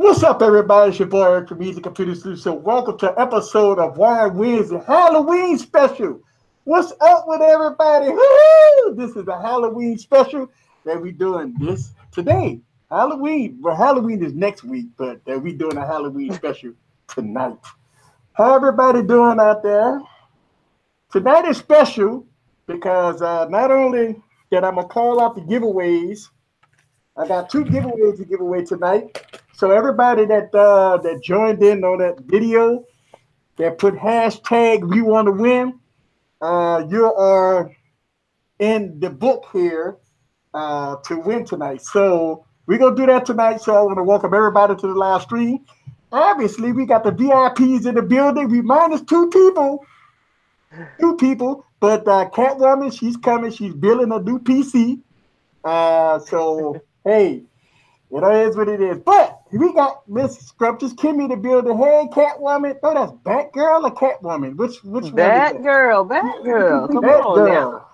What's up, everybody? It's your boy Eric from Music Computer Solution. Welcome to episode of Wild Wednesday Halloween special. What's up with everybody? Woo-hoo! This is a Halloween special that we doing this today. Halloween. Well, Halloween is next week, but we doing a Halloween special tonight. How everybody doing out there? Tonight is special because not only that I'm gonna call out the giveaways. I got two giveaways to give away tonight. So everybody that joined in on that video, that put hashtag we want to win, you are in the book here to win tonight. So we're gonna do that tonight. So I want to welcome everybody to the live stream. Obviously, we got the VIPs in the building. We minus two people, but Catwoman, she's coming. She's building a new PC. So hey, it is what it is. But we got Miss Scrumptious Kimmy in the building. Hey, Catwoman. Oh, that's Batgirl or Catwoman? Which one is that? Batgirl. Come on now.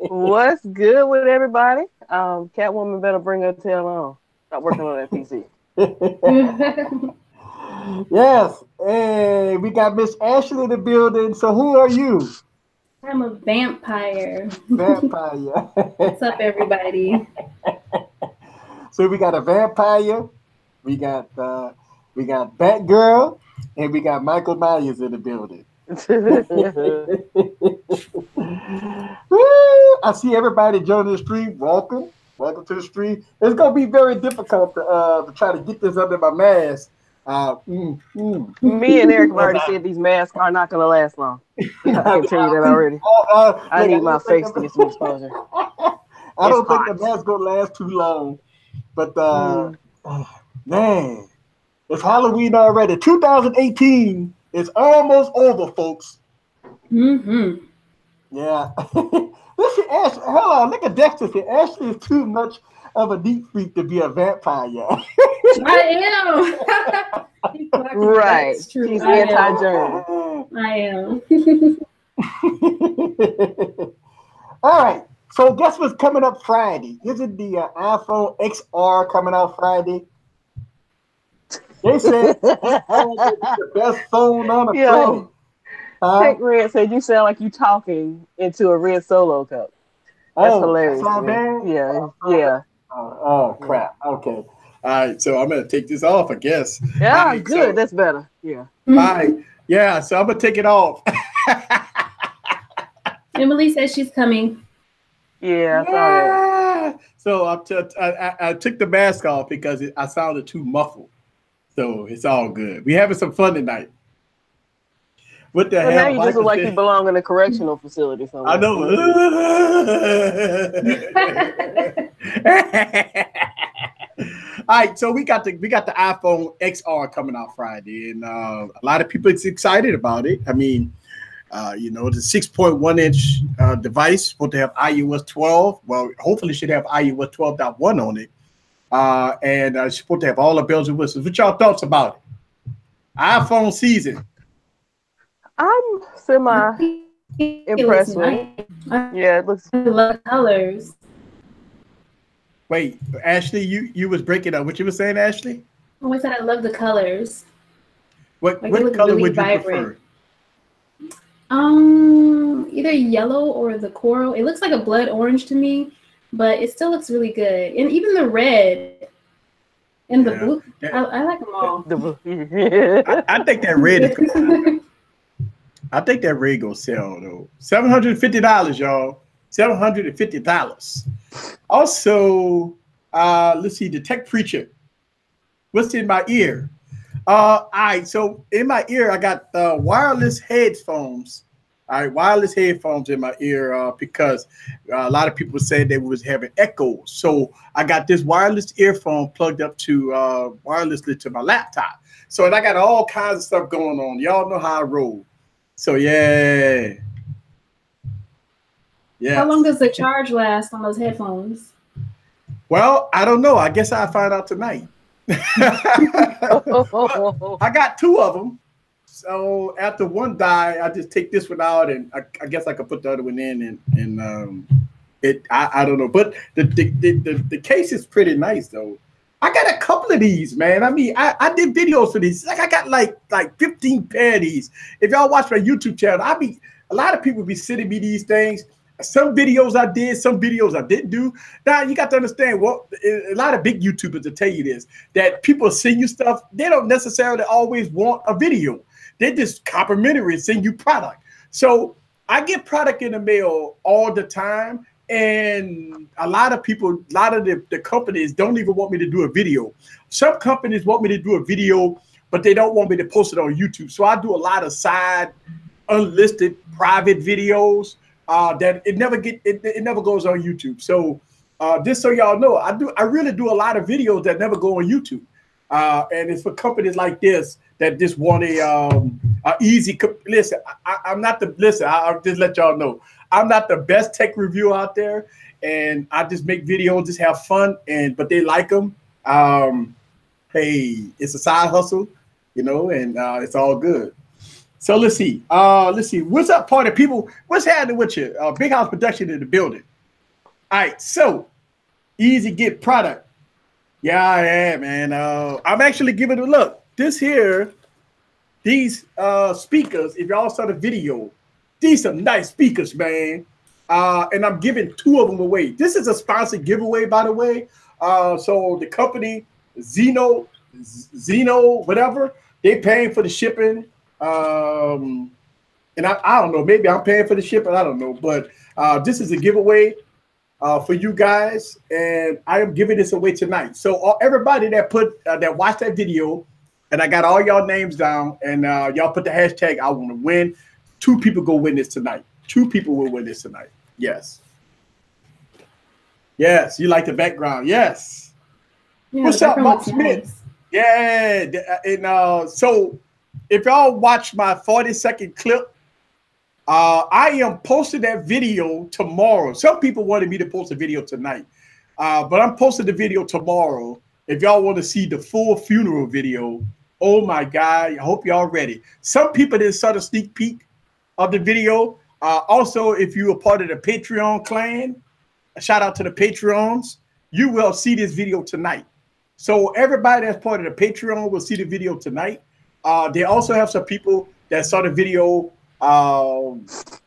What's good with everybody? Catwoman better bring her tail on. Stop working on that PC. Yes. Hey, we got Miss Ashley in the building. So who are you? I'm a vampire. Vampire. What's up, everybody? So we got a vampire, we got Batgirl, and we got Michael Myers in the building. Woo! I see everybody joining the stream. Welcome to the stream. It's gonna be very difficult to try to get this under my mask. Me and Eric have already said these masks are not going to last long. I can tell you that already. I need my face to get some exposure. I don't think the mask gonna last too long. But man, it's Halloween already. 2018 is almost over, folks. Mm-hmm. Yeah. Listen, Ashley, hold on. Look at Dexter here. Ashley is too much of a deep freak to be a vampire. I am. Right. She's anti-germ. I am. All right. So guess what's coming up Friday? Isn't the iPhone XR coming out Friday? They said the best phone on the planet. Tech Red said you sound like you talking into a red Solo cup. That's hilarious. Yeah. Oh, crap. Okay. All right. So I'm gonna take this off, I guess. Yeah, right, good. That's better. Yeah. All right. Yeah. So I'm gonna take it off. Emily says she's coming. Yeah. So I took the mask off because I sounded too muffled. So it's all good. We having some fun tonight. What the hell? Now you just look like you belong in a correctional facility somewhere. I know. All right, so we got the iPhone XR coming out Friday, and a lot of people is excited about it. I mean, the 6.1-inch device supposed to have iOS 12. Well, hopefully, it should have iOS 12.1 on it, and it's supposed to have all the bells and whistles. What y'all thoughts about it? iPhone season. I'm semi impressed with it. Yeah, it looks. I love colors. Wait, Ashley, you was breaking up. What you were saying, Ashley? Oh, I said I love the colors. What color would you prefer? Either yellow or the coral. It looks like a blood orange to me, but it still looks really good. And even the red and the blue, I like them all. I think that red is. I think that red gonna sell though. $750, y'all. $750. Also, let's see, the Tech Preacher. What's in my ear? All right, so in my ear, I got wireless headphones. All right, wireless headphones in my ear because a lot of people said they was having echoes. So I got this wireless earphone plugged up to wirelessly to my laptop. So and I got all kinds of stuff going on. Y'all know how I roll. So yeah. How long does the charge last on those headphones? Well, I don't know. I guess I'll find out tonight. I got two of them. So after one die, I just take this one out, and I guess I could put the other one in, and I don't know. But the case is pretty nice though. I got a couple of these, man. I mean, I did videos for these. Like I got like 15 pair of these. If y'all watch my YouTube channel, a lot of people be sending me these things. Some videos I did, some videos I didn't do. Now you got to understand, well, a lot of big YouTubers will tell you this, that people send you stuff, they don't necessarily always want a video. They just complimentary send you product. So I get product in the mail all the time. And a lot of people, a lot of the companies don't even want me to do a video. Some companies want me to do a video, but they don't want me to post it on YouTube. So I do a lot of side, unlisted, private videos that it never goes on YouTube. So just so y'all know, I really do a lot of videos that never go on YouTube. And it's for companies like this that just want a easy. Listen, I'm not the listen. I'll just let y'all know. I'm not the best tech reviewer out there, and I just make videos, just have fun, but they like them. Hey, it's a side hustle, you know, and it's all good. So let's see. What's up, party people? What's happening with you? Big House Production in the building. All right, so easy get product. Yeah, man. I'm actually giving it a look. This here, these speakers, if y'all saw the video, these are nice speakers, man. And I'm giving 2 of them away. This is a sponsored giveaway, by the way. So the company, Zeno, whatever, they paying for the shipping. And I don't know, maybe I'm paying for the shipping, I don't know. But this is a giveaway for you guys, and I am giving this away tonight. So everybody that that watched that video, and I got all y'all names down, and y'all put the hashtag I want to win. 2 people go win this tonight. 2 people will win this tonight. Yes. Yes, you like the background. Yes. Yeah, what's up, Mark Smith? Nice. Yeah. And so if y'all watch my 40-second clip, I am posting that video tomorrow. Some people wanted me to post a video tonight, but I'm posting the video tomorrow. If y'all want to see the full funeral video, oh my God, I hope y'all ready. Some people didn't saw the sneak peek of the video. Also, if you are part of the Patreon clan, a shout out to the Patreons, you will see this video tonight. So everybody that's part of the Patreon will see the video tonight. They also have some people that saw the video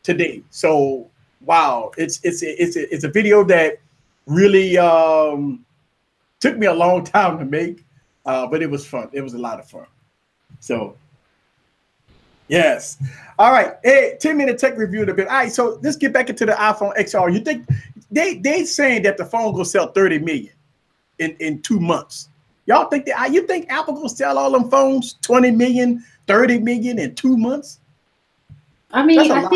today. So wow, it's a video that really took me a long time to make, but it was fun. It was a lot of fun. So yes. All right. Hey, 10-minute tech review in a bit. All right. So let's get back into the iPhone XR. You think they saying that the phone gonna sell 30 million in 2 months? Y'all think that? You think Apple gonna sell all them phones 20 million, 30 million in 2 months? I mean, I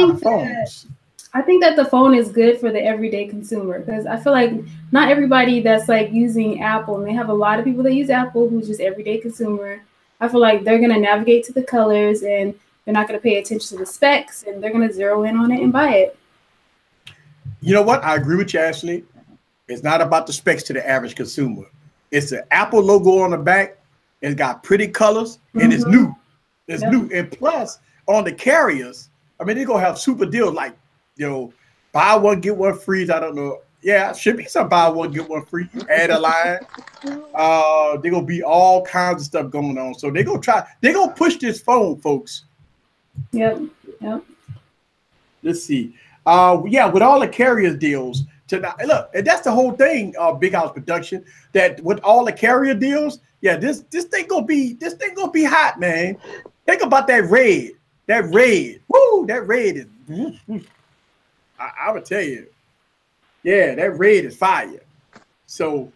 think that the phone is good for the everyday consumer, because I feel like not everybody that's like using Apple, and they have a lot of people that use Apple who's just everyday consumer. I feel like they're gonna navigate to the colors, and they're not gonna pay attention to the specs, and they're gonna zero in on it and buy it. You know what? I agree with you, Ashley. It's not about the specs to the average consumer. It's the Apple logo on the back. It's got pretty colors, and it's new. It's new, and plus on the carriers, I mean, they're gonna have super deals like, you know, buy one get one free. I don't know. Yeah, should be some buy one get one free. Add a line. They're gonna be all kinds of stuff going on. So they're gonna push this phone, folks. Yep. Let's see. Yeah, with all the carriers deals tonight. Look, and that's the whole thing. Big House Production. That with all the carrier deals, yeah, this thing gonna be hot, man. Think about that red. That red. Woo! That red is. I would tell you. Yeah, that red is fire. So,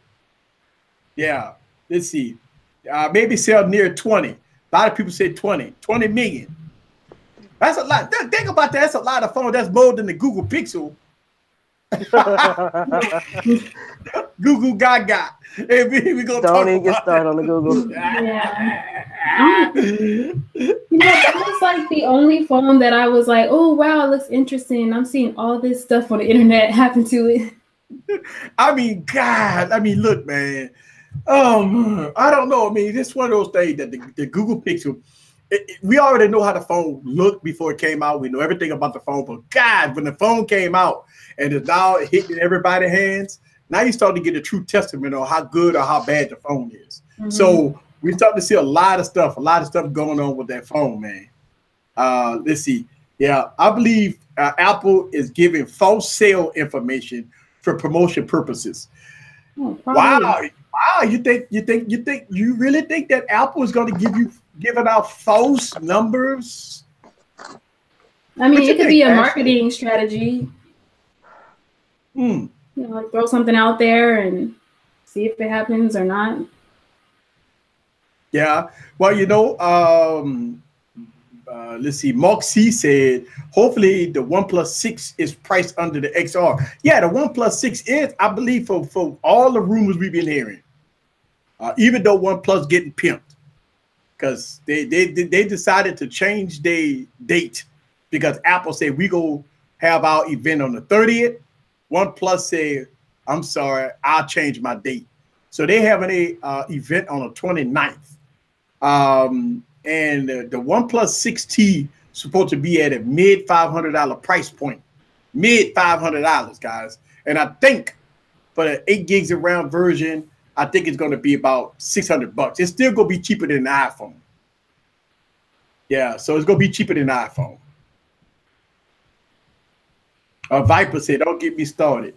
yeah, let's see. Maybe sell near 20. A lot of people say 20 million. That's a lot. Think about that. That's a lot of phone. That's more than the Google Pixel. Google Gaga. Hey, we gonna don't even get started on the Google. Yeah. That was like the only phone that I was like, oh wow, it looks interesting. I'm seeing all this stuff on the internet happen to it. I mean, God. I mean, look, man. I don't know. I mean, it's one of those things that the Google Pixel. We already know how the phone looked before it came out. We know everything about the phone, but God, when the phone came out and it's now hitting everybody's hands, now you start to get a true testament on how good or how bad the phone is. So we start to see a lot of stuff going on with that phone, man. Let's see. Yeah, I believe Apple is giving false sale information for promotion purposes. Oh, Wow. You really think that Apple is going to giving out false numbers? I mean, it could be a marketing strategy. You know, like throw something out there and see if it happens or not. Yeah. Well, you know, let's see. Mark C said, hopefully the OnePlus 6 is priced under the XR. Yeah, the OnePlus 6 is, I believe, for all the rumors we've been hearing. Even though OnePlus getting pimped, because they decided to change their date because Apple said we go have our event on the 30th. OnePlus said, I'm sorry, I'll change my date. So they having a event on the 29th. And the OnePlus 6T supposed to be at a mid $500 price point. Mid $500, guys. And I think for the 8 gigs of RAM version, I think it's going to be about $600. It's still going to be cheaper than the iPhone. Yeah, so it's going to be cheaper than the iPhone. Viper said, don't get me started.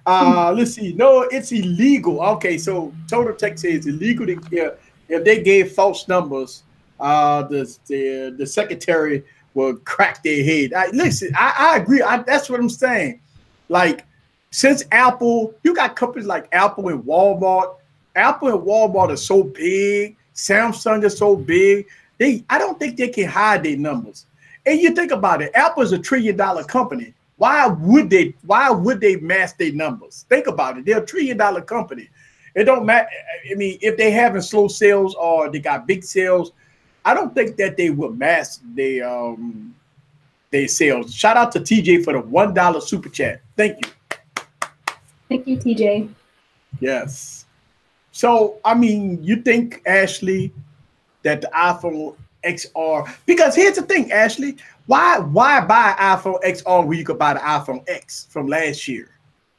Let's see. No, it's illegal. Okay, so Total Tech says it's illegal to, if they gave false numbers, the secretary will crack their head. Listen, I agree. That's what I'm saying. Like, since Apple, you got companies like Apple and Walmart. Apple and Walmart are so big. Samsung is so big. I don't think they can hide their numbers. And you think about it, Apple is $1 trillion company. Why would they mask their numbers? Think about it. They're $1 trillion company. It don't matter. I mean, if they having slow sales or they got big sales, I don't think that they will mask their sales. Shout out to TJ for the $1 super chat. Thank you. Thank you, TJ. Yes. So, I mean, you think, Ashley, that the iPhone XR, because here's the thing, Ashley, why buy iPhone XR when you could buy the iPhone X from last year?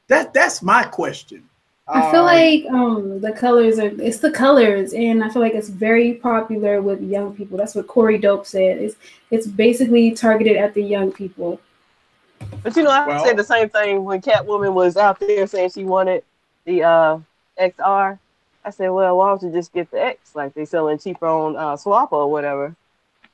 That's my question. I feel like it's the colors, and I feel like it's very popular with young people. That's what Corey Dope said. It's basically targeted at the young people. But you know, I said the same thing when Catwoman was out there saying she wanted the XR. I said, well, why don't you just get the X? Like they selling cheaper on Swapper or whatever.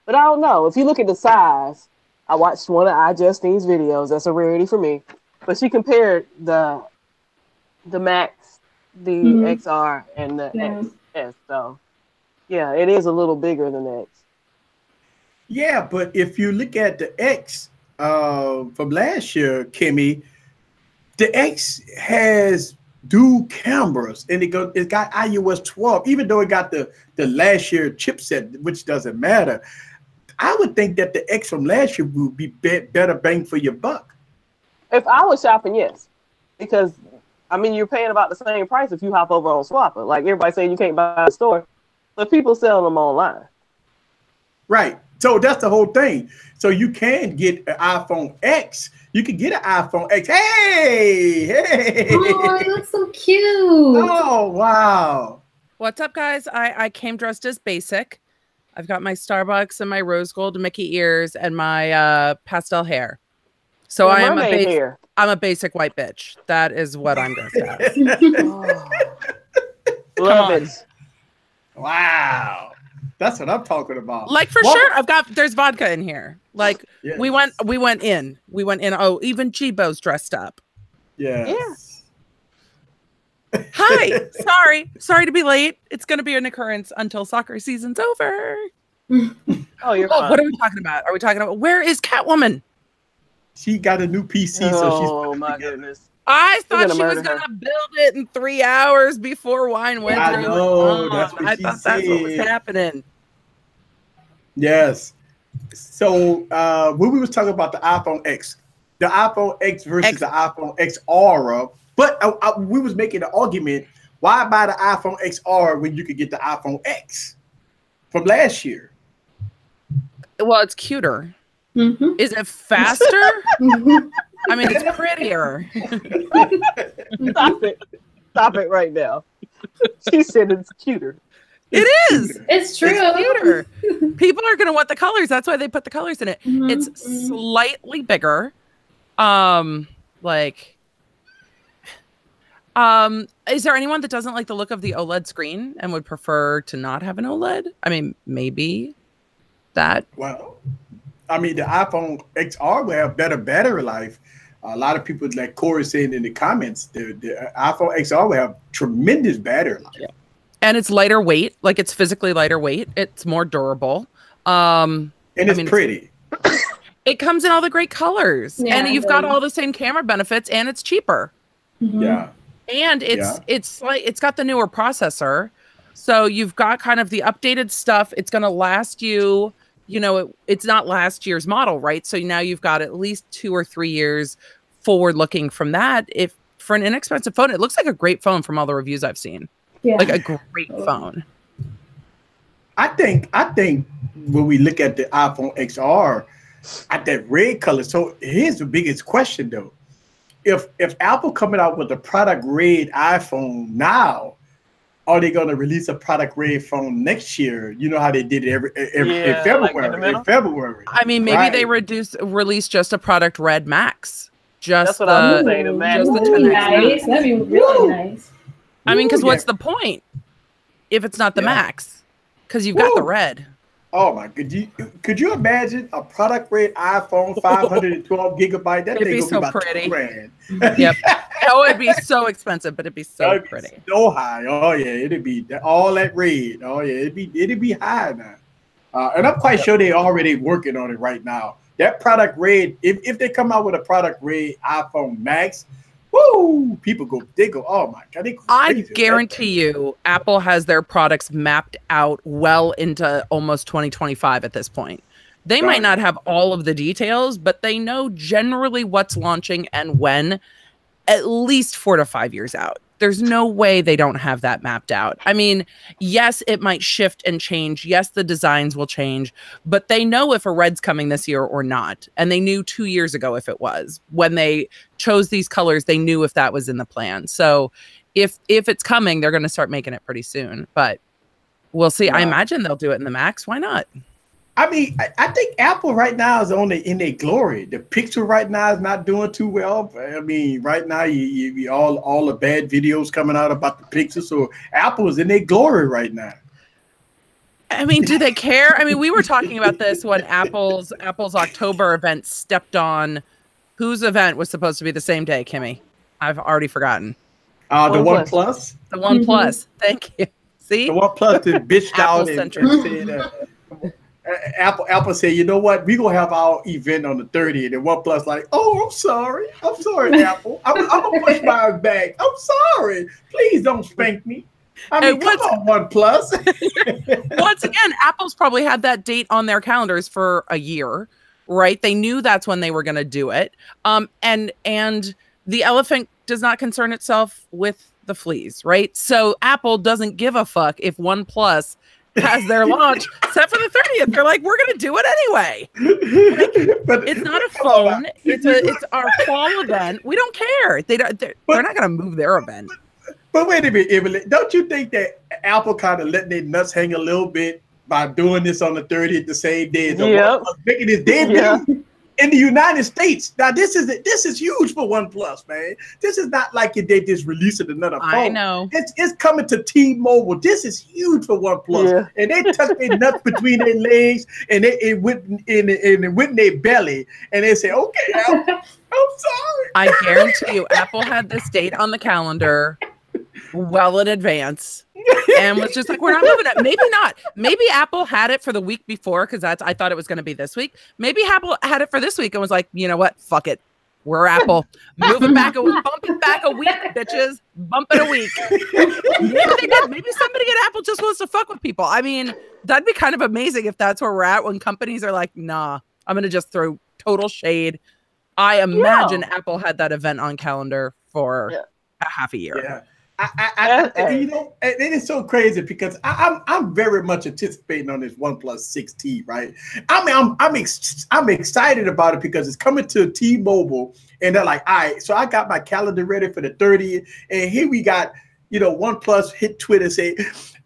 But I don't know. If you look at the size, I watched one of iJustine's videos. That's a rarity for me. But she compared the Max, the XR, and the XS. So, yeah, it is a little bigger than the X. Yeah, but if you look at the X from last year, Kimmy, the X has dual cameras and it got iOS 12, even though it got the last year chipset, which doesn't matter. I would think that the X from last year would be better bang for your buck. If I was shopping, yes, because I mean you're paying about the same price if you hop over on Swapper. Like everybody saying you can't buy at the store, but people sell them online. Right. So that's the whole thing. So you can get an iPhone X. You can get an iPhone X. Hey! Oh, it looks so cute. Oh, wow. What's up, guys? I came dressed as basic. I've got my Starbucks and my rose gold Mickey ears and my pastel hair. So I'm a basic white bitch. That is what I'm dressed as. Love it. Wow. That's what I'm talking about. Like for sure, there's vodka in here. Like yes. we went in. Oh, even Chibo's dressed up. Yes. Yeah. Hi. Sorry to be late. It's going to be an occurrence until soccer season's over. Oh, you're fine. What are we talking about? Are we talking about where is Catwoman? She got a new PC, so she's my goodness. I thought she was going to build it in 3 hours before wine went through. I know. That's what I thought that's what was happening. Yes. So when we was talking about the iPhone X versus the iPhone XR, but we was making an argument, why buy the iPhone XR when you could get the iPhone X from last year? Well, it's cuter. Is it faster? I mean, it's prettier. Stop it right now. She said it's cuter. It is. It's true. It's cuter. People are going to want the colors. That's why they put the colors in it. It's slightly bigger. Is there anyone that doesn't like the look of the OLED screen and would prefer to not have an OLED? I mean, maybe that. Well, I mean, the iPhone XR will have better battery life. A lot of people, like Corey said in the comments, the iPhone XR will have tremendous battery life. Yeah. And it's lighter weight. Like, it's physically lighter weight. It's more durable. And it's pretty. It comes in all the great colors. Yeah, and you've got all the same camera benefits, and it's cheaper. Yeah. And it's got the newer processor. So you've got kind of the updated stuff. It's going to last you, it's not last year's model, right? So now you've got at least 2 or 3 years forward looking from that. If for an inexpensive phone, it looks like a great phone from all the reviews I've seen. Yeah. Like a great phone. I think when we look at the iPhone XR at that red color, so here's the biggest question though. If Apple coming out with a product red iPhone now, are they going to release a product red phone next year? You know how they did it in February. Like in February. I mean, maybe they release just a product red Max. That's what I'm saying. The Max. That'd be nice. That'd be really nice. I mean, because what's the point if it's not the Max? Because you've got the red. Oh my god! Could you imagine a product red iPhone 512 gigabyte? That it'd thing be would so be about pretty. $2,000. Yep. Oh, it'd be so expensive, but it'd be so pretty. So high. Oh yeah, it'd be all that red. Oh yeah, it'd be high now. And I'm quite sure they're already working on it right now. That product red, if they come out with a product red iPhone Max, woo, people go, oh my god, I guarantee you Apple has their products mapped out well into almost 2025 at this point. They might not have all of the details, but they know generally what's launching and when, at least 4 to 5 years out. There's no way they don't have that mapped out. I mean, yes, it might shift and change. Yes, the designs will change, but they know if a red's coming this year or not. And they knew 2 years ago if it was. When they chose these colors, they knew if that was in the plan. So if it's coming, they're going to start making it pretty soon. But we'll see. I imagine they'll do it in the Max. Why not? I mean, I think Apple right now is in their glory. The Pixel right now is not doing too well. I mean, right now you all the bad videos coming out about the Pixel. So Apple is in their glory right now. I mean, do they care? I mean, we were talking about this when Apple's October event stepped on. Whose event was supposed to be the same day, Kimmy? I've already forgotten. The OnePlus. The OnePlus. Thank you. See, the OnePlus that bitched out and said. Apple said, you know what? We're going to have our event on the 30th. And OnePlus like, oh, I'm sorry, Apple. I'm going to push mine back. I'm sorry. Please don't spank me. I mean, come on, OnePlus. Once again, Apple's probably had that date on their calendars for a year, right? They knew that's when they were going to do it. And the elephant does not concern itself with the fleas, right? So Apple doesn't give a fuck if OnePlus has their launch set for the 30th. They're like, we're gonna do it anyway. But it's not a phone. It's our fall event. We don't care. They're not gonna move their event. But wait a minute, Emily. Don't you think that Apple kind of letting their nuts hang a little bit by doing this on the 30th, the same day as making this debut in the United States? Now this is huge for OnePlus, man. This is not like they just releasing another phone. I know. It's coming to T-Mobile. This is huge for OnePlus. And they touch their nuts between their legs and it went in their belly. And they say, okay, I'm sorry. I guarantee you, Apple had this date on the calendar well in advance. And was just like, we're not moving it. Maybe not. Maybe Apple had it for the week before because I thought it was going to be this week. Maybe Apple had it for this week and was like, you know what? Fuck it. We're Apple. Bump it back a week, bitches. Bump it a week. Maybe they did. Maybe somebody at Apple just wants to fuck with people. I mean, that'd be kind of amazing if that's where we're at when companies are like, nah, I'm going to just throw total shade. I imagine Apple had that event on calendar for a half a year. Yeah. you know, it is so crazy because I'm very much anticipating on this OnePlus 6T, right? I mean, I'm excited about it because it's coming to T-Mobile, and they're like, all right, so I got my calendar ready for the 30th, and here we got, you know, OnePlus hit Twitter say,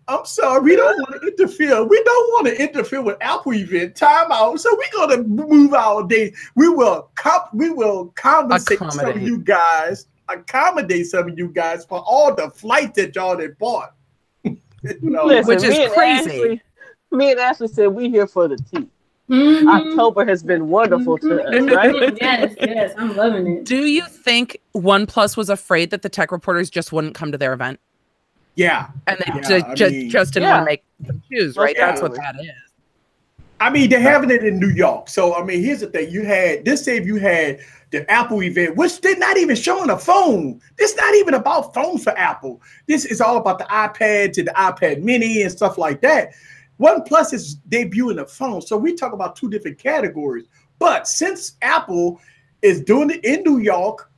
I'm sorry, we don't want to interfere. We don't want to interfere with Apple event. Time out. So we're gonna move our day. We will compensate some of you guys. Accommodate some of you guys for all the flights that y'all had bought. Listen, which is crazy. Me and Ashley said we here for the tea. October has been wonderful to us, right? Yes, I'm loving it. Do you think OnePlus was afraid that the tech reporters just wouldn't come to their event? Yeah. And they just didn't want to make them choose, right? Okay. That's what that is. I mean, they're having it in New York. So, I mean, here's the thing. You had the Apple event, which they're not even showing a phone. This is not even about phones for Apple. This is all about the iPads and the iPad mini and stuff like that. OnePlus is debuting a phone. So we talk about two different categories. But since Apple is doing it in New York,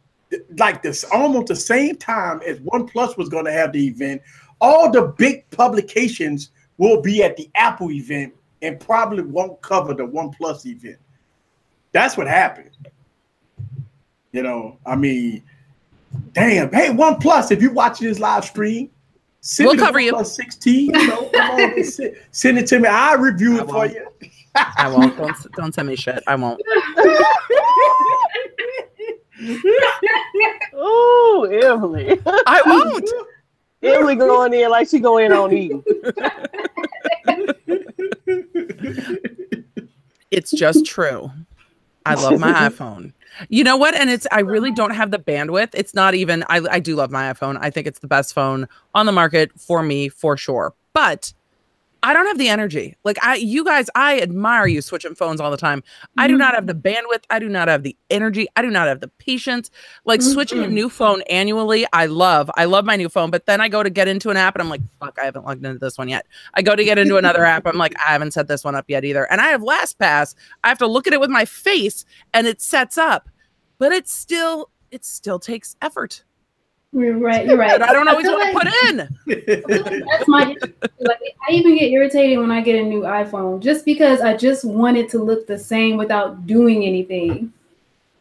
like this almost the same time as OnePlus was going to have the event, all the big publications will be at the Apple event and probably won't cover the OnePlus event. That's what happened. You know, I mean, damn. Hey, OnePlus, if you're watching this live stream, we'll cover you. OnePlus 16, you know, come on, send it to me. I'll review it for you. I won't. Don't send me shit. I won't. Oh, Emily. I won't. Emily going in like she going on Eden. It's just true. I love my iPhone. You know what? And I really don't have the bandwidth. It's not even, I do love my iPhone. I think it's the best phone on the market for me, for sure. But I don't have the energy. Like you guys, I admire you switching phones all the time. I do not have the bandwidth. I do not have the energy. I do not have the patience. Like switching a new phone annually, I love my new phone. But then I go to get into an app and I'm like, fuck, I haven't logged into this one yet. I go to get into another app. I'm like, I haven't set this one up yet either. And I have LastPass. I have to look at it with my face and it sets up. But it still takes effort. You're right. I don't always want to put in. That's my. Like, I even get irritated when I get a new iPhone, just because I just want it to look the same without doing anything.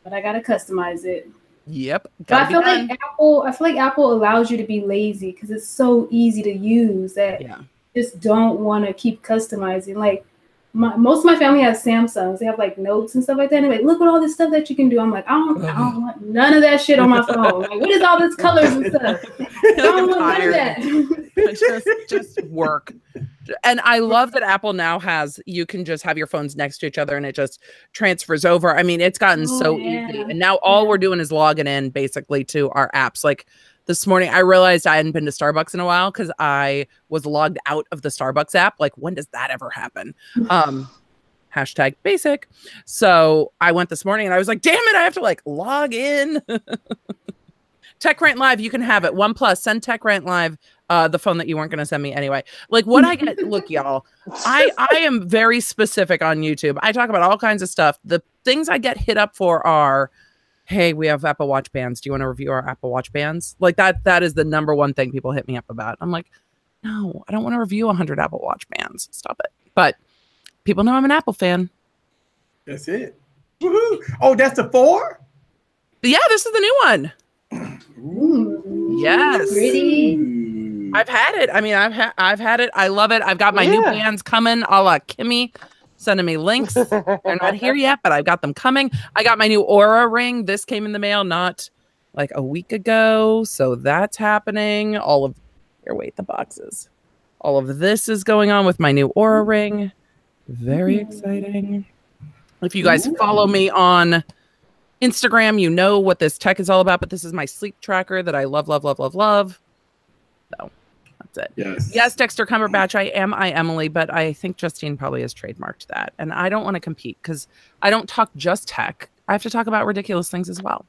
But I gotta customize it. Yep. But I feel like Apple allows you to be lazy because it's so easy to use that you just don't want to keep customizing. Like most of my family has Samsungs. They have like notes and stuff like that. And they're like, look at all this stuff that you can do. I'm like, I don't want none of that shit on my phone. Like, what is all this colors and stuff? I don't want none of that. just work. And I love that Apple now you can just have your phones next to each other and it just transfers over. I mean, it's gotten so easy. And now all we're doing is logging in basically to our apps. Like this morning, I realized I hadn't been to Starbucks in a while because I was logged out of the Starbucks app. Like, when does that ever happen? Hashtag basic. So I went this morning and I was like, damn it, I have to like log in. Tech Rant Live, you can have it. OnePlus, send Tech Rant Live the phone that you weren't going to send me anyway. Like what I get, look, y'all, I am very specific on YouTube. I talk about all kinds of stuff. The things I get hit up for are, hey, we have Apple Watch bands. Do you want to review our Apple Watch bands? Like that is the number one thing people hit me up about. I'm like, no, I don't want to review 100 Apple Watch bands. Stop it. But people know I'm an Apple fan. That's it. Woohoo. Oh, that's the 4? Yeah, this is the new one. Ooh, yes. Pretty. I've had it. I mean, I've had it. I love it. I've got my new bands coming, a la Kimmy, sending me links. They're not here yet, but I've got them coming. I got my new Aura ring. This came in the mail not like a week ago. So that's happening. The boxes. All of this is going on with my new Aura ring. Very exciting. If you guys follow me on Instagram, you know what this tech is all about, but this is my sleep tracker that I love, love, love, love, love. So that's it. Yes, Dexter Cumberbatch, I am Emily, but I think Justine probably has trademarked that. And I don't want to compete because I don't talk just tech. I have to talk about ridiculous things as well.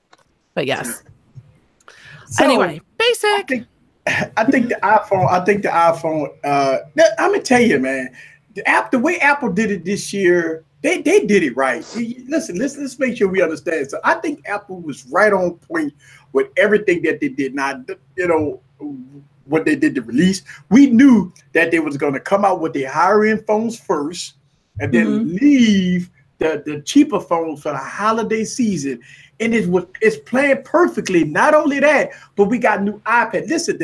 But yes. So, anyway, basic. I think the iPhone, I'm going to tell you, man, the way Apple did it this year, they did it right. Listen, let's make sure we understand. So I think Apple was right on point with everything that they did. Now, you know, what they did to release. We knew that they was going to come out with the higher end phones first, and then leave the cheaper phones for the holiday season. And it's playing perfectly. Not only that, but we got new iPad. Listen,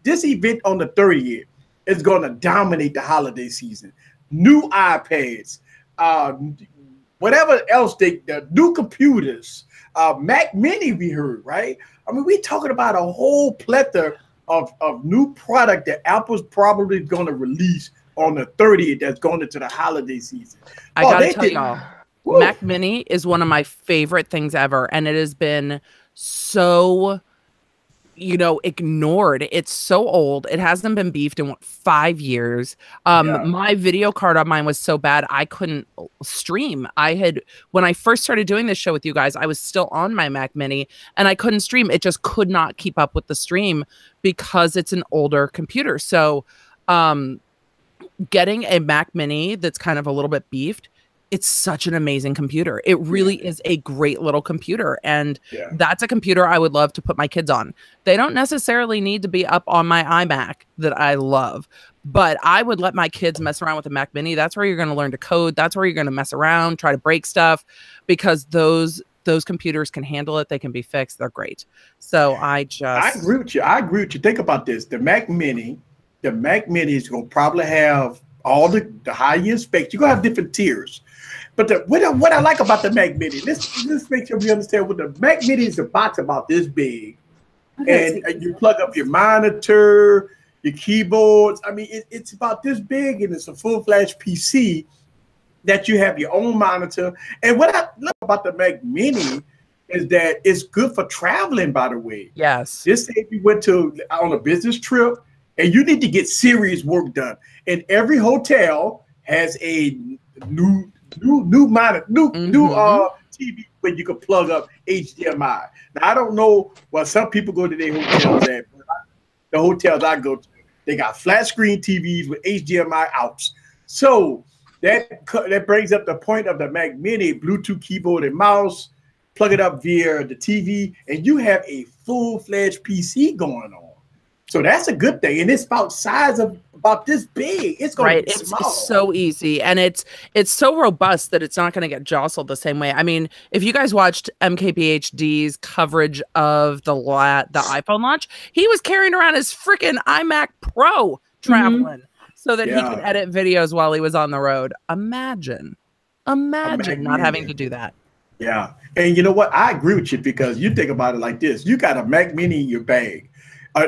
this event on the 30th is going to dominate the holiday season. New iPads, whatever else the new computers, Mac Mini we heard, right? I mean, we're talking about a whole plethora of new product that Apple's probably going to release on the 30th that's going into the holiday season. I got to tell y'all, Mac Mini is one of my favorite things ever, and it has been so, ignored. It's so old. It hasn't been beefed in 5 years. My video card on mine was so bad I couldn't stream. When I first started doing this show with you guys, I was still on my Mac Mini and I couldn't stream. It just could not keep up with the stream because it's an older computer. So getting a Mac Mini that's kind of a little bit beefed, it's such an amazing computer. It really is a great little computer. And that's a computer I would love to put my kids on. They don't necessarily need to be up on my iMac that I love, but I would let my kids mess around with a Mac Mini. That's where you're going to learn to code. That's where you're going to mess around, try to break stuff, because those computers can handle it. They can be fixed. They're great. So I agree with you. I agree with you. Think about this. The Mac Mini is going to probably have all the high-end specs. You're going to have different tiers. But what I like about the Mac Mini, let's make sure we understand what the Mac Mini is. A box about this big, and you plug up your monitor, your keyboards. I mean, it's about this big, and it's a full-fledged PC that you have your own monitor. And what I love about the Mac Mini is that it's good for traveling, by the way. Yes. Just say if you went on a business trip and you need to get serious work done, and every hotel has a new monitor, new TV where you can plug up HDMI. Now I don't know. Well, some people go to their hotels. The hotels I go to, they got flat screen TVs with HDMI outs. So that brings up the point of the Mac Mini, Bluetooth keyboard and mouse. Plug it up via the TV, and you have a full-fledged PC going on. So that's a good thing, and it's about size of about this big. It's going to be small. It's so easy, and it's so robust that it's not going to get jostled the same way. I mean, if you guys watched MKBHD's coverage of the iPhone launch, he was carrying around his freaking iMac Pro traveling so that he could edit videos while he was on the road. Imagine not having to do that. Yeah, and you know what? I agree with you, because you think about it like this: you got a Mac Mini in your bag.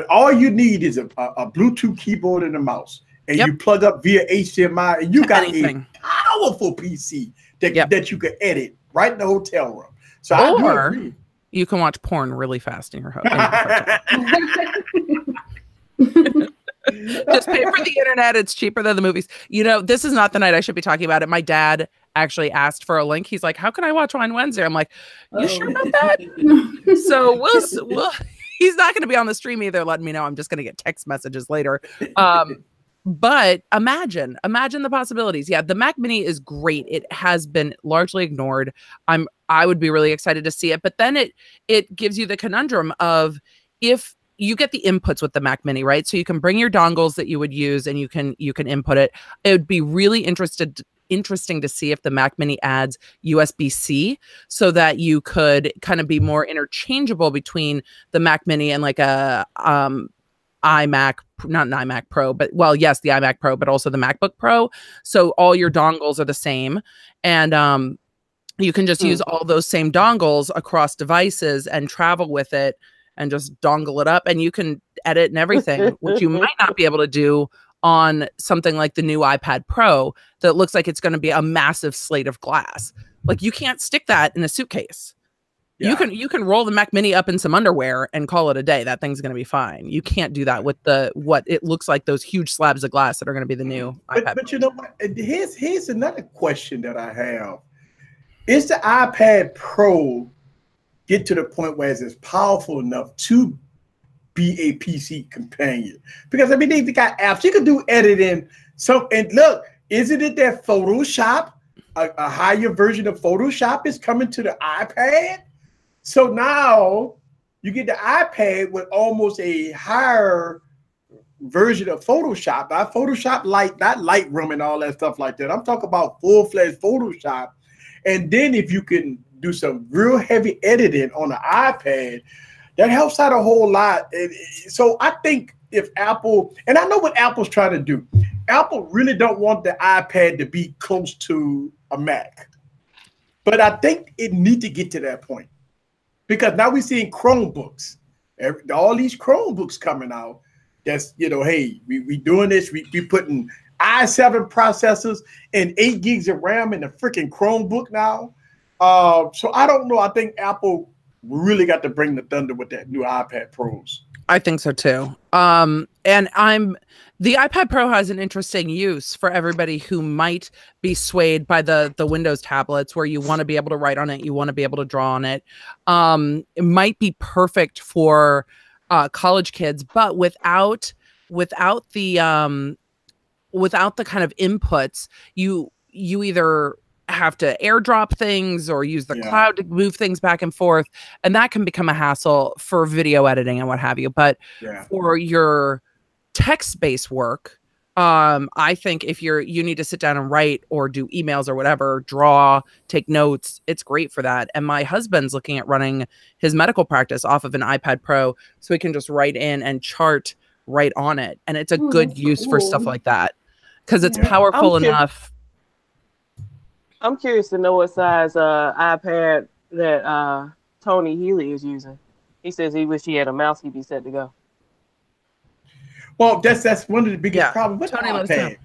All you need is a Bluetooth keyboard and a mouse, and you plug up via HDMI, and you got a powerful PC that you can edit right in the hotel room. So I agree. You can watch porn really fast in your hotel. Just pay for the internet. It's cheaper than the movies. This is not the night I should be talking about it. My dad actually asked for a link. He's like, "How can I watch Wine Wednesday?" I'm like, "You sure about that?" So we'll he's not going to be on the stream either, letting me know. I'm just going to get text messages later. But imagine the possibilities. Yeah, the Mac Mini is great. It has been largely ignored. I would be really excited to see it. But then it gives you the conundrum of, if you get the inputs with the Mac Mini, right? So you can bring your dongles that you would use, and you can input it. It would be really interesting to see if the Mac Mini adds USB-C, so that you could kind of be more interchangeable between the Mac Mini and like a iMac, not an iMac Pro, but yes, the iMac Pro, but also the MacBook Pro. So all your dongles are the same, and you can just use all those same dongles across devices and travel with it, and just dongle it up, and you can edit and everything, which you might not be able to do on something like the new iPad Pro that looks like it's going to be a massive slate of glass. Like, you can't stick that in a suitcase. Yeah. You can roll the Mac Mini up in some underwear and call it a day. That thing's going to be fine. You can't do that with what it looks like, those huge slabs of glass that are going to be the new iPad. But you know what? Here's another question that I have. Is the iPad Pro get to the point where it's powerful enough to be a PC companion? Because I mean, they got apps you can do editing. And look, isn't it that Photoshop, a higher version of Photoshop, is coming to the iPad? So now You get the iPad with almost a higher version of Photoshop. Not Photoshop Light, not Lightroom and all that stuff like that. I'm talking about full-fledged Photoshop. And then if you can do some real heavy editing on the iPad, that helps out a whole lot. So I think if Apple, and I know what Apple's trying to do, Apple really don't want the iPad to be close to a Mac. But I think it needs to get to that point. Because now we're seeing Chromebooks. All these Chromebooks coming out. That's, hey, we doing this. We putting i7 processors and 8 gigs of RAM in the freaking Chromebook now. So I don't know. I think Apple really got to bring the thunder with that new iPad Pros. I think so too. The iPad Pro has an interesting use for everybody who might be swayed by the Windows tablets, where you want to be able to write on it, you want to be able to draw on it. It might be perfect for college kids, but without the kind of inputs, you either have to airdrop things or use the cloud to move things back and forth, and that can become a hassle for video editing and what have you. But for your text-based work, I think if you need to sit down and write or do emails or whatever, draw, take notes, it's great for that. And my husband's looking at running his medical practice off of an iPad Pro so he can just write in and chart right on it. And it's a good use for stuff like that because it's powerful enough. I'm curious to know what size iPad that Tony Healy is using. He says he wish he had a mouse, he'd be set to go. Well, that's one of the biggest problems with Tony the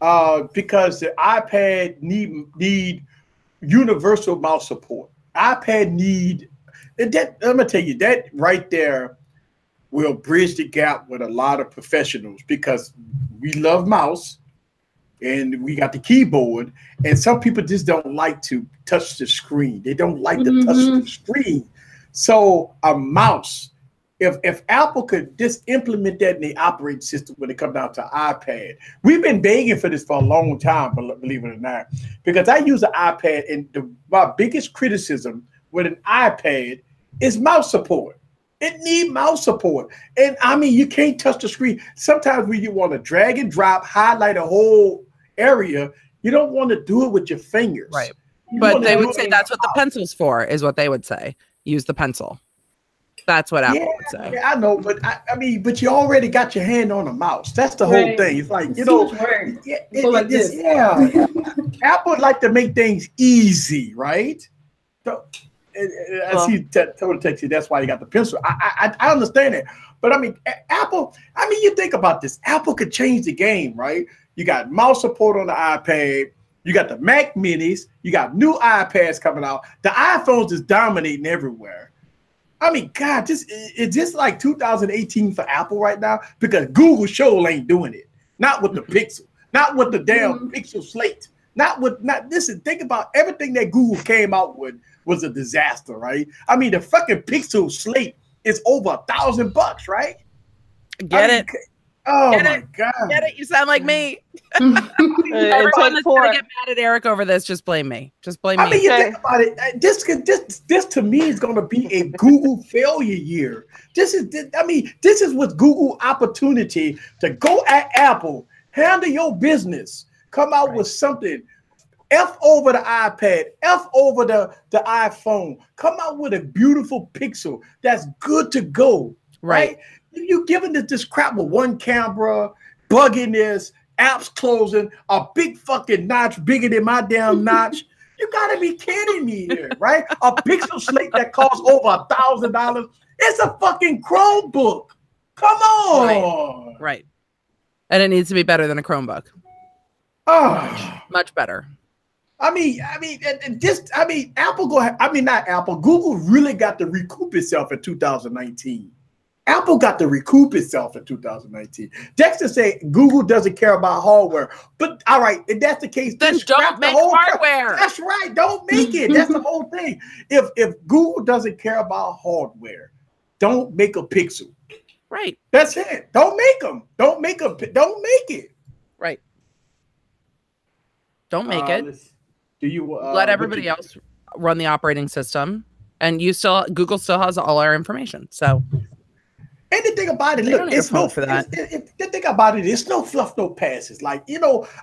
iPad. Because the iPad need universal mouse support. iPad I'm gonna tell you, that right there will bridge the gap with a lot of professionals, because we love mouse and we got the keyboard, and some people just don't like to touch the screen. They don't like to touch the screen. So a mouse, if Apple could just implement that in the operating system when it comes down to iPad. We've been begging for this for a long time, believe it or not, because I use an iPad, and my biggest criticism with an iPad is mouse support. It needs mouse support. And I mean, you can't touch the screen. Sometimes when you want to drag and drop, highlight a whole area, you don't want to do it with your fingers. Right. But they would say that's what the pencil's for, is what they would say. Use the pencil. That's what Apple would say. Yeah, I know, but I mean, but you already got your hand on a mouse. That's the whole thing. It's like, Apple would like to make things easy, right? So, I see Total text you. That's why you got the pencil. I understand it, but I mean, Apple. I mean, you think about this. Apple could change the game, right? You got mouse support on the iPad. You got the Mac Minis. You got new iPads coming out. The iPhones is dominating everywhere. I mean, God, it's just like 2018 for Apple right now, because Google sure ain't doing it. Not with the Pixel. Not with the damn Pixel Slate. Listen, think about everything that Google came out with was a disaster, right? I mean, the fucking Pixel Slate is over $1,000, right? Get it. Oh my God. Get it? You sound like me. Everyone that's gonna get mad at Eric over this, just blame me. Just blame me. I mean, you think about it. This to me is going to be a Google failure year. This is what Google opportunity to go at Apple, handle your business, come out with something. F over the iPad, F over the iPhone. Come out with a beautiful Pixel that's good to go. Right? You giving this crap with one camera, bugginess, apps closing, a big fucking notch bigger than my damn notch. You gotta be kidding me here, right? A Pixel Slate that costs over $1,000. It's a fucking Chromebook. Come on. Right. And it needs to be better than a Chromebook. Oh, much better. Google really got to recoup itself in 2019. Apple got to recoup itself in 2019. Dexter said Google doesn't care about hardware. But all right, if that's the case, then don't make hardware. That's right. Don't make it. That's the whole thing. If Google doesn't care about hardware, don't make a Pixel. Right. That's it. Don't make them. Don't make it. Right. Don't make it. Do you let everybody else run the operating system? And Google still has all our information. So, and the thing about it, look, it's no for that. The thing about it, it's no fluff, no passes. Like,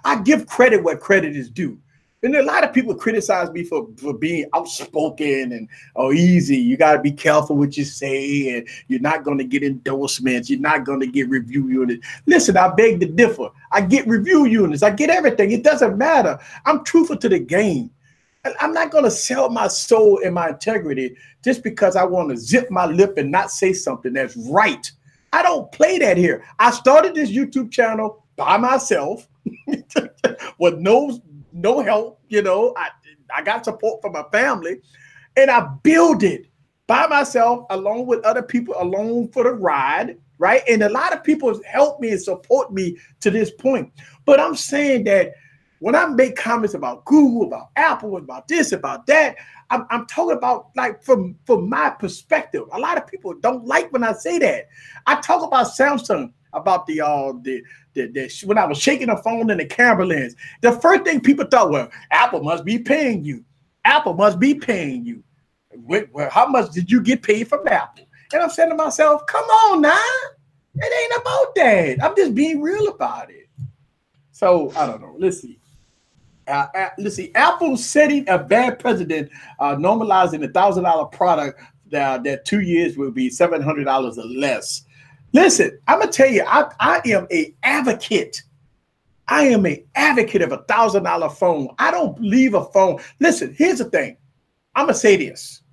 I give credit where credit is due. And a lot of people criticize me for being outspoken and easy. You got to be careful what you say, and you're not going to get endorsements. You're not going to get review units. Listen, I beg to differ. I get review units. I get everything. It doesn't matter. I'm truthful to the game. I'm not going to sell my soul and my integrity just because I want to zip my lip and not say something that's right. I don't play that here. I started this YouTube channel by myself with no help. I got support from my family, and I build it by myself along with other people along for the ride, right? And a lot of people help me and support me to this point. But I'm saying that when I make comments about Google, about Apple, about this, about that, I'm talking about like from my perspective. A lot of people don't like when I say that. I talk about Samsung, about the when I was shaking the phone in the camera lens. The first thing people thought, well, Apple must be paying you. Apple must be paying you. Well, how much did you get paid from Apple? And I'm saying to myself, come on now. It ain't about that. I'm just being real about it. So I don't know. Let's see. Apple setting a bad precedent, normalizing $1,000 product that 2 years will be $700 or less. Listen, I'm gonna tell you, I am an advocate. I am an advocate of $1,000 phone. I don't leave a phone. Listen, here's the thing. I'm gonna say this.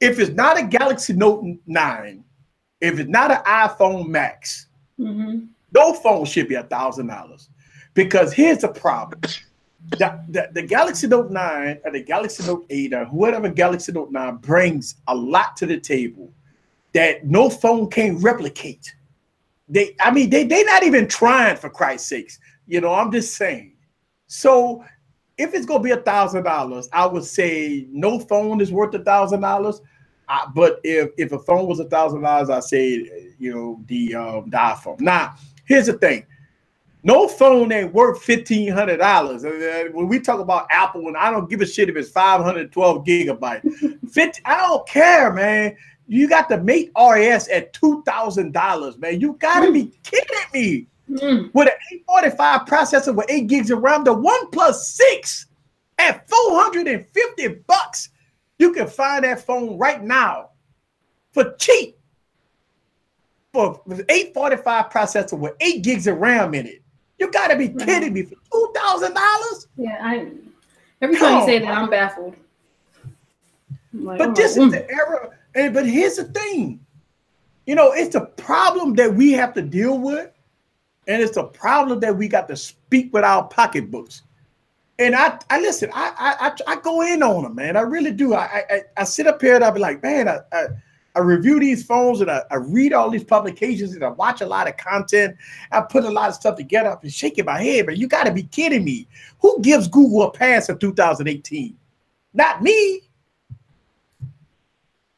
If it's not a Galaxy Note 9, if it's not an iPhone Max, no phone should be $1,000. Because here's the problem. The Galaxy Note 9 or the Galaxy Note 8 or whatever Galaxy Note 9 brings a lot to the table that no phone can replicate. They're not even trying, for Christ's sakes. I'm just saying. So if it's gonna be $1,000, I would say no phone is worth $1,000. But if a phone was $1,000, I say the iPhone. Now here's the thing. No phone ain't worth $1,500. When we talk about Apple, and I don't give a shit if it's 512 gigabytes. I don't care, man. You got the Mate RS at $2,000, man. You gotta be kidding me. With an 845 processor with 8 gigs of RAM, the OnePlus 6 at $450. You can find that phone right now for cheap. For 845 processor with 8 gigs of RAM in it. You gotta be kidding me, for $2,000? Yeah, every time you say that, I'm baffled. But this is the era. But here's the thing. It's a problem that we have to deal with, and it's a problem that we got to speak with our pocketbooks. And I listen. I go in on them, man. I really do. I sit up here and I be like, man, I review these phones, and I read all these publications, and I watch a lot of content. I put a lot of stuff together. I've been shaking my head, but you got to be kidding me. Who gives Google a pass in 2018? Not me.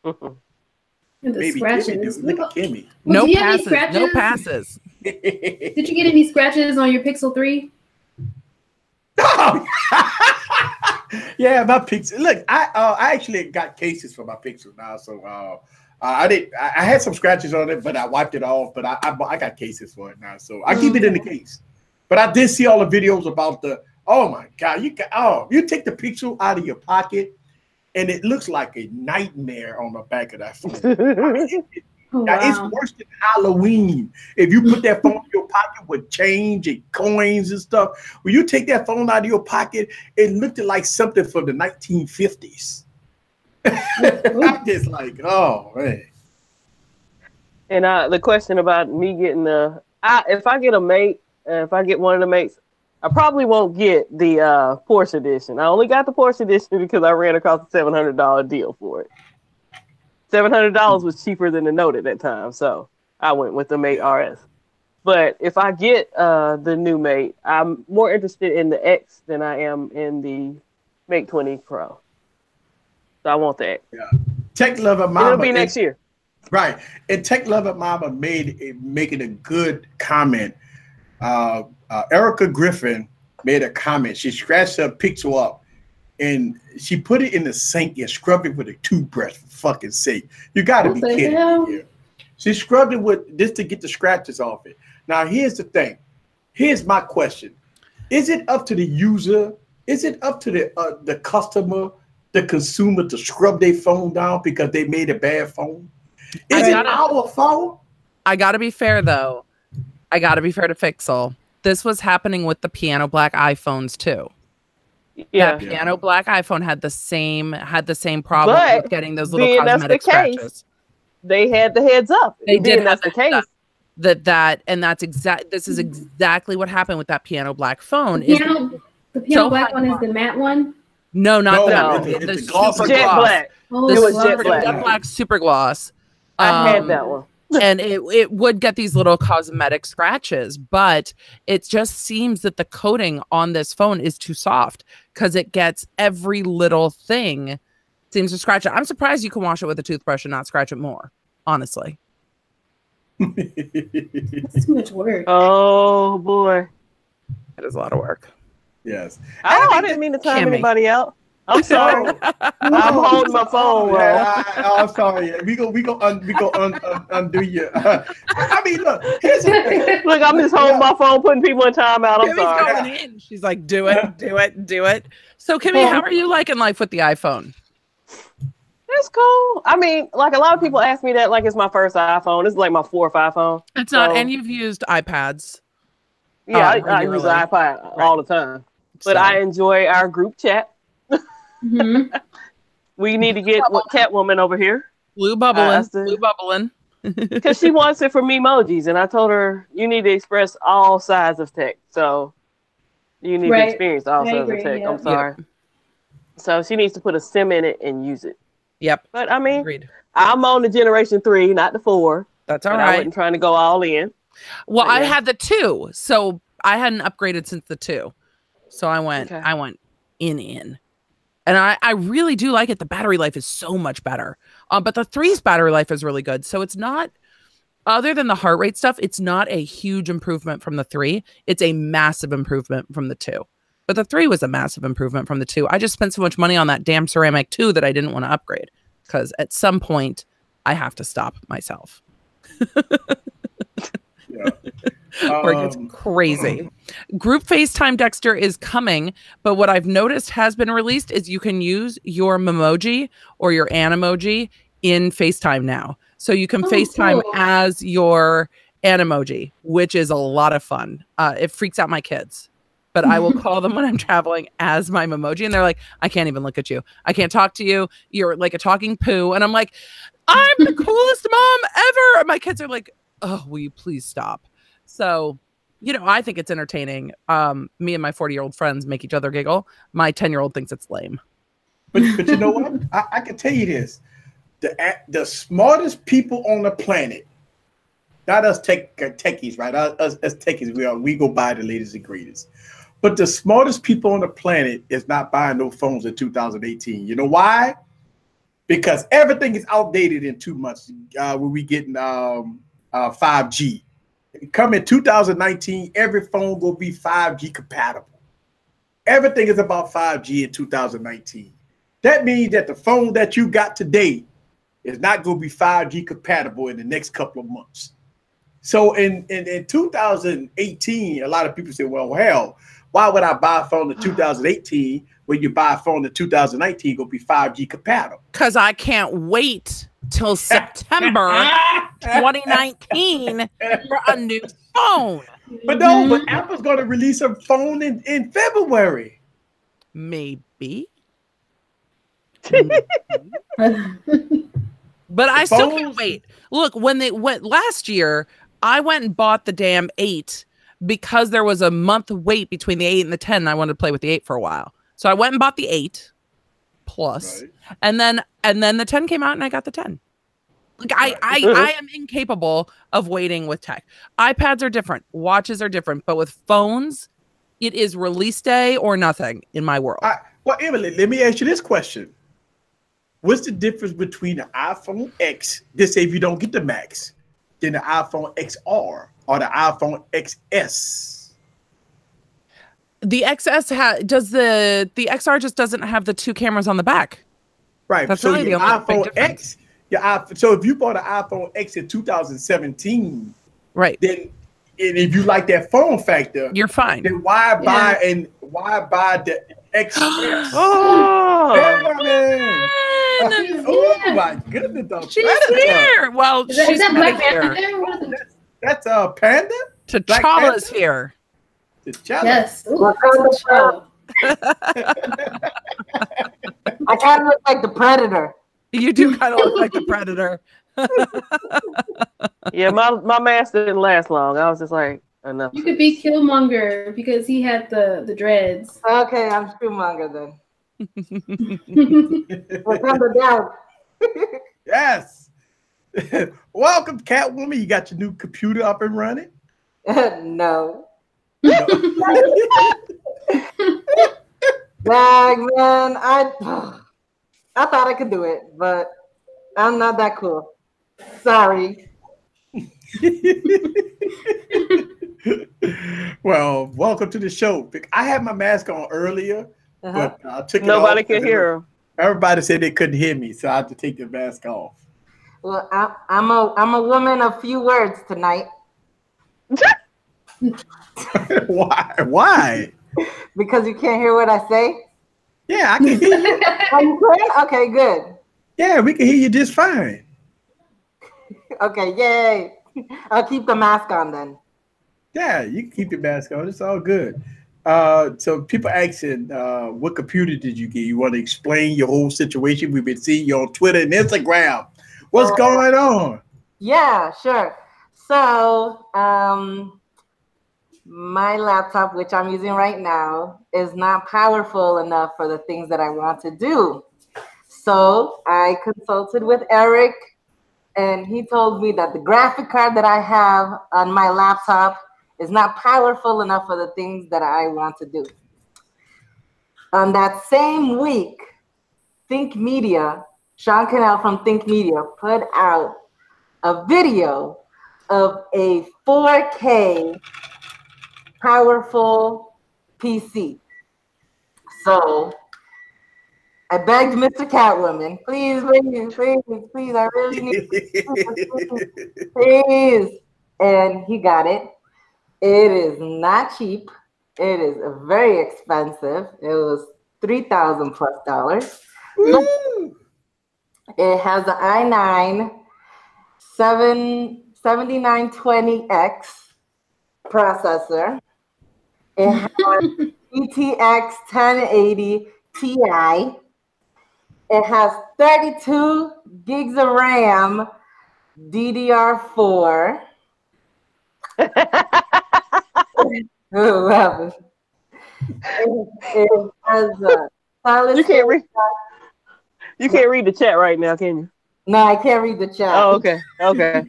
The scratches. Look at Kimmy. No passes. No passes. Did you get any scratches on your Pixel 3? Oh, yeah, my Pixel. Look, I actually got cases for my Pixel now, so I had some scratches on it, but I wiped it off. But I got cases for it now, so I keep it in the case. But I did see all the videos about oh my God, you take the Pixel out of your pocket, and it looks like a nightmare on the back of that phone. It's worse than Halloween. If you put that phone in your pocket with change and coins and stuff, when you take that phone out of your pocket, it looked like something from the 1950s. I'm just like, oh man. And the question about me getting if I get a Mate, if I get one of the Mates, I probably won't get the Porsche edition. I only got the Porsche edition because I ran across a $700 deal for it. $700 was cheaper than the Note at that time, so I went with the Mate RS. But if I get the new Mate, I'm more interested in the X than I am in the Mate 20 Pro. So I want the X. Yeah. Tech Lover Mama. It'll be next year. Right. And Tech Lover Mama making a good comment. Erica Griffin made a comment. She scratched her Pixel up, and she put it in the sink and scrubbed it with a toothbrush. For fucking sake, you got to be kidding me here. She scrubbed it with this to get the scratches off it. Now here's the thing. Here's my question: is it up to the user? Is it up to the customer, the consumer, to scrub their phone down because they made a bad phone? Is it our phone? I gotta be fair though. I gotta be fair to Fixel. This was happening with the piano black iPhones too. Yeah, that piano black iPhone had the same problem with getting those little cosmetic scratches. They had the heads up. They did. That's the case. This is exactly what happened with that piano black phone. The piano black one is the matte one. No, not that. The super jet gloss. Black. Oh, it was jet black super gloss. I had that one. And it would get these little cosmetic scratches, but it just seems that the coating on this phone is too soft because it gets every little thing seems to scratch it. I'm surprised you can wash it with a toothbrush and not scratch it more, honestly. That's too much work. Oh boy. It is a lot of work. Yes. I didn't mean to time anybody out. I'm sorry. I'm holding my phone. I'm sorry. We go undo you. I mean, look. Here's the thing. Look, I'm just holding my phone, putting people in timeout. I'm sorry. Going in. She's like, do it. So, Kimmy, how are you liking life with the iPhone? It's cool. I mean, like a lot of people ask me that, like it's my first iPhone. It's like my 4th or 5th phone. It's not, and you've used iPads. Yeah, I use the iPad all the time. But I enjoy our group chat. Mm-hmm. We need to get Catwoman over here. Blue bubbling. Because she wants it for memojis, and I told her you need to express all sides of text. So you need to experience all sides of text. I'm sorry. Yep. So she needs to put a sim in it and use it. Yep. But I mean, agreed. I'm on the generation 3, not the 4. That's all right. I wasn't trying to go all in. Well, I had the 2, so I hadn't upgraded since the 2. So I went in. And I really do like it. The battery life is so much better. But the 3's battery life is really good. So it's not, other than the heart rate stuff, it's not a huge improvement from the 3. It's a massive improvement from the 2. But the 3 was a massive improvement from the 2. I just spent so much money on that damn ceramic 2 that I didn't want to upgrade. Because at some point, I have to stop myself. Or it gets crazy. Group FaceTime, Dexter, is coming, but what I've noticed has been released is you can use your Memoji or your Animoji in FaceTime now. So you can FaceTime as your Animoji, which is a lot of fun. It freaks out my kids, but I will call them when I'm traveling as my Memoji, and they're like, I can't even look at you. I can't talk to you. You're like a talking poo. And I'm like, I'm the coolest mom ever. And my kids are like, oh, will you please stop? So, I think it's entertaining. Me and my 40-year-old friends make each other giggle. My 10-year-old thinks it's lame. But you know what? I can tell you this. The smartest people on the planet, not us techies, right? Us techies, we go buy the latest and greatest. But the smartest people on the planet is not buying no phones in 2018. You know why? Because everything is outdated in 2 months. When we getting 5G. Come in 2019, every phone will be 5G compatible. Everything is about 5G in 2019. That means that the phone that you got today is not going to be 5G compatible in the next couple of months. So in 2018, a lot of people say, well, hell, why would I buy a phone in 2018 when you buy a phone in 2019 going to be 5G compatible? Because I can't wait till September 2019 for a new phone. But no, but Apple's going to release a phone in February. Maybe. But I still can't wait. Look, when they went last year, I went and bought the damn 8 because there was a month wait between the 8 and the 10. And I wanted to play with the 8 for a while. So I went and bought the 8 Plus. Right. And then the 10 came out and I got the 10. Like I am incapable of waiting with tech. iPads are different. Watches are different. But with phones, it is release day or nothing in my world. Well, Emily, let me ask you this question. What's the difference between the iPhone X, this say if you don't get the Max, than the iPhone XR or the iPhone XS? The XS does the XR just doesn't have the 2 cameras on the back. Right. That's so really your the only iPhone X, so if you bought an iPhone X in 2017, right, then and if you like that form factor, you're fine. Then why buy the XS? Oh my goodness, she's here. Well, she's that Black here. That's a Panda. T'Challa's here. T'Challa. Yes. Ooh, T'Challa. I kind of look like the Predator. You do kind of look like the Predator. Yeah, my mask didn't last long. I was just like, enough. You could be Killmonger because he had the dreads. Okay, I'm Killmonger then. Remember down. Yes. Welcome, Catwoman. You got your new computer up and running? No. Dang, man, I thought I could do it, but I'm not that cool. Sorry. Well, welcome to the show. I had my mask on earlier, but I took it off. Nobody could hear him. Everybody said they couldn't hear me, so I had to take the mask off. Well, I'm a woman of few words tonight. Why? Because you can't hear what I say? Yeah, I can hear you. Oh, you can? Okay, good. Yeah, we can hear you just fine. Okay, yay. I'll keep the mask on then. Yeah, you can keep your mask on. It's all good. So people asking, what computer did you get? You want to explain your whole situation? We've been seeing you on Twitter and Instagram. What's going on? Yeah, sure. So, my laptop, which I'm using right now, is not powerful enough for the things that I want to do. So I consulted with Eric, and he told me that the graphic card that I have on my laptop is not powerful enough for the things that I want to do. On that same week, Think Media, Sean Cannell from Think Media, put out a video of a 4K powerful PC. So I begged Mr. Catwoman, please, I really need it. Please. And he got it. It is not cheap. It is very expensive. It was $3,000 plus. It has an i9 7920X processor. It has GTX 1080 Ti. It has 32 gigs of RAM, DDR4. It has a solid. You can't read the chat right now, can you? No, I can't read the chat. Oh, okay. Okay.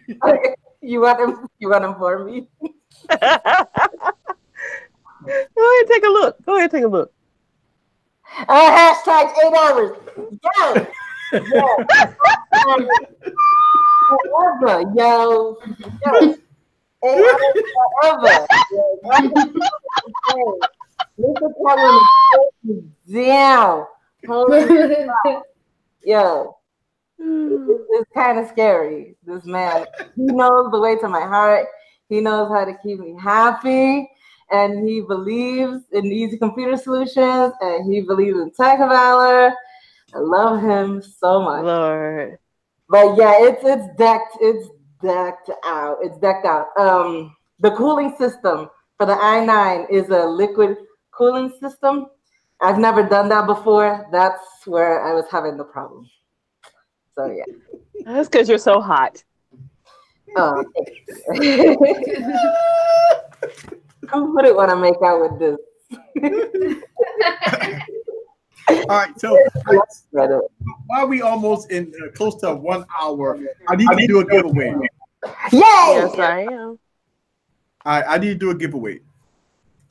You want them for me? Go ahead, take a look. Hashtag 8 hours. Yo. Forever, yo. 8 hours forever. Mr. Collins, down. Yo. It's kind of scary. This man, he knows the way to my heart. He knows how to keep me happy, and he believes in easy computer solutions, and he believes in tech valor. I love him so much. Lord. But yeah, it's decked out. The cooling system for the i9 is a liquid cooling system. I've never done that before. That's where I was having the problem. So yeah. That's because you're so hot. Oh, who wouldn't want to make out with this? All right, so while we almost in close to 1 hour, I need to do a giveaway. Yay! Yes, I am. I need to do a giveaway.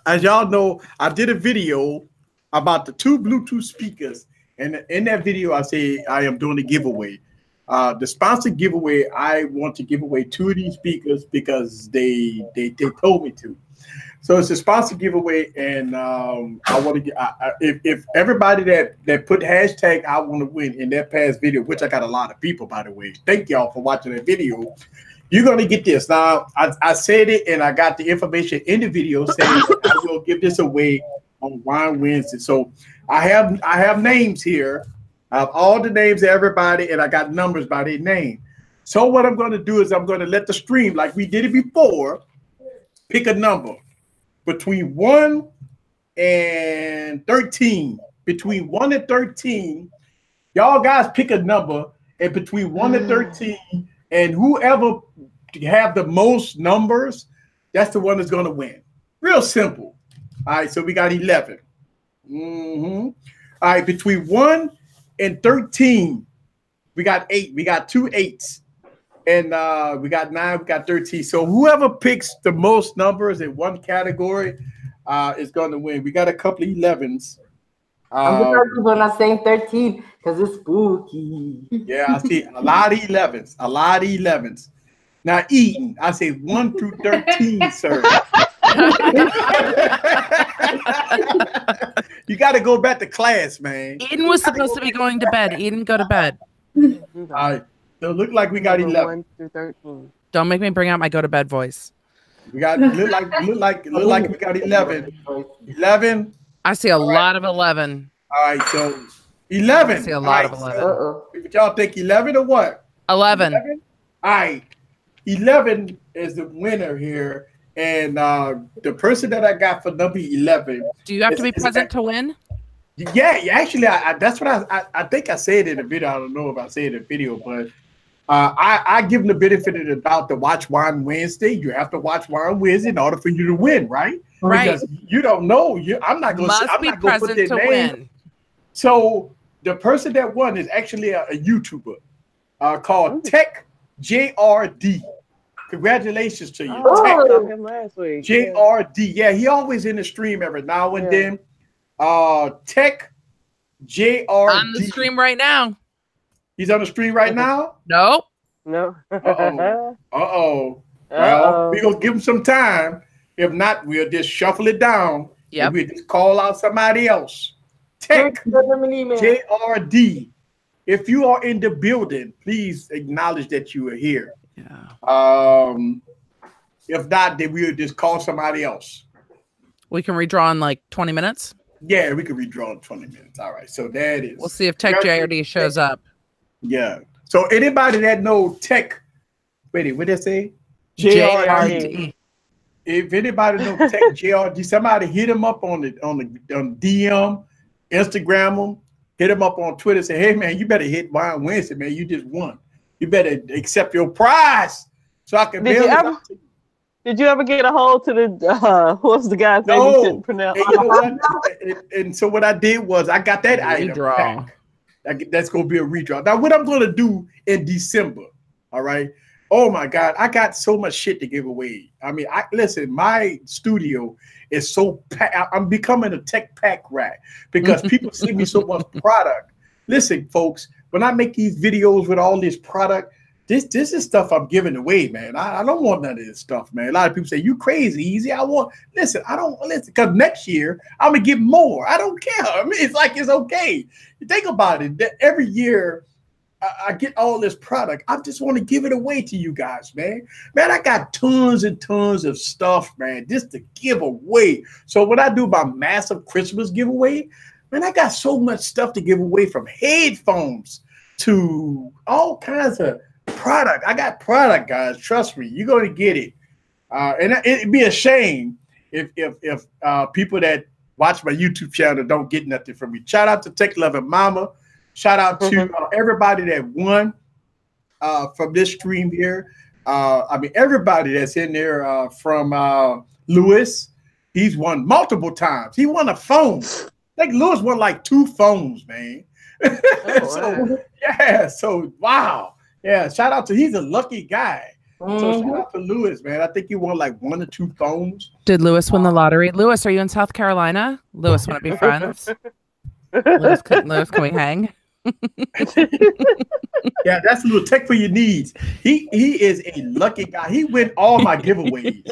As y'all know, I did a video about the 2 Bluetooth speakers, and in that video, I say I am doing a giveaway. The sponsored giveaway, I want to give away 2 of these speakers because they told me to. So it's a sponsored giveaway, and I want to get if everybody that put hashtag I want to win in that past video, which I got a lot of people, by the way. Thank y'all for watching that video. You're gonna get this. Now I said it, and I got the information in the video saying that I will give this away on Wine Wednesday. So I have names here. I have all the names of everybody, and I got numbers by their name. So what I'm going to do is I'm going to let the stream, like we did it before, pick a number between 1 and 13. Between 1 and 13, y'all guys pick a number, and between 1 and 13, and whoever have the most numbers, that's the one that's going to win. Real simple. All right, so we got 11. All right, between 1 and 13, we got 8. We got 2 8s. And we got 9, we got 13. So whoever picks the most numbers in one category is going to win. We got a couple of 11s. I'm not saying 13 because it's spooky. Yeah, I see a lot of 11s. A lot of 11s. Now, Eden, I say 1 through 13, sir. You got to go back to class, man. Eden was supposed to be going to bed. Eden, go to bed. All right. So it look like we got 11. 1 through 13. Don't make me bring out my go to bed voice. We got look like we got 11. 11. I see a lot of 11. All right, so 11. I see a lot of 11. So, y'all think 11 or what? 11. 11? All right. 11 is the winner here. And the person that I got for number 11. Do you have to be present to win? Yeah, actually, that's what I think I said in the video. I don't know if I said in the video, but I give them the benefit of the doubt to watch Wine Wednesday. You have to watch Wine Wednesday in order for you to win, right? Right. Because you don't know. I'm not going to put their name. Win. So the person that won is actually a YouTuber called Tech JRD. Congratulations to you. Him last week. JRD. Yeah, he always in the stream every now and then. Tech JRD. On the stream right now. He's on the stream right now? Nope. No. Well, we're going to give him some time. If not, we'll just shuffle it down. Yeah. We'll just call out somebody else. Tech JRD. If you are in the building, please acknowledge that you are here. Yeah. If not, then we'll just call somebody else. We can redraw in like 20 minutes. Yeah, we can redraw in 20 minutes. All right. So that is. We'll see if Tech JRD shows up. Yeah. So anybody that know Tech, wait, what did they say? JRD. If anybody know Tech JRD, somebody hit him up on DM, Instagram him, hit him up on Twitter. Say, hey man, you better hit Wine Wednesday, man. You just won. You better accept your prize so I can mail it out to you. Did you ever get a hold to the what's the guy's name you couldn't pronounce? And, you know what? And so what I did was I got that item back. That's gonna be a redraw. Now what I'm gonna do in December, all right? Oh my God, I got so much shit to give away. I mean, listen, my studio is so packed. I'm becoming a tech pack rat because people send me so much product. Listen, folks, when I make these videos with all this product, this is stuff I'm giving away, man. I don't want none of this stuff, man. A lot of people say, you crazy, Easy. I don't listen, because next year I'm gonna get more. I don't care. I mean, it's like it's okay. You think about it, that every year I get all this product. I just want to give it away to you guys, man. Man, I got tons and tons of stuff, man, just to give away. So when I do my massive Christmas giveaway, man, I got so much stuff to give away, from headphones to all kinds of product. I got product, guys. Trust me, you're going to get it. And it'd be a shame if people that watch my YouTube channel don't get nothing from me. Shout out to Tech Loving Mama. Shout out to everybody that won from this stream here. I mean, everybody that's in there from Lewis. He's won multiple times. He won a phone. I think Lewis won like 2 phones, man. So wow. Yeah, shout out to, he's a lucky guy. So shout out to Lewis, man. I think he won like 1 or 2 phones. Did Lewis win the lottery? Lewis, are you in South Carolina? Lewis, want to be friends? Lewis, can we hang? Yeah, that's a little tech for your needs. He is a lucky guy. He win all my giveaways.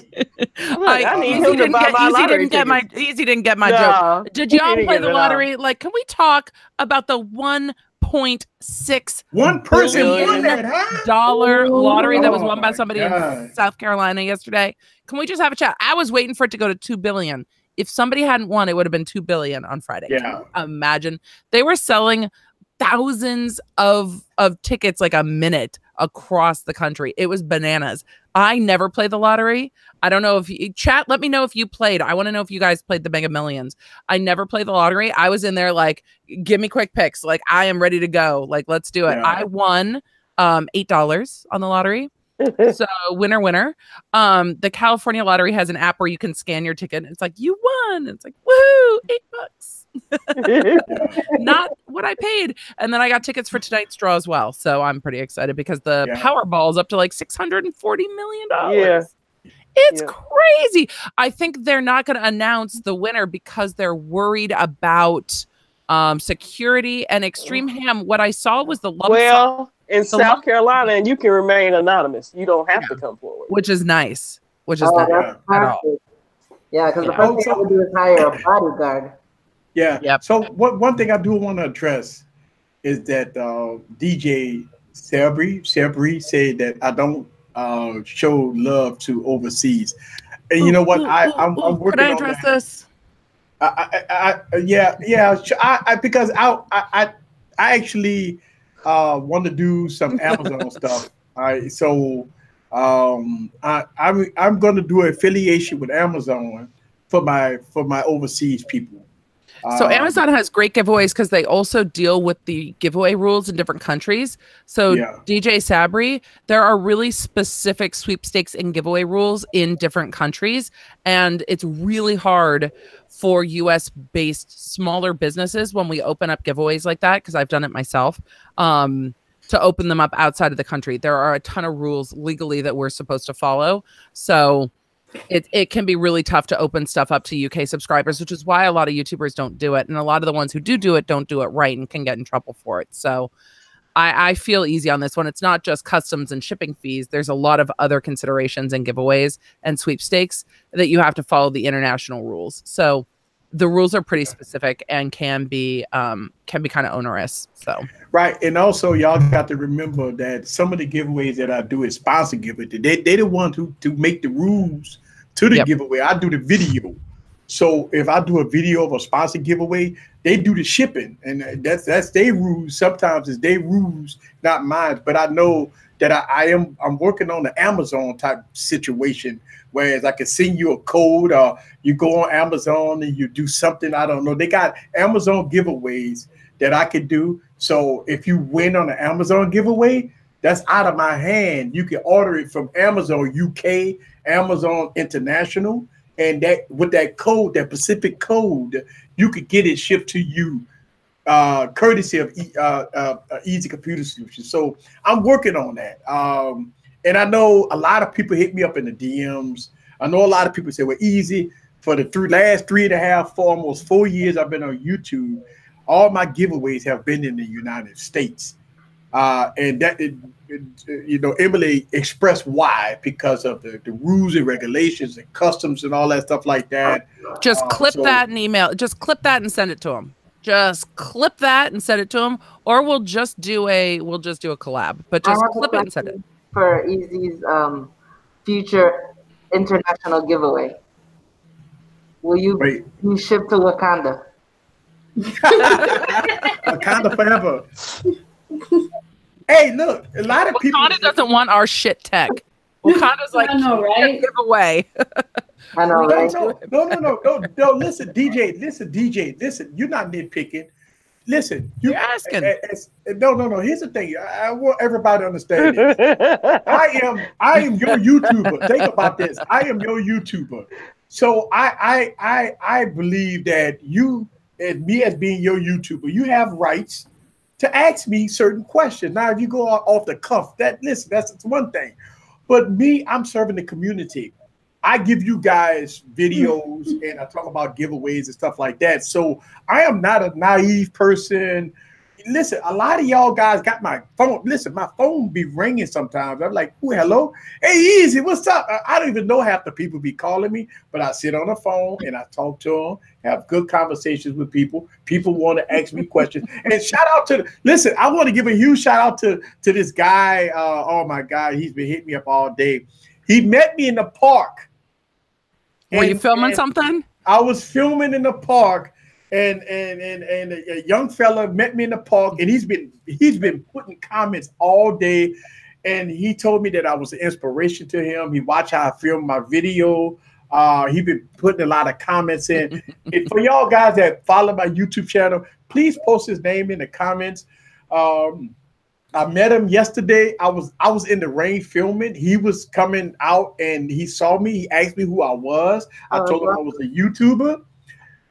I need him to buy my lottery tickets. Easy didn't get my joke. Did y'all play the lottery? Like, can we talk about the 1.6 one person won that dollar lottery that was won by somebody in South Carolina yesterday? Can we just have a chat? I was waiting for it to go to 2 billion. If somebody hadn't won, it would have been 2 billion on Friday. Yeah. Can you imagine? They were selling thousands of tickets like a minute across the country. It was bananas. I never play the lottery. I don't know if you chat. Let me know if you played. I want to know if you guys played the Mega Millions. I never played the lottery. I was in there like, give me quick picks. Like, I am ready to go. Like, let's do it. Yeah. I won $8 on the lottery. So winner. The California lottery has an app where you can scan your ticket. It's like, you won. It's like, woohoo, $8. Not what I paid. And then I got tickets for tonight's draw as well. So I'm pretty excited because the Powerball is up to like $640 million. Yeah. It's crazy. I think they're not going to announce the winner because they're worried about security and Extreme Ham. What I saw was the lump sum. In South Carolina, and you can remain anonymous. You don't have to come forward. Which is nice. Which is nice at all. Yeah, because the first thing I would do is hire a bodyguard. Yeah. Yep. So one thing I do want to address is that DJ Sabri said that I don't show love to overseas. And you know what? I'm working on address this? Because I actually want to do some Amazon stuff. So I'm going to do an affiliation with Amazon for my overseas people. So Amazon has great giveaways because they also deal with the giveaway rules in different countries. So DJ Sabri, there are really specific sweepstakes and giveaway rules in different countries. And it's really hard for US based smaller businesses when we open up giveaways like that, because I've done it myself, to open them up outside of the country. There are a ton of rules legally that we're supposed to follow. So it can be really tough to open stuff up to UK subscribers, which is why a lot of YouTubers don't do it. And a lot of the ones who do it don't do it right and can get in trouble for it. So I feel easy on this one. It's not just customs and shipping fees. There's a lot of other considerations and giveaways and sweepstakes that you have to follow the international rules. So the rules are pretty specific and can be kind of onerous. So right, and also y'all got to remember that some of the giveaways that I do is sponsor giveaway. They the ones to make the rules to the giveaway. I do the video. So if I do a video of a sponsor giveaway, they do the shipping, and that's their rules. Sometimes it's their rules, not mine. But I know that I'm working on the Amazon type situation, whereas I can send you a code, or you go on Amazon and you do something. I don't know. They got Amazon giveaways that I could do. So if you win on the Amazon giveaway, that's out of my hand. You can order it from Amazon UK, Amazon International, and that with that code, that Pacific code, you could get it shipped to you, courtesy of Easy Computer Solutions. So I'm working on that. And I know a lot of people hit me up in the DMs. I know a lot of people say, well, Easy, for the last 3.5, for almost 4 years I've been on YouTube, all my giveaways have been in the United States. And that, Emily expressed why, because of the rules and regulations and customs and all that stuff like that. Just clip that and email. Just clip that and send it to them. Just clip that and send it to them, or we'll just do a collab. But just clip it and send it. For Easy's future international giveaway, will you be shipped to Wakanda? Wakanda forever. Hey, look, a lot of people. Wakanda doesn't want our shit tech. Wakanda's like, I know, right? Give away. I know, right? No. Listen, DJ. Listen, you're not nitpicking. Listen, you're asking. No. Here's the thing. I want everybody to understand this. I am your YouTuber. Think about this. I am your YouTuber. So I believe that you, and me as being your YouTuber, you have rights to ask me certain questions. Now, if you go off the cuff, that's one thing. But me, I'm serving the community. I give you guys videos and I talk about giveaways and stuff like that. So I am not a naive person. listen, a lot of y'all guys got my phone. Listen, my phone be ringing sometimes. I'm like, oh, hello. Hey, Easy, what's up? I don't even know half the people be calling me, but I sit on the phone and I talk to them, have good conversations with people. People want to ask me questions. And shout out to listen, I want to give a huge shout out to this guy. Oh my God, he's been hitting me up all day. He met me in the park. Were you filming something? I was filming in the park. And a young fella met me in the park, and he's been putting comments all day, and he told me that I was an inspiration to him. He watched how I filmed my video. He been putting a lot of comments in. And for y'all guys that follow my YouTube channel, please post his name in the comments. I met him yesterday. I was in the rain filming. He was coming out and he saw me. He asked me who I was. I told him I was a YouTuber.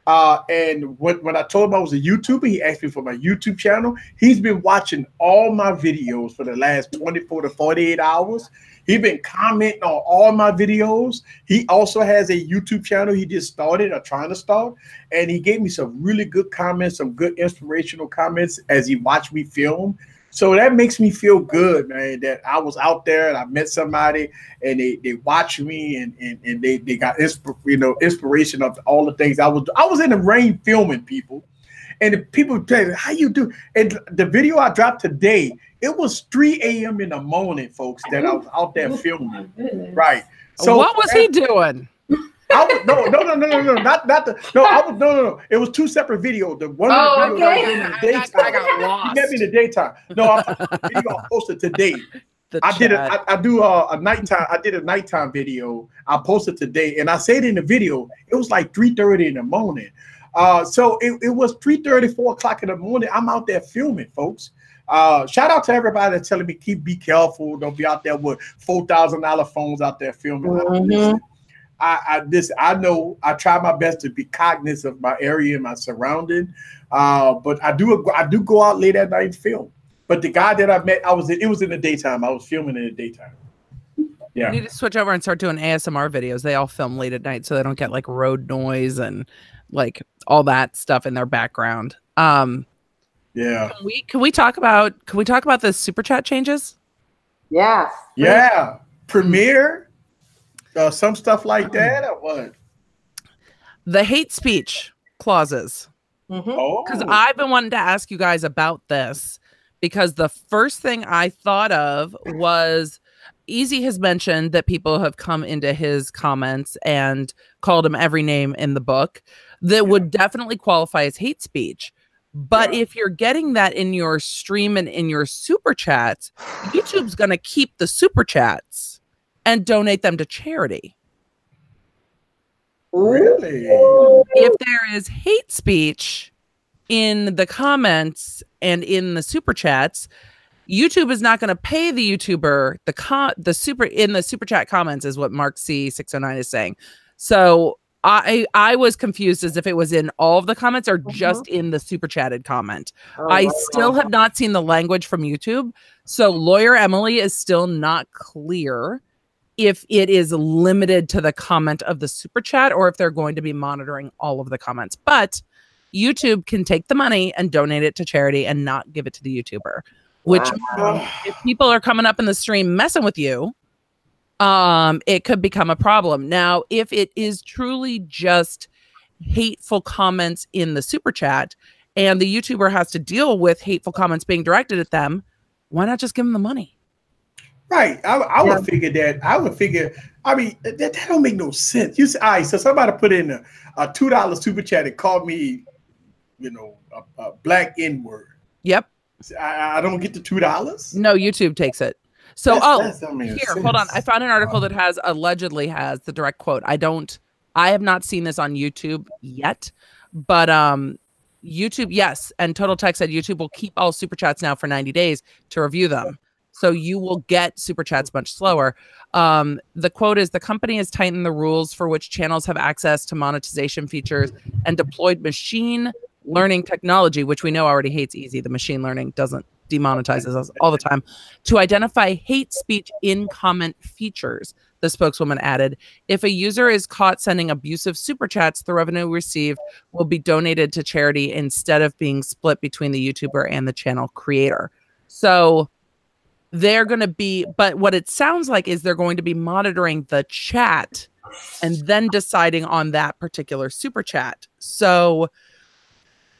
And when I told him I was a YouTuber, he asked me for my YouTube channel. He's been watching all my videos for the last 24 to 48 hours. He's been commenting on all my videos. He also has a YouTube channel he just started or trying to start. And he gave me some really good comments, some good inspirational comments as he watched me film. So that makes me feel good, man, that I was out there and I met somebody and they watched me and they got inspiration of all the things I was in the rain filming people. And the people tell me, how you do? And the video I dropped today, it was 3 a.m. in the morning, folks, that I was out there filming. Right. So what was he doing? No. It was two separate videos. The one okay. in the daytime. I got lost. He met me in the daytime. No, the video I posted today. I did a nighttime video. I posted today, and I said in the video, it was like 3:30 in the morning. So it was 3:30, 4 o'clock in the morning. I'm out there filming, folks. Shout out to everybody that's telling me be careful. Don't be out there with $4,000 phones out there filming. Mm-hmm. I know I try my best to be cognizant of my area and my surrounding, but I do go out late at night and film. But the guy that I met, it was in the daytime. I was filming in the daytime. Yeah, you need to switch over and start doing ASMR videos. They all film late at night so they don't get like road noise and like all that stuff in their background. Yeah. Can we talk about the super chat changes? Yes. Yeah. Premiere. Some stuff like that, or what? The hate speech clauses. Mm-hmm. Oh, because I've been wanting to ask you guys about this because the first thing I thought of was Easy has mentioned that people have come into his comments and called him every name in the book that would definitely qualify as hate speech. But if you're getting that in your stream and in your super chats, YouTube's going to keep the super chats and donate them to charity. Really? If there is hate speech in the comments and in the super chats, YouTube is not going to pay the YouTuber in the super chat comments is what Mark C609 is saying. So I was confused as if it was in all of the comments or just in the super chatted comment. I still have not seen the language from YouTube. So Lawyer Emily is still not clear if it is limited to the comment of the super chat or if they're going to be monitoring all of the comments. But YouTube can take the money and donate it to charity and not give it to the YouTuber, which if people are coming up in the stream messing with you, it could become a problem. Now, if it is truly just hateful comments in the super chat and the YouTuber has to deal with hateful comments being directed at them, why not just give them the money? Right. I would figure that. I would figure, I mean, that don't make no sense. You say, all right, so somebody put in a $2 super chat and called me, a black N-word. Yep. I don't get the $2? No, YouTube takes it. So, here, hold on. I found an article that allegedly has the direct quote. I have not seen this on YouTube yet, but YouTube, yes. And Total Tech said YouTube will keep all super chats now for 90 days to review them. So you will get super chats much slower. The quote is, the company has tightened the rules for which channels have access to monetization features and deployed machine learning technology, which we know already hates Easy. The machine learning demonetizes us all the time, to identify hate speech in comment features. the spokeswoman added, if a user is caught sending abusive super chats, the revenue received will be donated to charity instead of being split between the YouTuber and the channel creator. So they're going to be, but what it sounds like is they're going to be monitoring the chat and then deciding on that particular super chat. So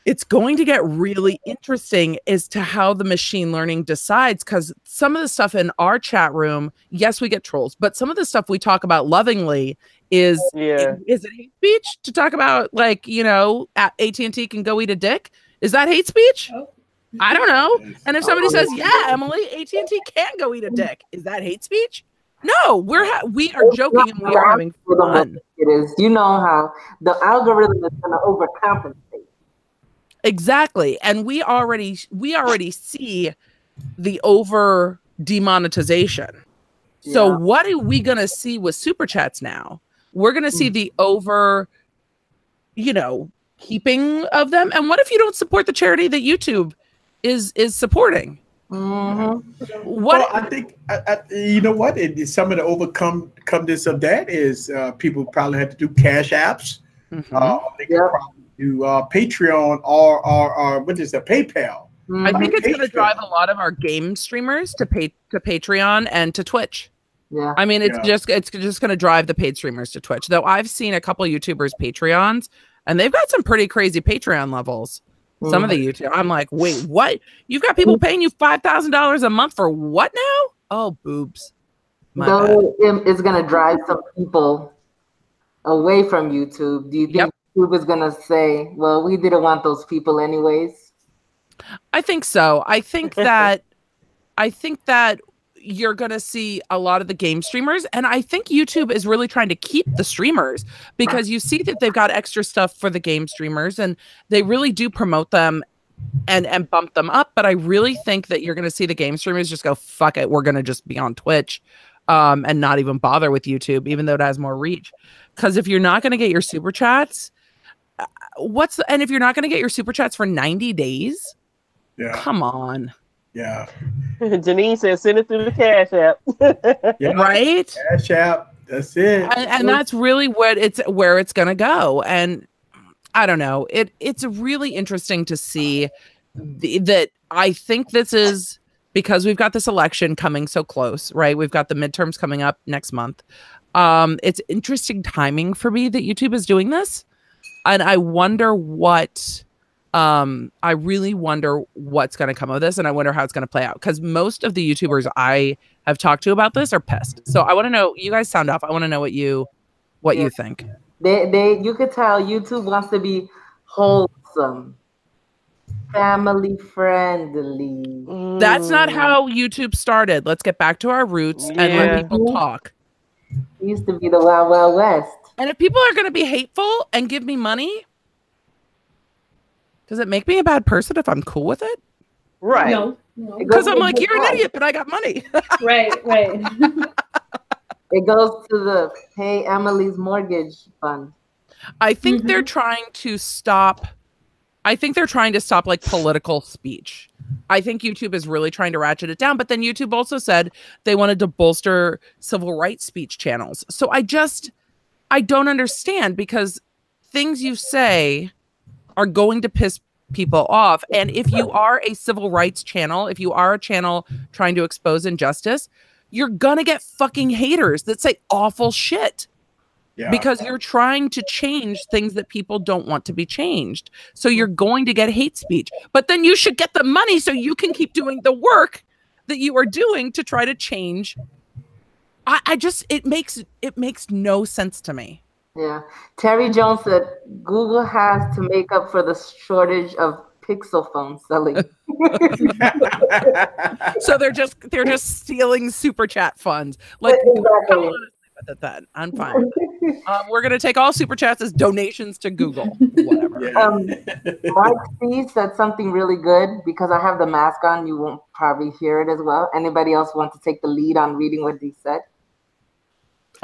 it's going to get really interesting as to how the machine learning decides, because some of the stuff in our chat room, yes, we get trolls, but some of the stuff we talk about lovingly is it hate speech to talk about, like, you know, AT&T can go eat a dick? Is that hate speech? I don't know. And if somebody says, yeah, Emily, AT&T can go eat a dick, is that hate speech? No, we are joking and we are having fun. It is. You know how the algorithm is going to overcompensate. Exactly. And we already see the over demonetization. Yeah. So what are we going to see with super chats now? We're going to see the over, you know, keeping of them. And what if you don't support the charity that YouTube is supporting? Well, I think you know what? Some of the overcomeness of that is people probably had to do cash apps. They could probably do Patreon or what is it, PayPal. I think it's going to drive a lot of our game streamers to Patreon and to Twitch. Yeah, I mean, it's just going to drive the paid streamers to Twitch. Though I've seen a couple YouTubers Patreons, and they've got some pretty crazy Patreon levels. Some of the YouTube, I'm like, wait, what? You've got people paying you $5,000 a month for what now? Oh, boobs. Though it's going to drive some people away from YouTube. Do you think YouTube is going to say, well, we didn't want those people anyways? I think so. I think that you're going to see a lot of the game streamers, and I think YouTube is really trying to keep the streamers, because you see that they've got extra stuff for the game streamers and they really do promote them and bump them up. But I really think that you're going to see the game streamers just go, fuck it, we're going to just be on Twitch and not even bother with YouTube, even though it has more reach. Because if you're not going to get your super chats, and if you're not going to get your super chats for 90 days, come on. Yeah. Janine says, send it through the Cash App. Right? Cash App. That's it. And that's really where it's going to go. And I don't know. It's really interesting to see that. I think this is because we've got this election coming so close, right? We've got the midterms coming up next month. It's interesting timing for me that YouTube is doing this. And I wonder I really wonder what's going to come of this, and I wonder how it's going to play out, because most of the YouTubers I have talked to about this are pissed. So I want to know, you guys sound off. I want to know what you think. You could tell YouTube wants to be wholesome, family friendly. That's not how YouTube started. Let's get back to our roots and let people talk. It used to be the Wild Wild West. And if people are going to be hateful and give me money, does it make me a bad person if I'm cool with it? Right. No. Because I'm like, you're an idiot, but I got money. Right. It goes to the Pay Emily's Mortgage Fund. I think they're trying to stop. I think they're trying to stop like political speech. I think YouTube is really trying to ratchet it down. But then YouTube also said they wanted to bolster civil rights speech channels. So I don't understand, because things you say are going to piss people off. And if you are a civil rights channel, if you are a channel trying to expose injustice, you're gonna get fucking haters that say awful shit. Because you're trying to change things that people don't want to be changed. So you're going to get hate speech. But then you should get the money so you can keep doing the work that you are doing to try to change. It makes no sense to me. Yeah. Terry Jones said Google has to make up for the shortage of Pixel phones selling. So they're just stealing super chat funds. Like, exactly. That I'm fine. We're gonna take all super chats as donations to Google. Whatever. Mike C said something really good, because I have the mask on. You won't probably hear it as well. Anybody else want to take the lead on reading what he said?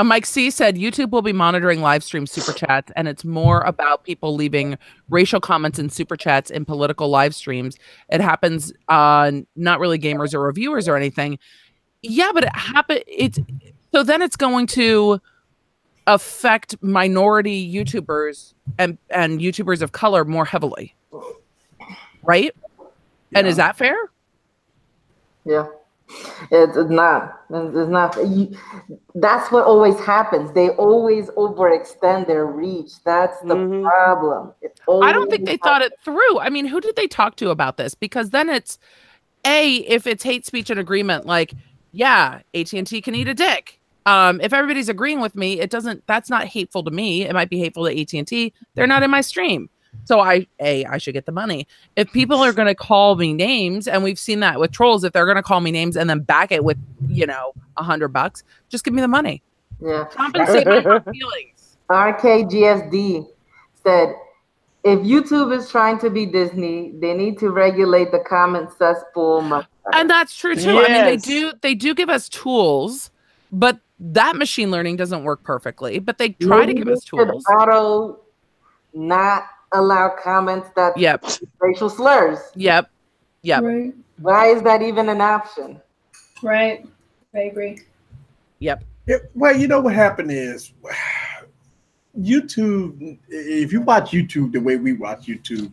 Mike C said YouTube will be monitoring live stream super chats, and it's more about people leaving racial comments in super chats in political live streams. It happens on not really gamers or reviewers or anything. Yeah, but So then it's going to affect minority YouTubers and YouTubers of color more heavily, right? Yeah. And is that fair? Yeah. It's not. It's not. That's what always happens. They always overextend their reach. That's the problem. I don't think they thought it through. I mean, who did they talk to about this? Because then it's if it's hate speech and agreement, like, yeah, AT&T can eat a dick. If everybody's agreeing with me, that's not hateful to me. It might be hateful to AT&T. They're not in my stream. So I should get the money. If people are going to call me names, and we've seen that with trolls, if they're going to call me names and then back it with, $100, just give me the money. Yeah. Compensate my feelings. RKGSD said, if YouTube is trying to be Disney, they need to regulate the comment cesspool. And that's true too. Yes. I mean, they do give us tools, but that machine learning doesn't work perfectly. But they try to give us tools. Auto not allow comments that racial slurs. Yep. Right. Why is that even an option? Right. I agree. Yep. Well, you know what happened is YouTube, if you watch YouTube the way we watch YouTube,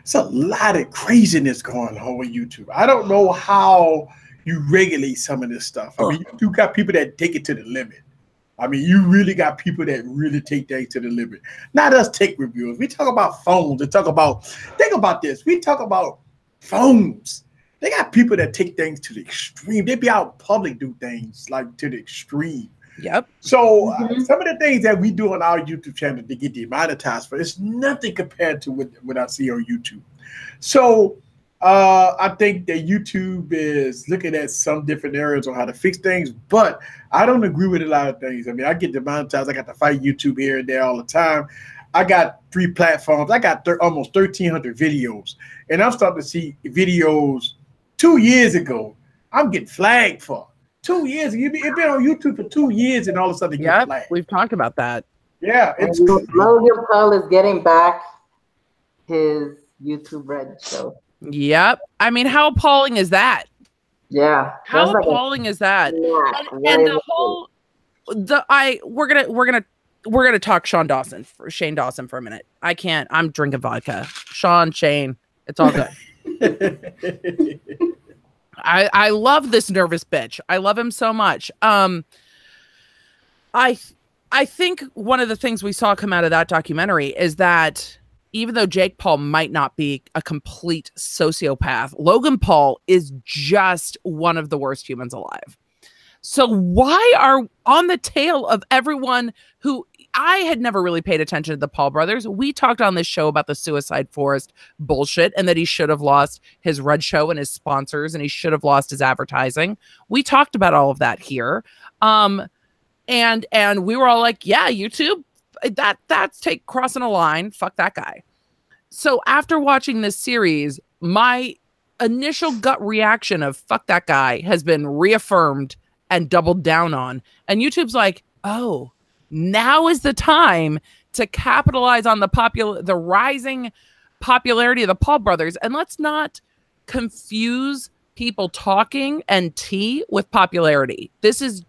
it's a lot of craziness going on with YouTube. I don't know how you regulate some of this stuff. I mean, you got people that take it to the limit. I mean, you really got people that really take things to the limit. Not us tech reviewers. We talk about phones and think about this. We talk about phones. They got people that take things to the extreme. They be out in public, do things like to the extreme. Yep. So some of the things that we do on our YouTube channel to get demonetized for, it's nothing compared to what I see on YouTube. So I think that YouTube is looking at some different areas on how to fix things, but I don't agree with a lot of things. I mean, I get demonetized. I got to fight YouTube here and there all the time. I got 3 platforms. I got almost 1,300 videos, and I'm starting to see videos 2 years ago I'm getting flagged for. 2 years. It's been on YouTube for 2 years, and all of a sudden, yeah, we've talked about that. Yeah, it's Logan Paul is getting back his YouTube Red show. Yep. I mean, how appalling is that? Yeah. How appalling is that? And the whole we're gonna talk Shane Dawson for a minute. I can't. I'm drinking vodka. Shane. It's all good. I love this nervous bitch. I love him so much. I think one of the things we saw come out of that documentary is that even though Jake Paul might not be a complete sociopath, Logan Paul is just one of the worst humans alive. So why are on the tail of everyone who I had never really paid attention to the Paul brothers? We talked on this show about the Suicide Forest bullshit and that he should have lost his Red Show and his sponsors and he should have lost his advertising. We talked about all of that here. And we were all like, yeah, YouTube, that's crossing a line. Fuck that guy. So after watching this series, my initial gut reaction of fuck that guy has been reaffirmed and doubled down on. And YouTube's like, oh, now is the time to capitalize on the rising popularity of the Paul brothers. And let's not confuse people talking and tea with popularity. This is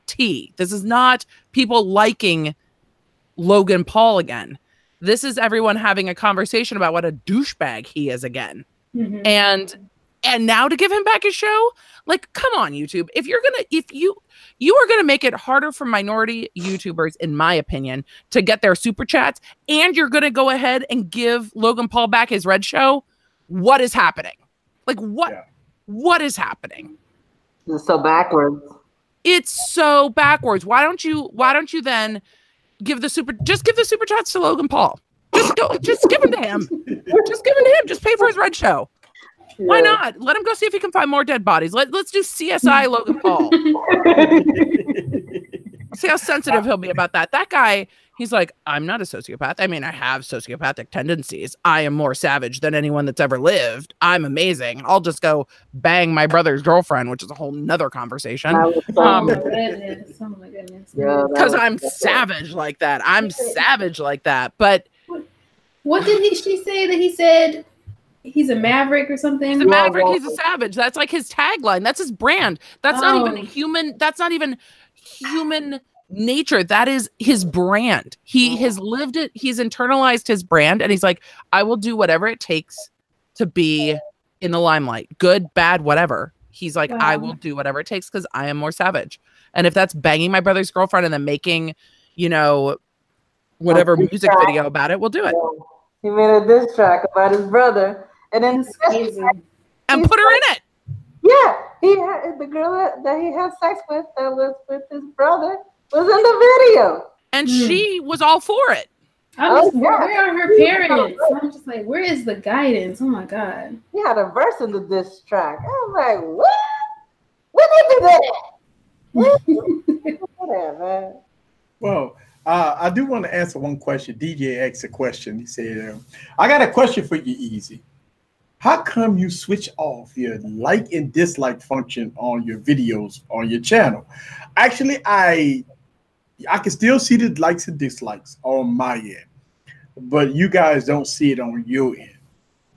tea. This is not people liking Logan Paul again. This is everyone having a conversation about what a douchebag he is again. Mm-hmm. And now to give him back his show? Like, come on, YouTube. If you are gonna make it harder for minority YouTubers, in my opinion, to get their super chats, and you're gonna go ahead and give Logan Paul back his Red Show, what is happening? Like what is happening? It's so backwards. It's so backwards. Why don't you then give the super chats to Logan Paul? Just give them to him. Just give them to him. Just pay for his Red Show. Yeah. Why not? Let him go see if he can find more dead bodies. Let's do CSI Logan Paul. See how sensitive he'll be about that. That guy, he's like, I'm not a sociopath. I mean, I have sociopathic tendencies. I am more savage than anyone that's ever lived. I'm amazing. I'll just go bang my brother's girlfriend, which is a whole nother conversation. Oh my goodness. Because I'm savage like that. I'm savage like that. But what did she say that he said? he's a maverick or something. He's a maverick. He's a savage. That's like his tagline. That's his brand. That's not even human. That's not even human nature. That is his brand. He has lived it. He's internalized his brand, and he's like, I will do whatever it takes to be in the limelight, good, bad, whatever. He's like, I will do whatever it takes because I am more savage. And if that's banging my brother's girlfriend and then making, you know, whatever music video about it, we'll do it. He made a diss track about his brother, and then and put her in it. Yeah, the girl that he had sex with, that was with his brother, was in the video, and she was all for it. Where are her parents? I'm just like, where is the guidance? Oh my god. He had a verse in the diss track. I was like, what? When did they do that? Man. Well, I do want to answer one question. DJ asked a question. He said, I got a question for you, Easy. How come you switch off your like and dislike function on your videos on your channel? Actually, I can still see the likes and dislikes on my end, but you guys don't see it on your end.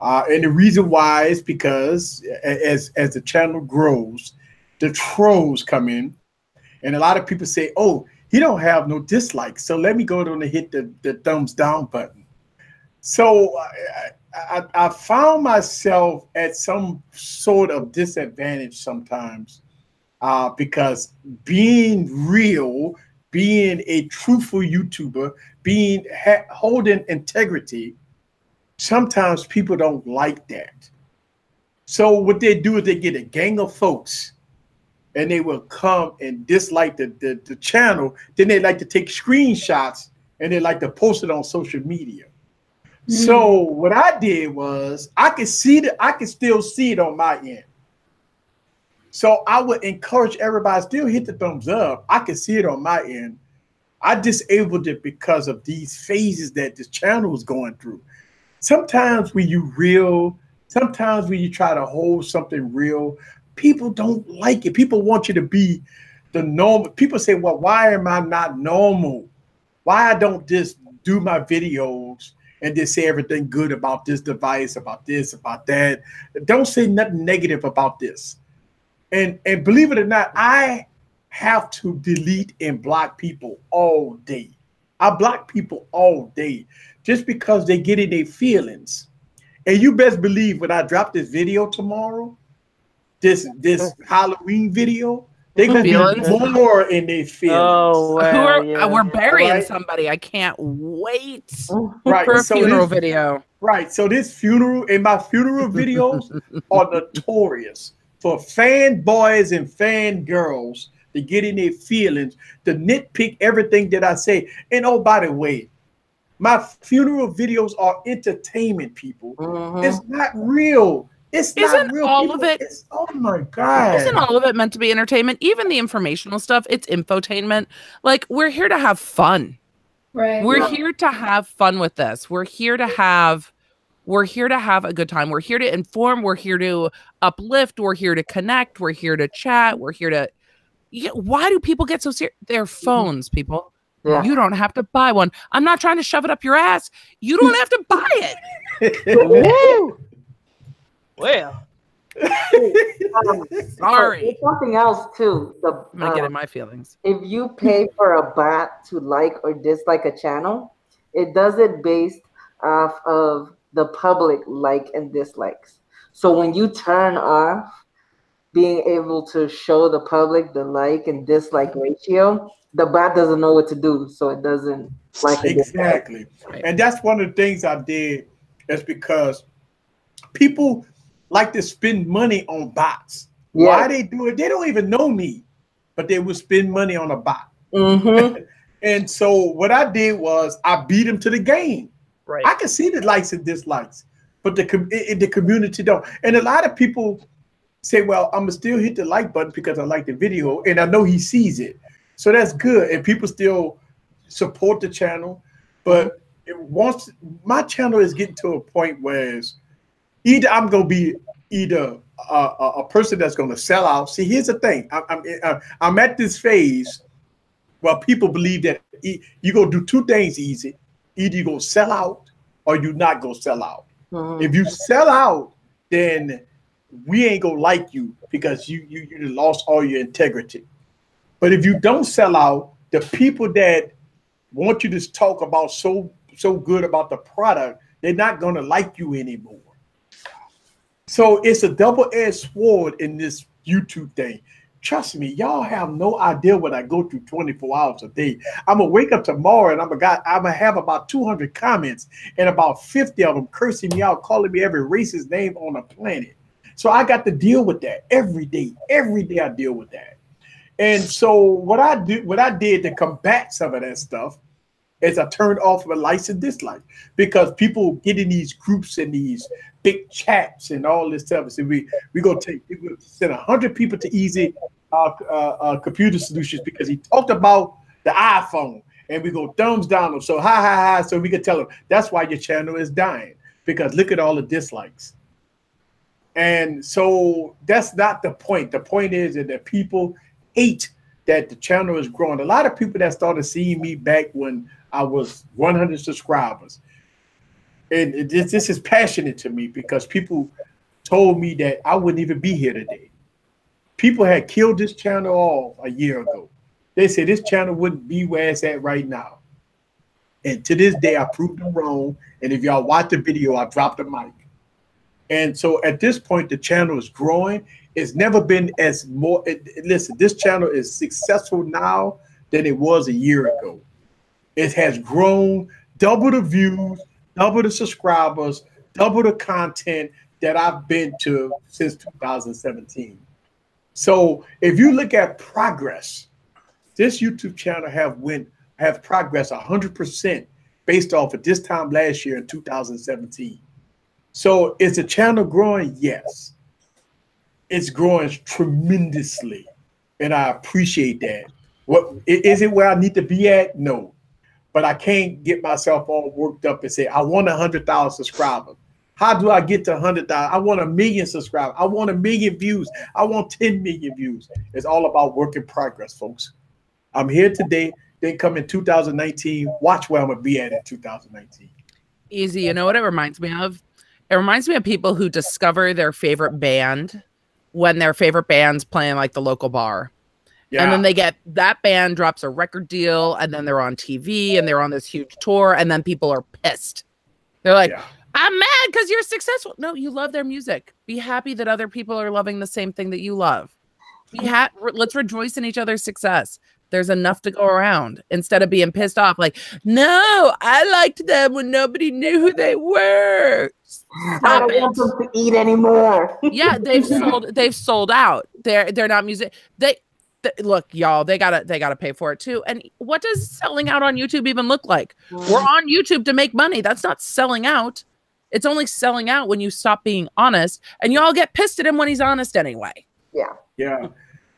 And the reason why is because as the channel grows, the trolls come in, and a lot of people say, oh, he don't have no dislikes, so let me go down and hit the thumbs down button. So I found myself at some sort of disadvantage sometimes because being real, being a truthful YouTuber, holding integrity, sometimes people don't like that. So what they do is they get a gang of folks and they will come and dislike the channel. Then they like to take screenshots and they like to post it on social media. So what I did was I could still see it on my end. So I would encourage everybody still hit the thumbs up. I can see it on my end. I disabled it because of these phases that this channel is going through. Sometimes when you sometimes when you try to hold something real, people don't like it. People want you to be the normal. People say, well, why am I not normal? Why I don't just do my videos and just say everything good about this device, about this, about that. Don't say nothing negative about this. And believe it or not, I have to delete and block people all day. I block people all day just because they get in their feelings. And you best believe when I drop this video tomorrow, this Halloween video, they're gonna be more in their feelings. Oh, well, we're burying somebody. I can't wait for a so funeral video. Right. So this funeral and my funeral videos are notorious for fanboys and fangirls to get in their feelings, to nitpick everything that I say. And oh, by the way, my funeral videos are entertainment, people. It's not real. Isn't all of it? Oh my God. Isn't all of it meant to be entertainment? Even the informational stuff, it's infotainment. Like, we're here to have fun. Right. We're here to have fun with this. We're here to have a good time. We're here to inform. We're here to uplift. We're here to connect. We're here to chat. We're here to. Why do people get so serious? They're phones, people. Yeah. You don't have to buy one. I'm not trying to shove it up your ass. You don't have to buy it. Well, sorry. There's something else too. I'm gonna get in my feelings. If you pay for a bot to like or dislike a channel, it does it based off of the public like and dislikes. So when you turn off being able to show the public the like and dislike ratio, the bot doesn't know what to do, so it doesn't like it. Exactly. And that's one of the things I did is because people like to spend money on bots. Yeah. Why they do it? They don't even know me, but they will spend money on a bot. And so what I did was I beat them to the game. Right. I can see the likes and dislikes, but the community don't. And a lot of people say, well, I'm gonna still hit the like button because I like the video and I know he sees it. So that's good. And people still support the channel. But once my channel is getting to a point where either I'm going to be a person that's going to sell out. See, here's the thing. I'm at this phase where people believe that you're going to do two things easy. Either you're going to sell out or you're not going to sell out. If you sell out, then we ain't gonna like you because you lost all your integrity. But if you don't sell out, the people that want you to talk about so good about the product, they're not gonna like you anymore. So it's a double-edged sword in this YouTube thing. Trust me, y'all have no idea what I go through 24 hours a day. I'm gonna wake up tomorrow and I'm gonna have about 200 comments and about 50 of them cursing me out, calling me every racist name on the planet. So I got to deal with that every day. Every day I deal with that. And so what I did to combat some of that stuff is I turned off the likes and dislikes, because people get in these groups and these big chats and all this stuff. So we send 100 people to Easy Computer Solutions because he talked about the iPhone, and we go thumbs down them. So hi. So we can tell them that's why your channel is dying, because look at all the dislikes. And so that's not the point. The point is that people hate that the channel is growing. A lot of people that started seeing me back when I was 100 subscribers. And this is passionate to me because people told me that I wouldn't even be here today. People had killed this channel off a year ago. They said this channel wouldn't be where it's at right now. And to this day, I proved them wrong. And if y'all watch the video, I dropped the mic. And so at this point, the channel is growing. It's never been as more. Listen, this channel is successful now than it was a year ago. It has grown, double the views, double the subscribers, double the content that I've been to since 2017. So if you look at progress, this YouTube channel have progressed 100% based off of this time last year in 2017. So is the channel growing? Yes. It's growing tremendously, and I appreciate that. What is it where I need to be at? No. But I can't get myself all worked up and say, I want 100,000 subscribers. How do I get to 100,000? I want 1 million subscribers. I want 1 million views. I want 10 million views. It's all about work in progress, folks. I'm here today. Then come in 2019. Watch where I'm going to be at in 2019. Easy. You know what it reminds me of? It reminds me of people who discover their favorite band when their favorite band's playing like the local bar. Yeah. And then they get that band drops a record deal, and then they're on TV and they're on this huge tour, and then people are pissed. They're like, I'm mad because you're successful. No, you love their music. Be happy that other people are loving the same thing that you love. Let's rejoice in each other's success. There's enough to go around, instead of being pissed off. Like, no, I liked them when nobody knew who they were. I don't want them to eat anymore. Yeah, they've sold out. They're not music. Look, y'all, they gotta pay for it too. And what does selling out on YouTube even look like? We're on YouTube to make money. That's not selling out. It's only selling out when you stop being honest, and y'all get pissed at him when he's honest anyway. Yeah.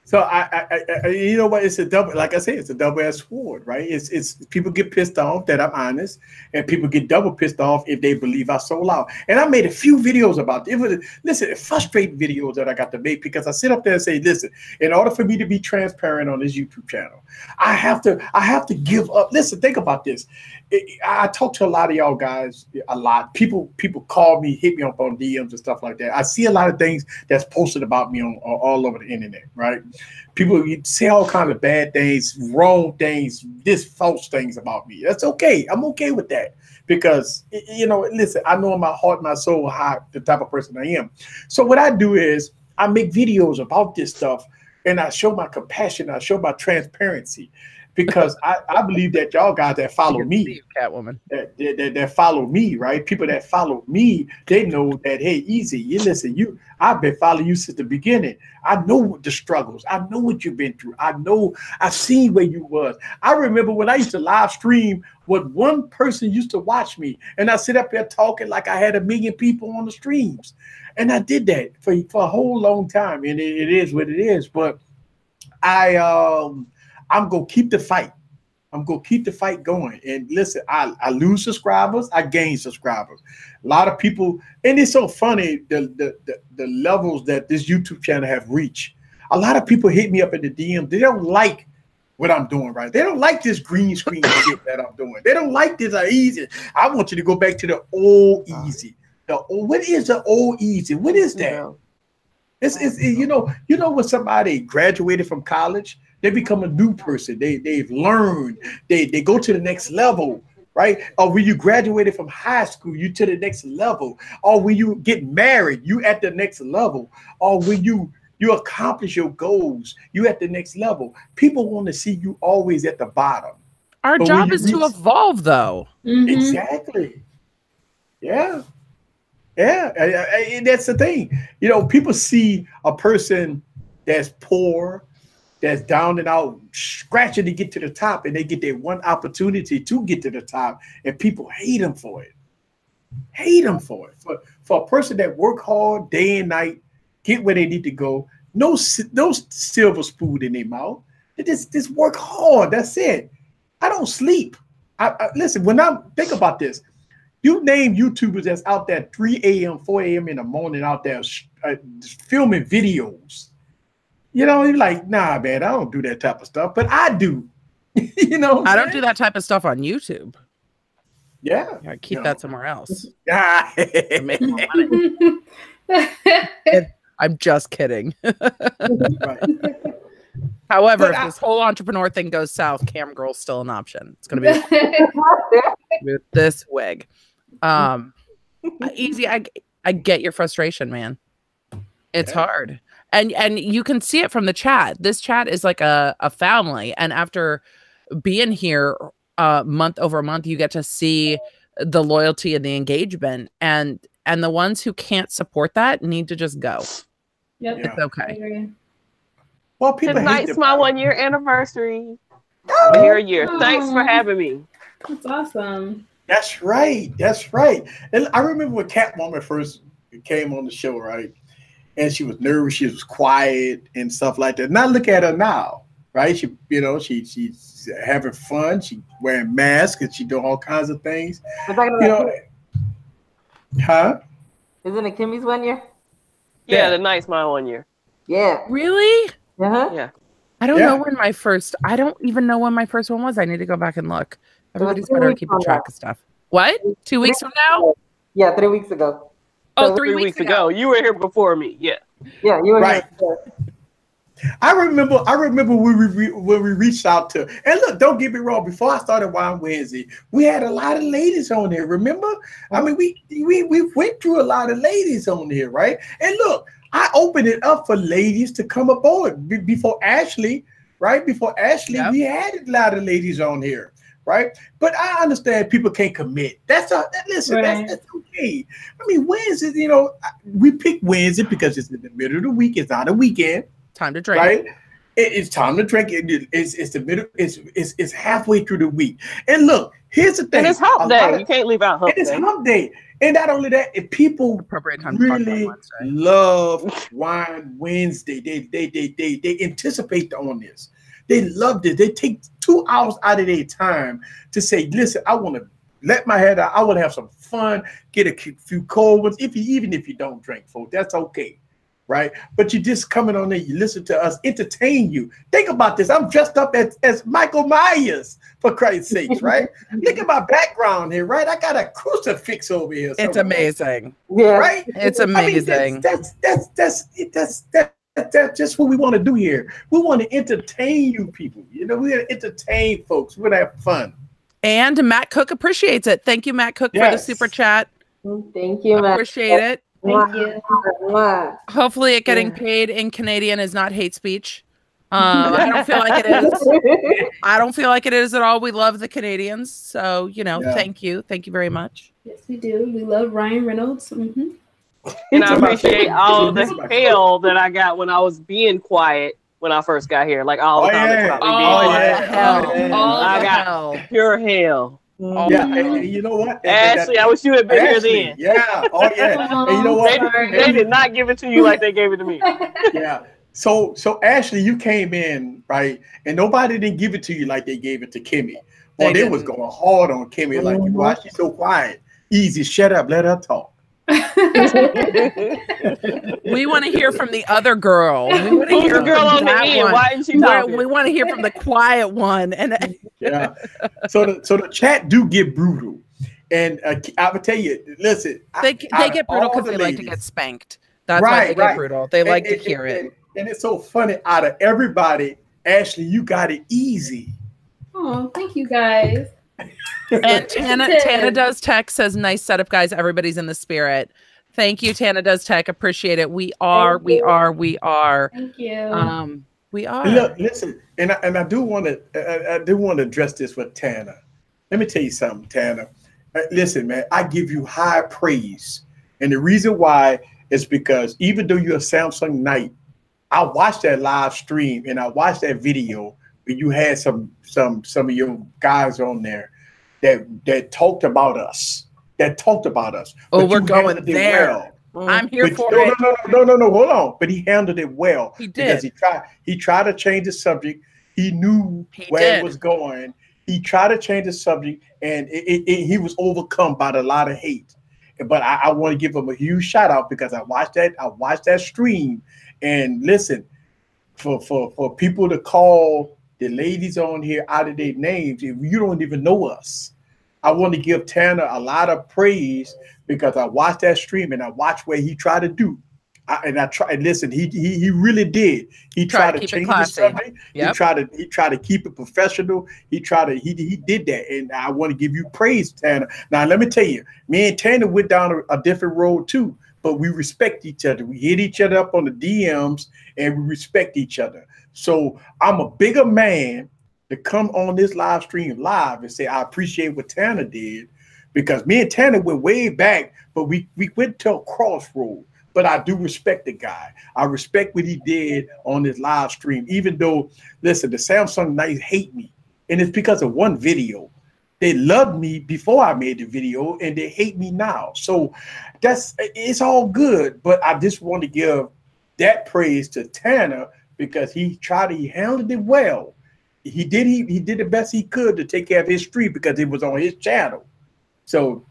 So I you know what? It's a double, like I said, it's a double-edged sword, right? It's people get pissed off that I'm honest, and people get double pissed off if they believe I sold out. And I made a few videos about it. Listen, frustrating videos that I got to make, because I sit up there and say, listen, in order for me to be transparent on this YouTube channel, I have to give up. Listen, think about this. I talk to a lot of y'all guys a lot. People call me, hit me up on DMs and stuff like that. I see a lot of things that's posted about me on all over the internet, right? People say all kinds of bad things, wrong things, false things about me. That's okay. I'm okay with that, because, you know, listen, I know in my heart, my soul, how the type of person I am. So what I do is I make videos about this stuff, and I show my compassion. I show my transparency. Because I believe that y'all guys that follow me, Catwoman, that follow me, right? People that follow me, they know that, hey, Easy, you listen, I've been following you since the beginning. I know the struggles. I know what you've been through. I know I've seen where you was. I remember when I used to live stream, what one person used to watch me, and I sit up there talking like I had 1 million people on the streams. And I did that for a whole long time. And it is what it is. But I'm going to keep the fight. I'm going to keep the fight going. And listen, I lose subscribers. I gain subscribers. A lot of people, and it's so funny, the levels that this YouTube channel have reached. A lot of people hit me up in the DM. They don't like what I'm doing, right? They don't like this green screen shit that I'm doing. They don't like this Easy. I want you to go back to the old Easy. what is the old easy? What is that? No. It's you know when somebody graduated from college, they become a new person. They've learned. They go to the next level, right? Or when you graduated from high school, you to the next level. Or when you get married, you at the next level. Or when you accomplish your goals, you at the next level. People want to see you always at the bottom. Our job is to evolve, though. Exactly. Yeah. Yeah, and that's the thing. You know, people see a person that's poor, that's down and out, scratching to get to the top, and they get their one opportunity to get to the top, and people hate them for it. Hate them for it. For a person that work hard day and night, get where they need to go, no silver spoon in their mouth. They just work hard. That's it. I don't sleep. I listen, when I think about this, you name YouTubers that's out there 3 a.m., 4 a.m. in the morning out there filming videos. You know, you're like, nah, man, I don't do that type of stuff, but I do. You know, I don't do that type of stuff on YouTube. Yeah, I keep that somewhere else. I'm just kidding. Right. However, if this whole entrepreneur thing goes south, cam girl's still an option. It's going to be with this wig. Easy. I get your frustration, man. It's hard. And you can see it from the chat. This chat is like a family. And after being here month over month, you get to see the loyalty and the engagement. And the ones who can't support that need to just go. Yep. It's okay. Well, people tonight's my 1 year anniversary. I'm here a year. Thanks for having me. That's awesome. That's right. That's right. And I remember when Catwoman first came on the show, right? And she was nervous, she was quiet and stuff like that. Now look at her now, right? She, she's having fun. She wearing masks and she doing all kinds of things. Huh? Isn't it Kimmy's 1 year? Yeah, tonight's my 1 year. Yeah. Really? Yeah. I don't know when I don't even know when my first one was. I need to go back and look. Everybody's better keeping track of stuff. What? 2 weeks from now? Yeah, 3 weeks ago. Oh, 3 weeks ago. You were here before me. Yeah. Yeah, you were right. here. I remember when we reached out to, and look, don't get me wrong, before I started Wine Wednesday, we had a lot of ladies on there, remember? I mean, we went through a lot of ladies on here, right? And look, I opened it up for ladies to come aboard before Ashley, right? Before Ashley, we had a lot of ladies on here, right? But I understand people can't commit. That's okay. I mean, Wednesday, we pick Wednesday because it's in the middle of the week. It's not a weekend. Time to drink. Right? It's time to drink. It's the middle. It's halfway through the week. And look, here's the thing. And it's hump day. You can't leave out hump day. It's hump day. And not only that, if people really love Wine Wednesday, they anticipate on this. They love this. They take 2 hours out of their time to say, listen, I want to let my head out. I want to have some fun, get a few cold ones. Even if you don't drink, folks, that's okay. Right? But you just coming on there, you listen to us, entertain you. Think about this. I'm dressed up as Michael Myers, for Christ's sakes, right? Look at my background here, right? I got a crucifix over here. It's amazing. Yeah. Right? It's amazing. I mean, that's just what we want to do here. We want to entertain you people. We want to entertain folks. We want to have fun. And Matt Cook appreciates it. Thank you, Matt Cook, for the super chat. Thank you, Matt. Appreciate it. Thank you. Hopefully it getting paid in Canadian is not hate speech. I don't feel like it is. I don't feel like it is at all. We love the Canadians. So, thank you. Thank you very much. Yes, we do. We love Ryan Reynolds. Mm-hmm. And I appreciate all the hell that I got when I was being quiet when I first got here. Like all the comments about me being quiet. I got pure hell. Yeah, and you know what? Ashley, I wish you had been here then. Yeah, and you know what? They did not give it to you like they gave it to me. Yeah. So Ashley, you came in, right? And nobody didn't give it to you like they gave it to Kimmy. Well, they was going hard on Kimmy, like, why she's so quiet? Easy, shut up, let her talk. We want to hear from the other girl. We want to hear the girl on the end. Why isn't she talking? We want to hear from the quiet one. And yeah. So the chat do get brutal, And I would tell you, listen, they get brutal because they like to get spanked. That's why they get brutal. They like to hear it. And it's so funny. Out of everybody, Ashley, you got it easy. Oh, thank you guys. And Tana Does Tech says, nice setup, guys. Everybody's in the spirit. Thank you, Tana Does Tech. Appreciate it. We are. Thank you. We are. Look, listen, and I do want to address this with Tana. Let me tell you something, Tana. Listen, man, I give you high praise, and the reason why is because even though you're a Samsung Knight, I watched that live stream and I watched that video where you had some of your guys on there that talked about us. Oh, we're going there. Well. I'm here for it. No, hold on. But he handled it well. He did. Because he tried to change the subject. He knew where it was going. He tried to change the subject, and he was overcome by a lot of hate. But I want to give him a huge shout out because I watched that stream. And listen, for people to call the ladies on here out of their names, if you don't even know us, I want to give Tanner a lot of praise because I watched that stream and I watched what he tried to do. Listen, he really did. He tried to change the subject. Yep. He tried to keep it professional. He did that, and I want to give you praise, Tanner. Now let me tell you, me and Tanner went down a different road too, but we respect each other. We hit each other up on the DMs, and we respect each other. So I'm a bigger man to come on this live stream live and say I appreciate what Tanner did, because me and Tanner went way back, but we went to a crossroad. But I do respect the guy. I respect what he did on this live stream, even though, listen, the Samsung Knights hate me. And it's because of one video. They loved me before I made the video, and they hate me now. So it's all good. But I just want to give that praise to Tanner because he handled it well. He did the best he could to take care of his stream because it was on his channel. So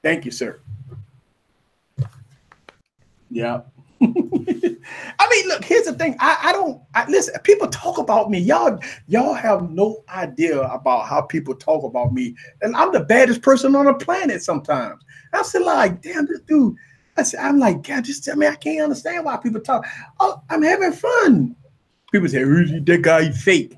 thank you, sir. Yeah. I mean, look, here's the thing. Listen, people talk about me. Y'all have no idea about how people talk about me. And I'm the baddest person on the planet sometimes. I said, like, damn, this dude. I'm like, God, I can't understand why people talk. Oh, I'm having fun. People say, that guy fake.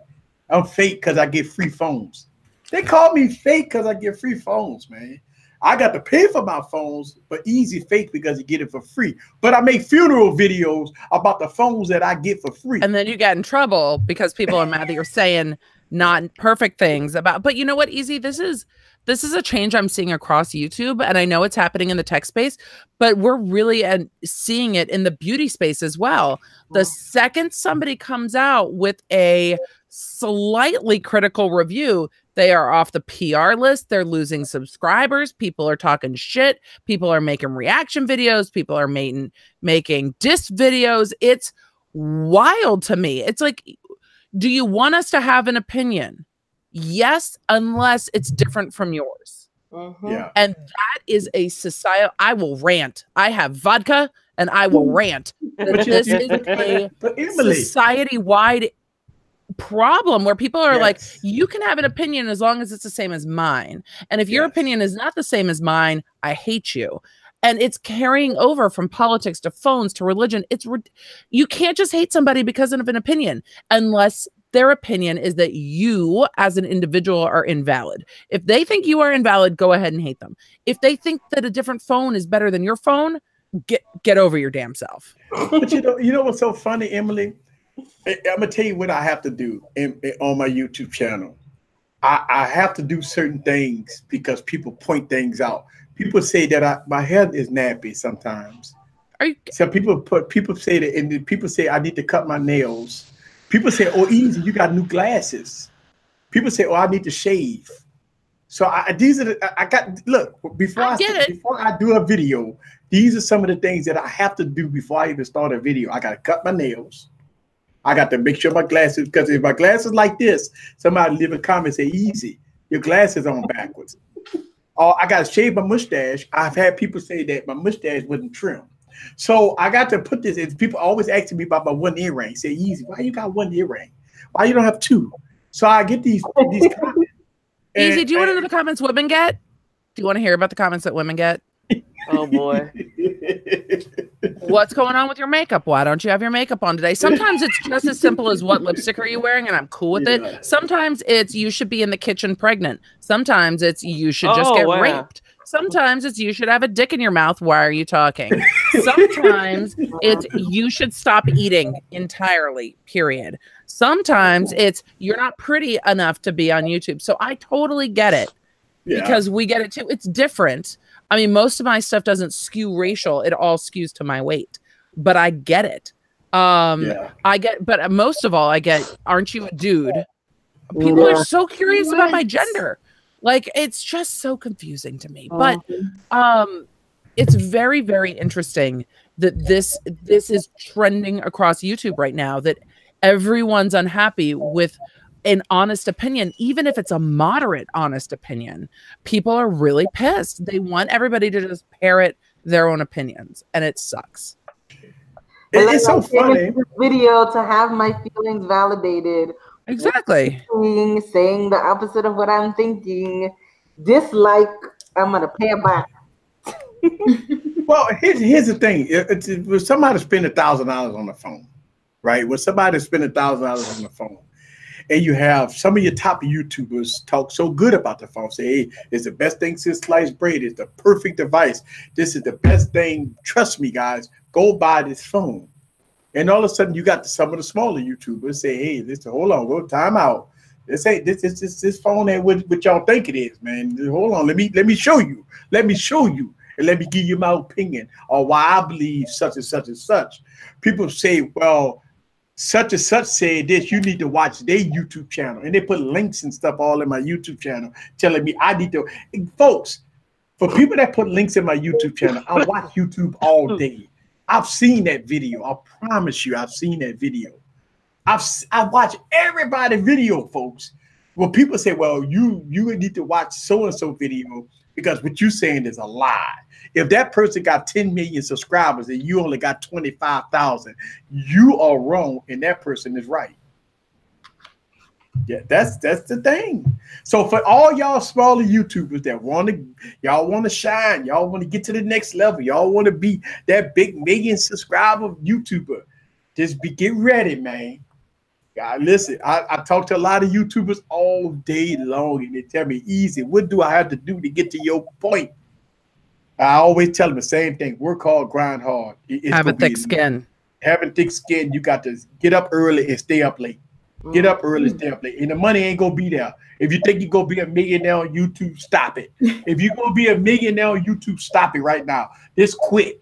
I'm fake because I get free phones. They call me fake because I get free phones, man. I got to pay for my phones, but easy fake because you get it for free. But I make funeral videos about the phones that I get for free. And then you get in trouble because people are mad that you're saying not perfect things about. But you know what, Easy? This is a change I'm seeing across YouTube, and I know it's happening in the tech space, but we're really seeing it in the beauty space as well. The second somebody comes out with a slightly critical review, they are off the PR list. They're losing subscribers. People are talking shit. People are making reaction videos. People are making diss videos. It's wild to me. It's like, do you want us to have an opinion? Yes, unless it's different from yours. Yeah. And that is a society. I will rant. I have vodka and I will rant. This is a society-wide problem where people are like, you can have an opinion as long as it's the same as mine. And if your opinion is not the same as mine, I hate you. And it's carrying over from politics to phones to religion. You can't just hate somebody because of an opinion unless their opinion is that you as an individual are invalid. If they think you are invalid, go ahead and hate them. If they think that a different phone is better than your phone, get over your damn self. But you know what's so funny, Emily? I'm gonna tell you what I have to do on my YouTube channel. I have to do certain things because people point things out. People say that my hair is nappy sometimes. So people say that, and people say I need to cut my nails. People say, "Oh, Easy, you got new glasses." People say, "Oh, I need to shave." So before I do a video, these are some of the things that I have to do before I even start a video. I got to cut my nails. I got to make sure my glasses, because if my glasses like this, somebody leave a comment say, "Easy, your glasses on backwards." Or I got to shave my mustache. I've had people say that my mustache wasn't trimmed. So I got to put this in. People always asking me about my one earring. Say, "Easy, why you got one earring? Why you don't have two?" So I get these comments. Easy, do you want to know the comments women get? Do you want to hear about the comments that women get? Oh boy. What's going on with your makeup? Why don't you have your makeup on today? Sometimes it's just as simple as what lipstick are you wearing, and I'm cool with it. Sometimes it's you should be in the kitchen pregnant. Sometimes it's you should just get raped. Sometimes it's you should have a dick in your mouth. Why are you talking? Sometimes it's you should stop eating entirely, period. Sometimes it's you're not pretty enough to be on YouTube. So I totally get it because we get it too. It's different. I mean, most of my stuff doesn't skew racial. It all skews to my weight, but I get it. But most of all, I get, aren't you a dude? People are so curious about my gender. Like, it's just so confusing to me. But it's very, very interesting that this is trending across YouTube right now, that everyone's unhappy with an honest opinion, even if it's a moderate honest opinion. People are really pissed. They want everybody to just parrot their own opinions, and it sucks. It's so funny. Video to have my feelings validated. Exactly. Saying the opposite of what I'm thinking. Dislike, I'm gonna pay it back. Well, here's the thing. When somebody spend $1,000 on the phone, right? When somebody spend $1,000 on the phone, and you have some of your top YouTubers talk so good about the phone, say, hey, it's the best thing since sliced bread. It's the perfect device. This is the best thing. Trust me, guys, go buy this phone. And all of a sudden, you got some of the smaller YouTubers say, hey, listen, hold on, go time out. This phone ain't what y'all think it is, man. Hold on, let me show you. Let me show you. And let me give you my opinion or why I believe such and such and such. People say, well, such and such said this, you need to watch their YouTube channel. And they put links and stuff all in my YouTube channel telling me I need to. And folks, for people that put links in my YouTube channel, I watch YouTube all day. I've seen that video. I promise you, I've seen that video. I watch everybody's video, folks. Well, people say, well, you need to watch so-and-so video because what you're saying is a lie. If that person got 10 million subscribers and you only got 25,000, you are wrong and that person is right. Yeah, that's the thing. So for all y'all smaller YouTubers that y'all want to shine, y'all want to get to the next level, y'all want to be that big million subscriber YouTuber, just get ready, man. God, listen, I talk to a lot of YouTubers all day long and they tell me, easy, what do I have to do to get to your point? I always tell them the same thing. Work hard, grind hard. Have a thick skin. Having thick skin, you got to get up early and stay up late. Get up early, stay up late. And the money ain't going to be there. If you think you're going to be a millionaire on YouTube, stop it. If you're going to be a millionaire on YouTube, stop it right now. Just quit.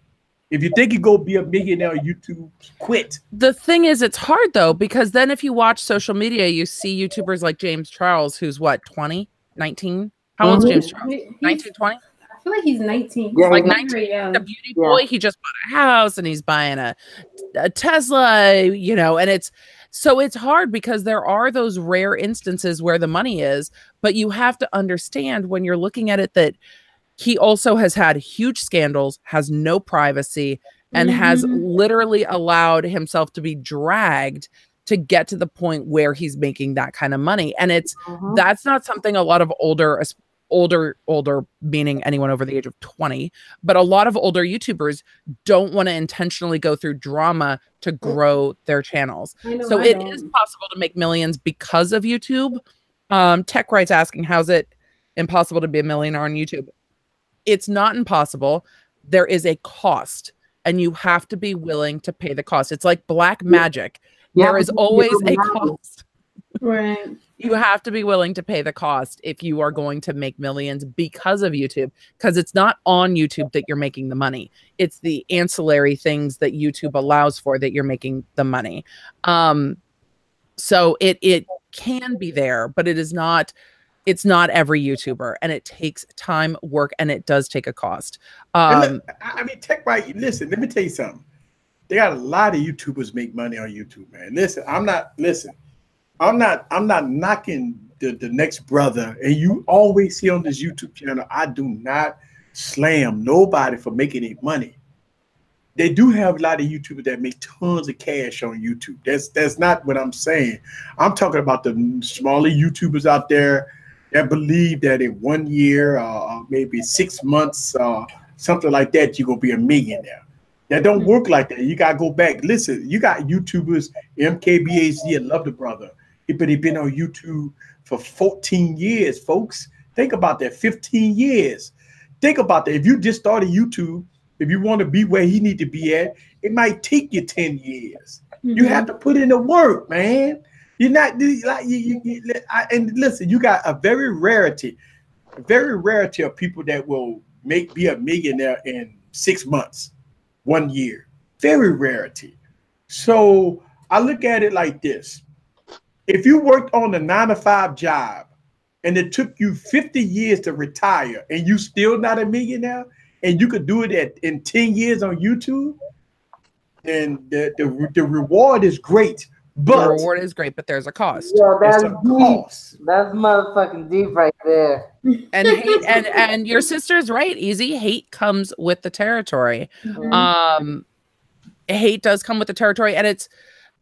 If you think you're going to be a millionaire on YouTube, quit. The thing is, it's hard, though, because then if you watch social media, you see YouTubers like James Charles, who's what, 20, 19? How old is James Charles? 19, 20? I feel like he's 19. Yeah, like 19, a beauty boy. He just bought a house and he's buying a Tesla, you know, and it's hard because there are those rare instances where the money is, but you have to understand when you're looking at it that he also has had huge scandals, has no privacy, and has literally allowed himself to be dragged to get to the point where he's making that kind of money. And that's not something a lot of older, meaning anyone over the age of 20, but a lot of older YouTubers don't want to intentionally go through drama to grow their channels. So it is possible to make millions because of YouTube. Tech Right's asking, how's it impossible to be a millionaire on YouTube? It's not impossible. There is a cost and you have to be willing to pay the cost. It's like black magic. There is always a cost. Right. You have to be willing to pay the cost if you are going to make millions because of YouTube, because it's not on YouTube that you're making the money. It's the ancillary things that YouTube allows for that you're making the money. So it can be there, but it's not every YouTuber, and it takes time, work, and it does take a cost. Look, I mean, Tech Right, listen, let me tell you something. They got a lot of YouTubers make money on YouTube, man. Listen, I'm not knocking the next brother, and you always see on this YouTube channel, I do not slam nobody for making any money. They do have a lot of YouTubers that make tons of cash on YouTube. That's not what I'm saying. I'm talking about the smaller YouTubers out there that believe that in 1 year, maybe 6 months, something like that, you're gonna be a millionaire. That don't work like that. You gotta go back. Listen, you got YouTubers, MKBHD, I love the brother. He been on YouTube for 14 years, folks. Think about that, 15 years. Think about that. If you just started YouTube, if you want to be where he need to be at, it might take you 10 years. You have to put in the work, man. You're not like and listen, you got a very rarity of people that will be a millionaire in 6 months, 1 year. Very rarity. So I look at it like this. If you worked on a 9-to-5 job and it took you 50 years to retire and you still not a millionaire and you could do it in 10 years on YouTube, then the reward is great. But the reward is great, but there's a cost. Yeah, that's deep. Cost. That's motherfucking deep right there. And hate, and your sister's right. Easy hate comes with the territory. Hate does come with the territory, and it's.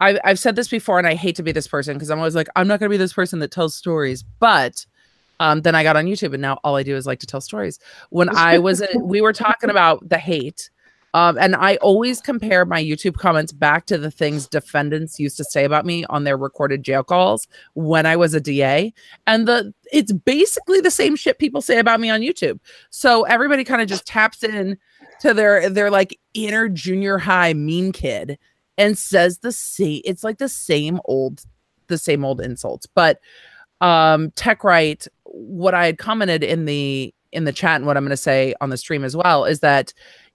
I've said this before, and I hate to be this person because I'm always like, I'm not going to be this person that tells stories. But then I got on YouTube, and now all I do is like to tell stories. When we were talking about the hate. And I always compare my YouTube comments back to the things defendants used to say about me on their recorded jail calls when I was a DA. And it's basically the same shit people say about me on YouTube. So everybody kind of just taps in to their like inner junior high mean kid and says the same. It's like the same old insults. But Tech Right, what I had commented in the chat and what I'm going to say on the stream as well is that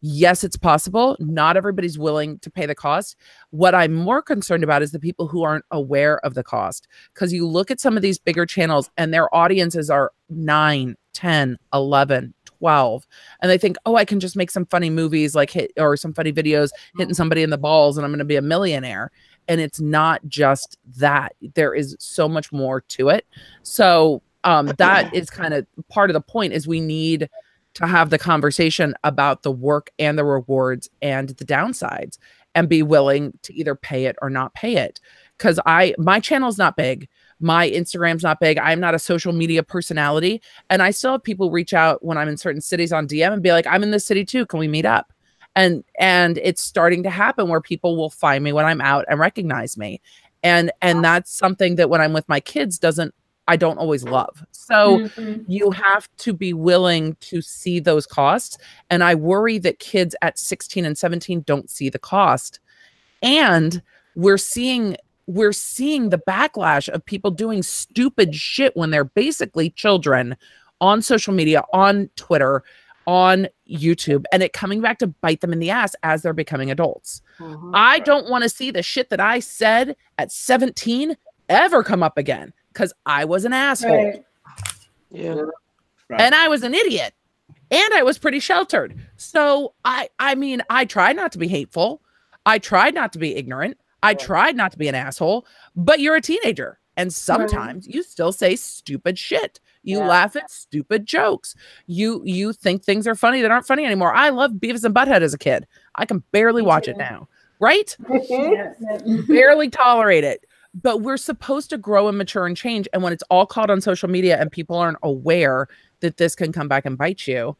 yes, it's possible. Not everybody's willing to pay the cost. What I'm more concerned about is the people who aren't aware of the cost. Because you look at some of these bigger channels and their audiences are 9, 10, 11, 12. And they think, oh, I can just make some funny movies or some funny videos hitting somebody in the balls and I'm going to be a millionaire. And it's not just that. There is so much more to it. So that is kind of part of the point is we need to have the conversation about the work and the rewards and the downsides and be willing to either pay it or not pay it. Because my channel's not big. My Instagram's not big. I'm not a social media personality. And I still have people reach out when I'm in certain cities on DM and be like, I'm in this city too. Can we meet up? And it's starting to happen where people will find me when I'm out and recognize me. And that's something that when I'm with my kids I don't always love. So you have to be willing to see those costs. And I worry that kids at 16 and 17 don't see the cost. And we're seeing the backlash of people doing stupid shit when they're basically children on social media, on Twitter, on YouTube, and it coming back to bite them in the ass as they're becoming adults. I don't want to see the shit that I said at 17 ever come up again. Because I was an asshole. Right. Yeah. Right. And I was an idiot. And I was pretty sheltered. So I mean, I tried not to be hateful. I tried not to be ignorant. I tried not to be an asshole. But you're a teenager. And sometimes you still say stupid shit. You laugh at stupid jokes. You think things are funny that aren't funny anymore. I loved Beavis and Butthead as a kid. I can barely watch it now. Right? Barely tolerate it. But we're supposed to grow and mature and change. And when it's all caught on social media and people aren't aware that this can come back and bite you,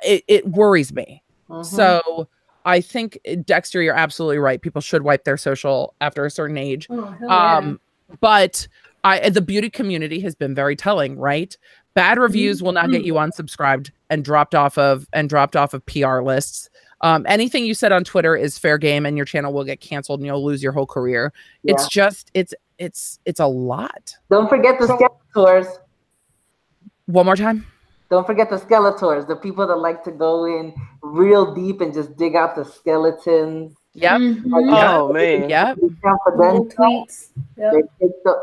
it worries me. So I think, Dexter, you're absolutely right. People should wipe their social after a certain age. But the beauty community has been very telling, right? Bad reviews will not get you unsubscribed and dropped off of PR lists. Anything you said on Twitter is fair game and your channel will get canceled and you'll lose your whole career. It's just, it's a lot. Don't forget the Skeletors. One more time. Don't forget the Skeletors, the people that like to go in real deep and just dig out the skeletons. Yep. Oh man. Yep. Tweets. Yep.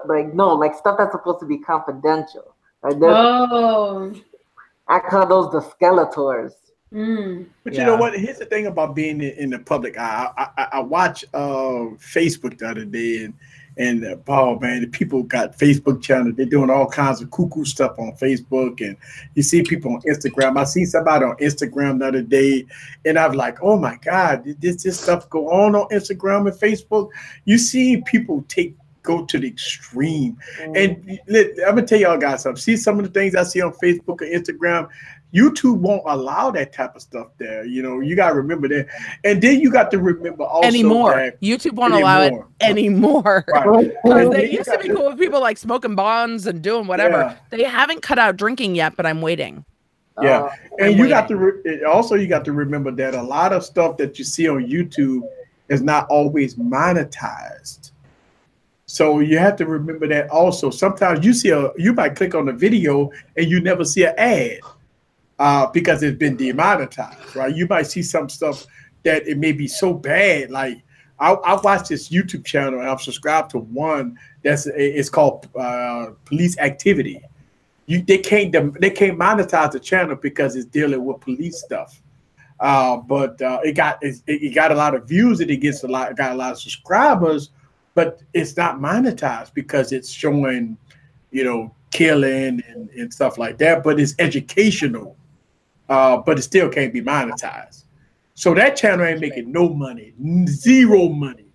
Like stuff that's supposed to be confidential. Like I call those the Skeletors. But you know what? Here's the thing about being in the public eye. I watched Facebook the other day, and oh man, the people got Facebook channels. They're doing all kinds of cuckoo stuff on Facebook, and you see people on Instagram. I seen somebody on Instagram the other day, and I was like, oh my God, did this stuff go on Instagram and Facebook? You see people take go to the extreme. And I'm gonna tell y'all guys something. See some of the things I see on Facebook or Instagram. YouTube won't allow that type of stuff there. You know, you gotta remember that. And then you got to remember also that YouTube won't allow it anymore. Right. Because they used to be cool with people like smoking bonds and doing whatever. Yeah. They haven't cut out drinking yet, but I'm waiting. Yeah, and you got to also you got to remember that a lot of stuff that you see on YouTube is not always monetized. So you have to remember that also. Sometimes you might click on a video and you never see an ad. Because it's been demonetized, right? You might see some stuff that it may be so bad. Like I watch this YouTube channel and I'm subscribed to one it's called Police Activity. They can't monetize the channel because it's dealing with police stuff. But it got a lot of views and it got a lot of subscribers, but it's not monetized because it's showing, killing and stuff like that. But it's educational. But it still can't be monetized. So that channel ain't making no money, zero money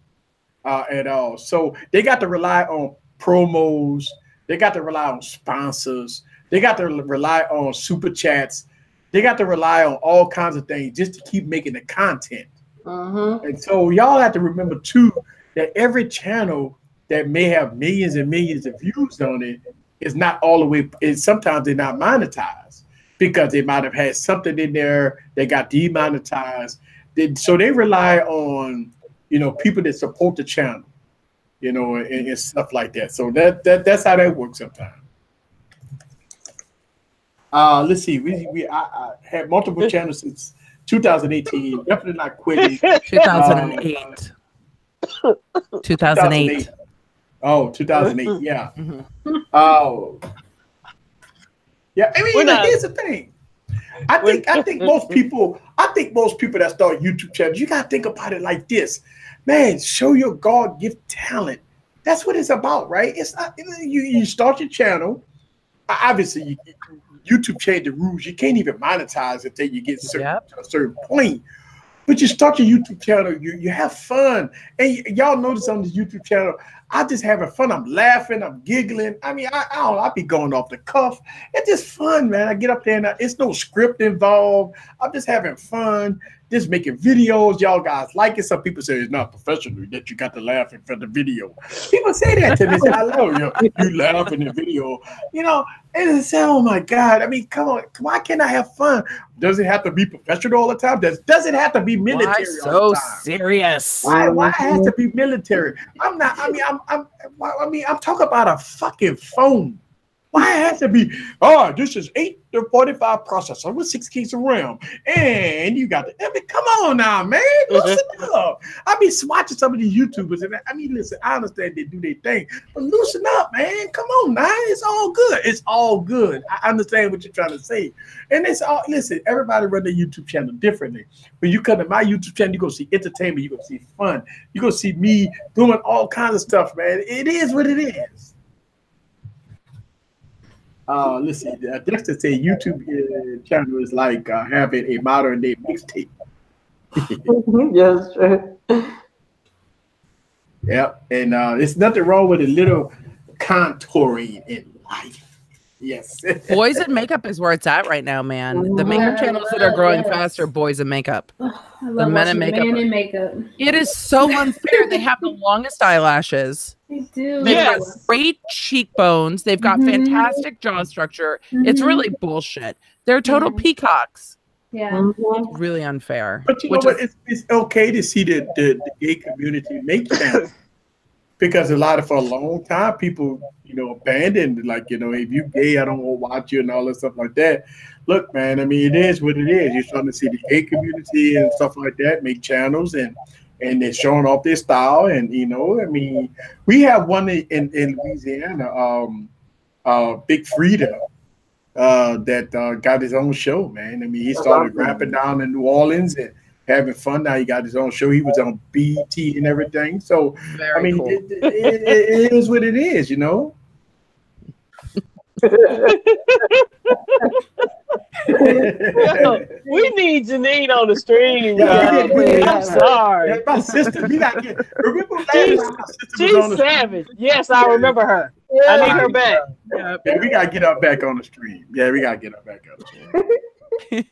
at all. So they got to rely on promos. They got to rely on sponsors. They got to rely on super chats. They got to rely on all kinds of things just to keep making the content. And so y'all have to remember too that every channel that may have millions and millions of views on it is not all the way. Sometimes they're not monetized, because they might have had something in there that got demonetized. So they rely on, people that support the channel, and stuff like that. So that's how that works sometimes. Let's see. I had multiple channels since 2018. Definitely not quitting. 2008. 2008. Oh, 2008. Yeah. Oh. Yeah, I mean, here's the thing. I think most people that start YouTube channels, you gotta think about it like this, man. Show your God-gift talent. That's what it's about, right? It's not you start your channel. Obviously, YouTube changed the rules. You can't even monetize until you get to a certain point. But you start your YouTube channel, you have fun. And y'all notice on this YouTube channel, I'm just having fun. I'm laughing, I'm giggling. I mean, I'll be going off the cuff. It's just fun, man. I get up there and it's no script involved. I'm just having fun, just making videos. Y'all guys like it. Some people say it's not professional that you got to laugh in front of the video. People say that to me. Say, I love you laugh in the video. And they say, oh my God. I mean, come on. Why can't I have fun? Does it have to be professional all the time? Does it have to be military all the time? So serious. Why it has to be military? I'm not. I'm talking about a fucking phone. Why it has to be? Oh, this is 8 to 45 processor with 6 gigs of RAM, and you got the. I mean, come on now, man, loosen up. I be watching some of these YouTubers, and I mean, listen, I understand they do their thing, but loosen up, man. Come on now, it's all good. It's all good. I understand what you're trying to say, and it's all. Listen, everybody run their YouTube channel differently. When you come to my YouTube channel, you gonna see entertainment, you gonna see fun, you gonna see me doing all kinds of stuff, man. It is what it is. Let's see. Dexter said YouTube channel is like having a modern day mixtape. Yes, sure. Yeah, and there's nothing wrong with a little contouring in life. Yes. Boys in makeup is where it's at right now, man. The makeup channels that are growing faster, boys in makeup. I love the men in makeup. It is so unfair. They have the longest eyelashes. They do. They've got great cheekbones. They've got fantastic jaw structure. It's really bullshit. They're total peacocks. Yeah. It's really unfair. But you know what? It's okay to see the gay community make that. Because for a long time, people, abandoned, like, if you gay, I don't want to watch you and all that stuff like that. Look, man, I mean, it is what it is. You're starting to see the gay community and stuff like that make channels and they're showing off their style. And, I mean, we have one in Louisiana, Big Frida, that got his own show, man. I mean, he started rapping down in New Orleans and having fun. Now he got his own show. He was on BET and everything. So, I mean, cool. it is what it is, Yo, we need Janine on the stream. I'm sorry. My sister, we got to remember last time my sister was on the savage. Stream? Yes, I remember her. Yeah. I need her back. Yeah, we got to get her back on the stream. Yeah, we got to get her back on the stream.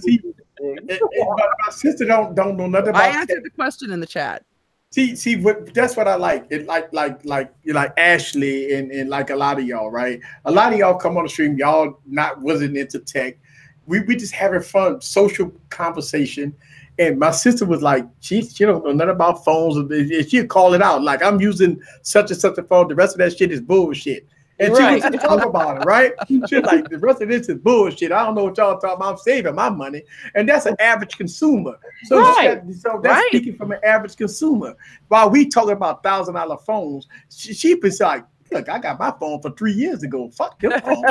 See, my sister don't know nothing about I answered the question in the chat. See, that's what I like. It like Ashley and like a lot of y'all, right? A lot of y'all come on the stream, y'all wasn't into tech. We just having fun, social conversation. And my sister was like, she don't know nothing about phones. She'd call it out. Like, I'm using such and such a phone. The rest of that shit is bullshit. And she would just talk about it, right? She's like, the rest of this is bullshit. I don't know what y'all talking about. I'm saving my money. And that's an average consumer. So, that's speaking from an average consumer. While we talking about $1,000 phones, she was like, look, I got my phone for 3 years ago. Fuck them phones.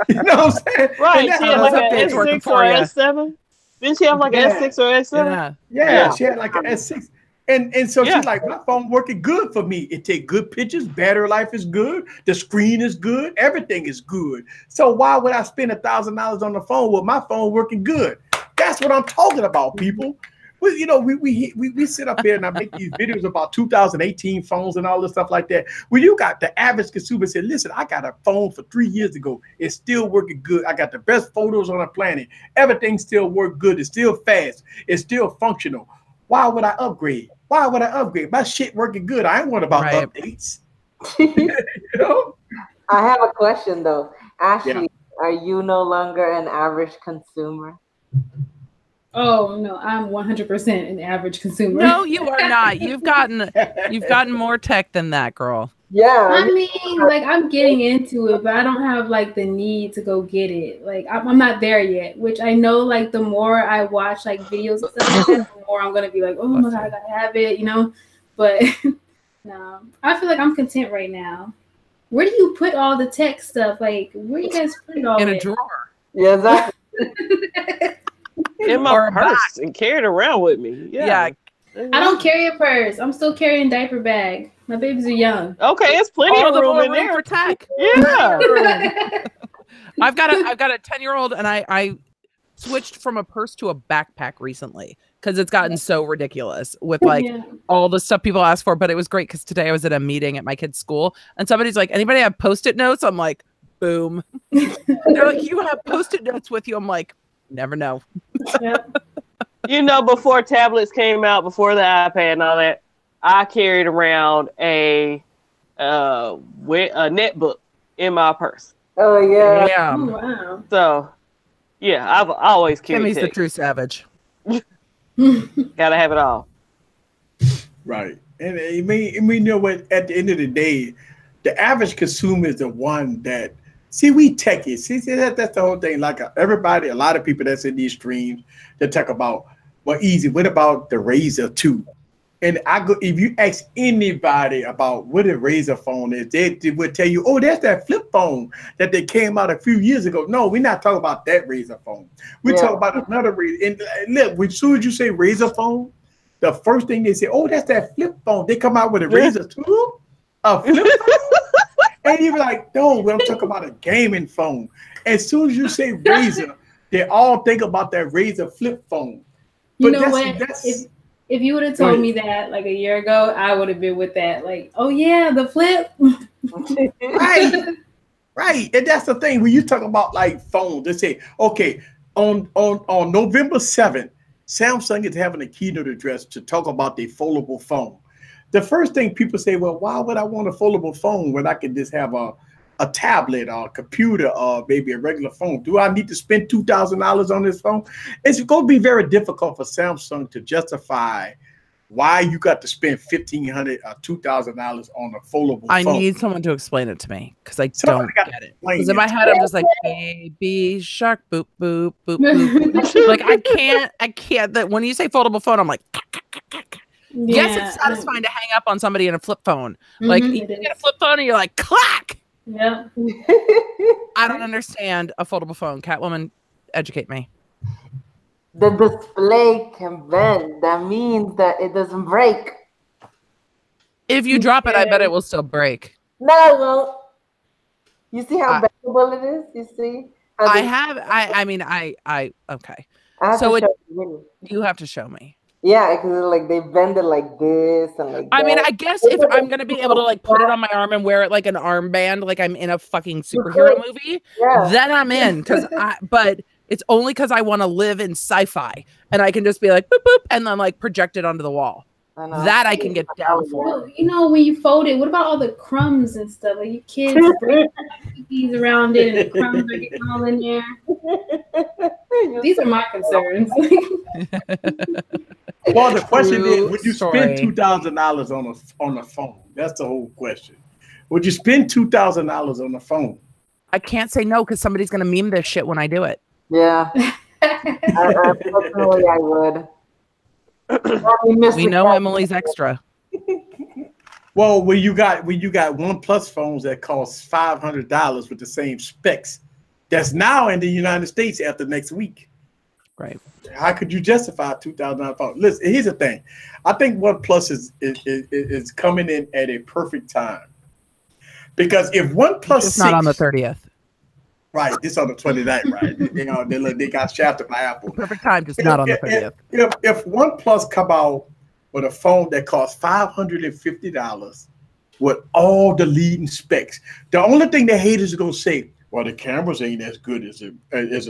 You know what I'm saying? Right. She had like an S6 or S7. Didn't she have like an S6 or S7? Yeah, she had like an S6. And so she's like, my phone working good for me. It take good pictures, battery life is good, the screen is good, everything is good. So why would I spend $1,000 on the phone with my phone working good? That's what I'm talking about, people. We sit up there and I make these videos about 2018 phones and all this stuff like that. When you got the average consumer say, listen, I got a phone for 3 years ago. It's still working good. I got the best photos on the planet. Everything still work good. It's still fast. It's still functional. Why would I upgrade? Why would I upgrade? My shit working good. I ain't worried about updates. I have a question though. Ashley, are you no longer an average consumer? Oh no, I'm 100% an average consumer. No, you are not. You've gotten more tech than that, girl. Yeah. I mean, like I'm getting into it, but I don't have like the need to go get it. Like I'm not there yet, which I know like the more I watch like videos and stuff like that, the more I'm gonna be like, oh my God, I gotta have it, you know? But no, I feel like I'm content right now. Where do you put all the tech stuff? Like, where do you guys put it all in a drawer? Yeah, exactly. In my purse and carry it around with me. Yeah. I don't carry a purse. I'm still carrying a diaper bag. My babies are young. Okay, it's plenty of room in there for tech. Yeah. I've got a 10-year-old and I switched from a purse to a backpack recently because it's gotten so ridiculous with like all the stuff people ask for. But it was great because today I was at a meeting at my kid's school and somebody's like, anybody have Post-it notes? I'm like, boom. They're like, you have Post-it notes with you? I'm like, never know. You know, before tablets came out, before the iPad and all that, I carried around a netbook in my purse. Oh yeah. Oh, wow. So yeah, I've always carried. Kimmy's the true savage. Gotta have it all. Right. And we know what, at the end of the day, the average consumer is the one that we techies. See, that's the whole thing. Like everybody, a lot of people that's in these streams that talk about, well, easy. What about the Razr 2? And if you ask anybody about what a Razr phone is, they would tell you, oh, that's that flip phone that they came out a few years ago. No, we're not talking about that Razr phone. We're talking about another Razr. And look, as soon as you say Razr phone, the first thing they say, oh, that's that flip phone. They come out with a Razr 2, a flip phone. And you're like, no, I'm talking about a gaming phone. As soon as you say Razr, they all think about that Razr flip phone. But you know what? If you would have told me that like a year ago, I would have been with that. Like, oh yeah, the flip. Right. And that's the thing. When you talk about like phones, they say, okay, on November 7th, Samsung is having a keynote address to talk about the foldable phone. The first thing people say, well, why would I want a foldable phone when I can just have a tablet or a computer or maybe a regular phone? Do I need to spend $2,000 on this phone? It's going to be very difficult for Samsung to justify why you got to spend $1,500 or $2,000 on a foldable phone. I need someone to explain it to me because I don't get it. Because in my head, I'm just like, baby shark, boop, boop, boop, boop. Like, I can't. That when you say foldable phone, I'm like, yes, it's satisfying to hang up on somebody in a flip phone. Like, you get a flip phone and you're like, clack. Yeah. I don't understand a foldable phone. Catwoman, educate me. The display can bend. That means that it doesn't break. If you drop it, I bet it will still break. No, it won't. You see how bendable it is? You see? I have. I mean, okay. So you have to show me. Yeah, because like they bend it like this and like I that. mean, I guess if I'm gonna be able to like put it on my arm and wear it like an armband, like I'm in a fucking superhero movie, then I'm in. But it's only because I want to live in sci-fi and I can just be like boop boop and then like project it onto the wall. That I can get down for. Well, you know, when you fold it, what about all the crumbs and stuff? Like your kids bring cookies around it and the crumbs are getting all in there. These are my concerns. Well, the question is, would you spend $2,000 on a phone? That's the whole question. Would you spend $2,000 on a phone? I can't say no because somebody's gonna meme this shit when I do it. Yeah, personally, I would. We know Emily's extra. Well, when you got OnePlus phones that cost $500 with the same specs, that's now in the United States after next week. Right. How could you justify a $2,000 phone? Listen, here's the thing. I think OnePlus is coming in at a perfect time. Because if OnePlus 6... It's not on the 30th. Right, it's on the 29th, right? They got shafted by Apple. Perfect time, just not on the 30th. If OnePlus come out with a phone that costs $550 with all the leading specs, the only thing the haters are going to say, well, the cameras ain't as good as a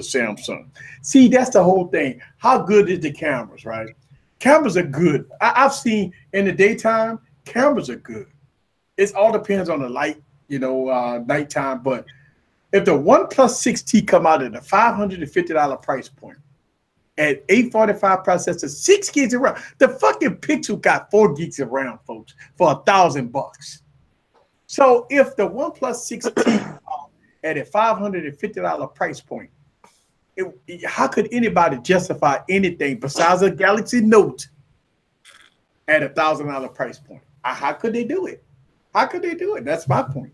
Samsung. See, that's the whole thing. How good is the cameras, right? Cameras are good. I've seen in the daytime, cameras are good. It all depends on the light, nighttime. But if the OnePlus 6T come out at a $550 price point, at 845 processor, 6 gigs of RAM, the fucking Pixel got 4 gigs of RAM, folks, for $1,000. So if the OnePlus 6T at a $550 price point, how could anybody justify anything besides a Galaxy Note at a $1,000 price point? How could they do it? How could they do it? That's my point.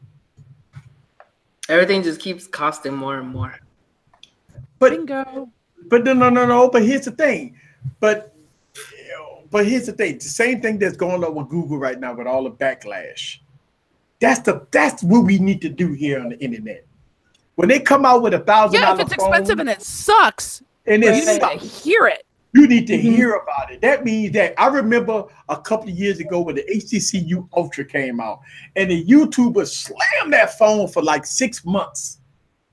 Everything just keeps costing more and more. Bingo. But no. But here's the thing. But here's the thing. The same thing that's going on with Google right now with all the backlash. That's what we need to do here on the internet. When they come out with $1,000, if it's expensive and it sucks, and you need to hear it. You need to hear about it. That means that I remember a couple of years ago when the HTC Ultra came out, and the YouTubers slammed that phone for like 6 months,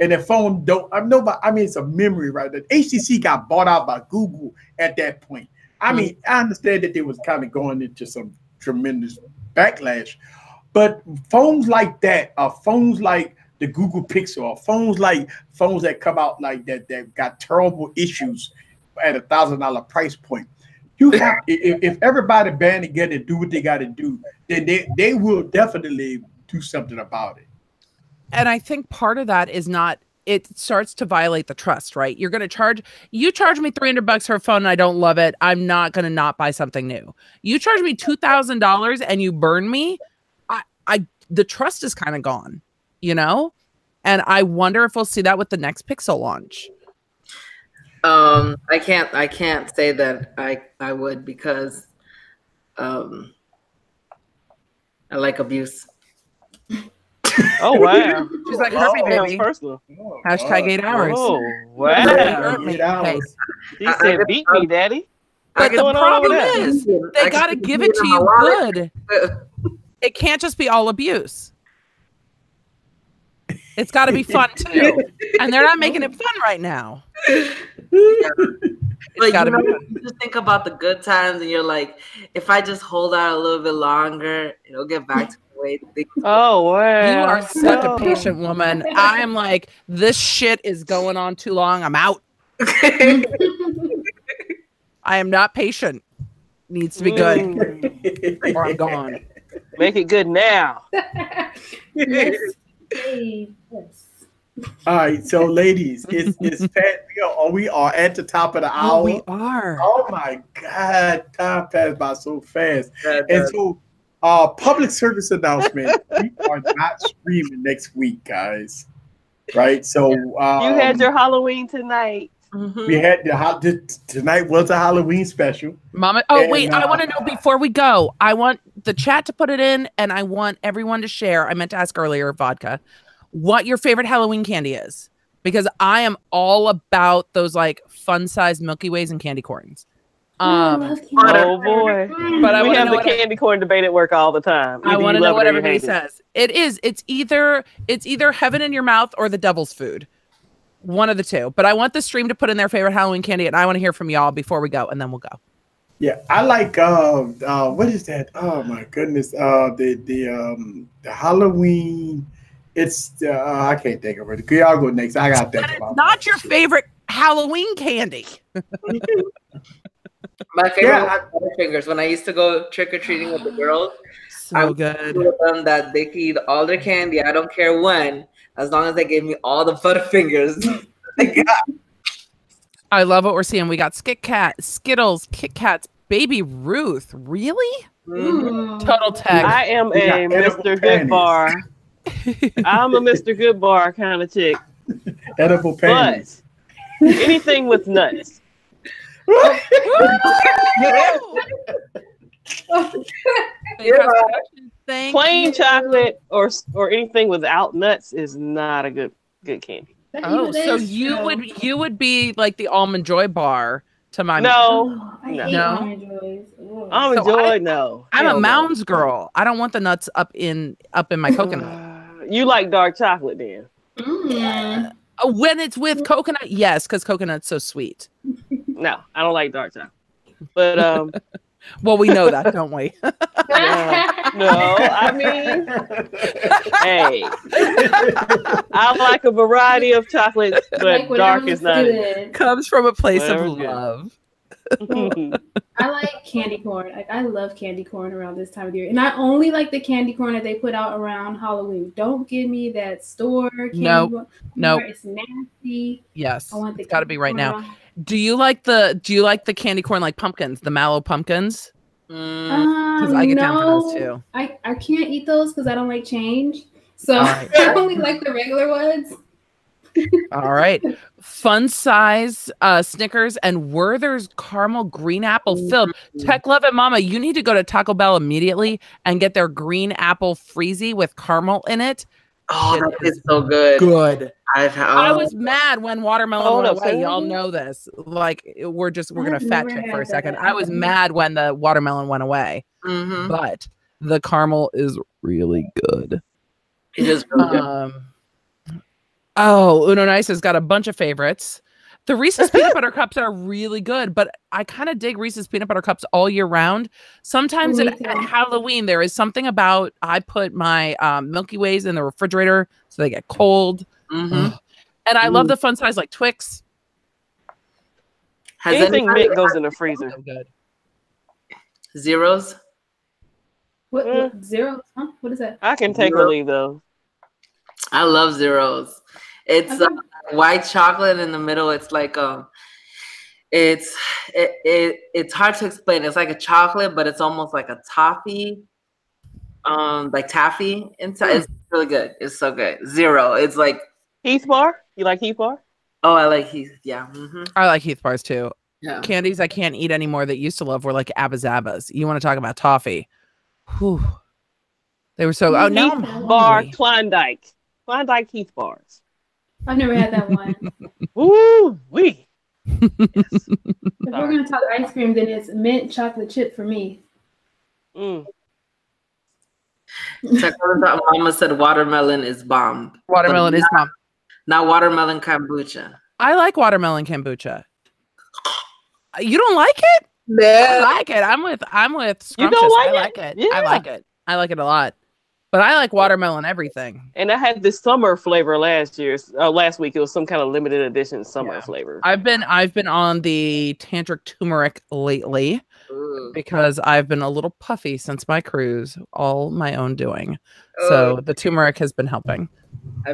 and the phone it's a memory, right? The HTC got bought out by Google at that point. I mean, I understand that they was kind of going into some tremendous backlash, but phones like that are phones like the Google Pixel, or phones that come out like that got terrible issues at a $1,000 price point. You have if everybody band together and do what they got to do, then they will definitely do something about it. And I think part of that is it starts to violate the trust, right? You charge me $300 for a phone and I don't love it. I'm not going to not buy something new. You charge me $2,000 and you burn me. The trust is kind of gone, and I wonder if we'll see that with the next Pixel launch. I can't say that I would, because I like abuse. Oh wow! She's like, hurt me, baby. Personal. Hashtag 8 hours. Oh wow! 8 hours. She said, "Beat me, daddy." But the problem is, they got to give it to you good. It can't just be all abuse. It's got to be fun too, and they're not making it fun right now. Like, you just think about the good times, and you're like, if I just hold out a little bit longer, it'll get back to the way things. Oh wow! You are such a patient woman. I am like, this shit is going on too long. I'm out. I am not patient. Needs to be good, or I'm gone. Make it good now. Yes. Hey, yes. All right, so ladies, it's we are at the top of the hour. We are. Oh my God, time passed by so fast. And so, public service announcement: we are not streaming next week, guys. Right? So you had your Halloween tonight. We had tonight was a Halloween special. Mama, wait, I want to know before we go. I want the chat to put it in, and I want everyone to share. I meant to ask earlier, Vodka, what your favorite Halloween candy is. because I am all about those like fun size Milky Ways and candy corns. Oh boy! But we have the candy corn debate at work all the time. I want to know what everybody says. It's either heaven in your mouth or the devil's food. One of the two. But I want the stream to put in their favorite Halloween candy, and I want to hear from y'all before we go, and then we'll go. Yeah, I like what is that? Oh my goodness, the Halloween. It's I can't think of it. Y'all go next. I got that. But it's not your favorite Halloween candy. My favorite was Butterfingers. When I used to go trick or treating with the girls, I would tell them that they could eat all their candy. I don't care when, as long as they gave me all the Butterfingers. I love what we're seeing. We got Skittles, Kit Kats, Baby Ruth. Really? Total tech. I am a Mr. Good Bar. I'm a Mr. Good Bar kind of chick. Edible panties. But anything with nuts. Plain chocolate or anything without nuts is not a good candy. Oh, so you would be like the Almond Joy bar to my Almond Joy, no. I'm a Mounds girl. I don't want the nuts up in my coconut. You like dark chocolate then? When it's with coconut, yes, because coconut's so sweet. No, I don't like dark chocolate. But well, we know that, don't we? No, I mean, hey, I like a variety of chocolates, but like dark is not. Comes from a place of love. I like candy corn. Like I love candy corn around this time of year, and I only like the candy corn that they put out around Halloween. Don't give me that store candy corn. No, it's nasty. Yes, it's got to be right now. Do you like the candy corn like pumpkins, the mallow pumpkins? Because I get down for those too. I can't eat those because I don't like change. So I only like the regular ones. All right. Fun size Snickers and Werther's caramel green apple filled. Tech Love and Mama, you need to go to Taco Bell immediately and get their green apple freezy with caramel in it. Oh, that is so good. Good. I was mad when watermelon went away. Y'all know this. Like we're gonna fat check for a second. I was mad when the watermelon went away. But the caramel is really good. It is really good. Oh, Uno Nice has got a bunch of favorites. The Reese's Peanut Butter Cups are really good, but I kind of dig Reese's Peanut Butter Cups all year round. Sometimes at Halloween, there is something about I put my Milky Ways in the refrigerator so they get cold. And I love the fun size like Twix. Anything mint goes in the freezer. So good. Zeros? What zeros? Huh? What is that? I can take or leave those. I love Zeros. It's white chocolate in the middle. It's like it's hard to explain. It's like a chocolate, but it's almost like a toffee, like taffy inside. It's really good. It's so good. Zero. It's like Heath bar. You like Heath bar? Oh, I like Heath. Yeah. I like Heath bars too. Yeah. Candies I can't eat anymore that used to love were like Abba Zabbas. You want to talk about toffee? Whew. They were so. Oh, now I'm bar Klondike Heath bars. I've never had that one. Ooh, wee. Yes. If we're gonna talk ice cream, then it's mint chocolate chip for me. Mama said watermelon is bomb. Watermelon is bomb. Not watermelon kombucha. I like watermelon kombucha. You don't like it? No. I like it. I'm with Scrumptious. You don't like I like it. Yeah. I like it. I like it a lot. But I like watermelon everything. And I had this summer flavor last week. It was some kind of limited edition summer flavor. I've been on the tantric turmeric lately because I've been a little puffy since my cruise, all my own doing. So the turmeric has been helping. We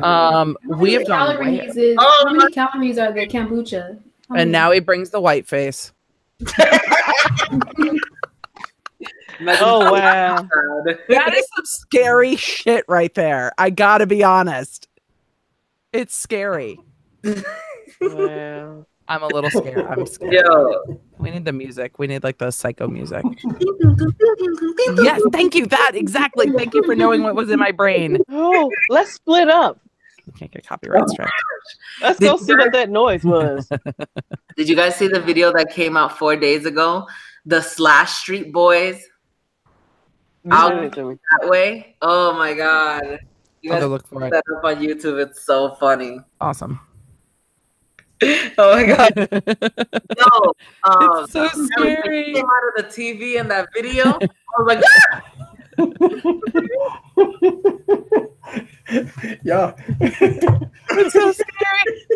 have done how many calories are the kombucha? And now he brings the white face. Oh wow, that is some scary shit right there. I gotta be honest, it's scary. Wow. I'm a little scared. I'm scared. Yo. We need the music. We need like the psycho music. Yes, thank you. That exactly. Thank you for knowing what was in my brain. Oh, let's split up. You can't get copyright strike. Let's go see what that noise was. Did you guys see the video that came out 4 days ago? The Slash Street Boys. Out that way. Oh my god! You guys look for it. That up on YouTube. It's so funny. Awesome. Oh my god! No, it's so scary. Came out of the TV in that video. I was like, yeah, it's so scary.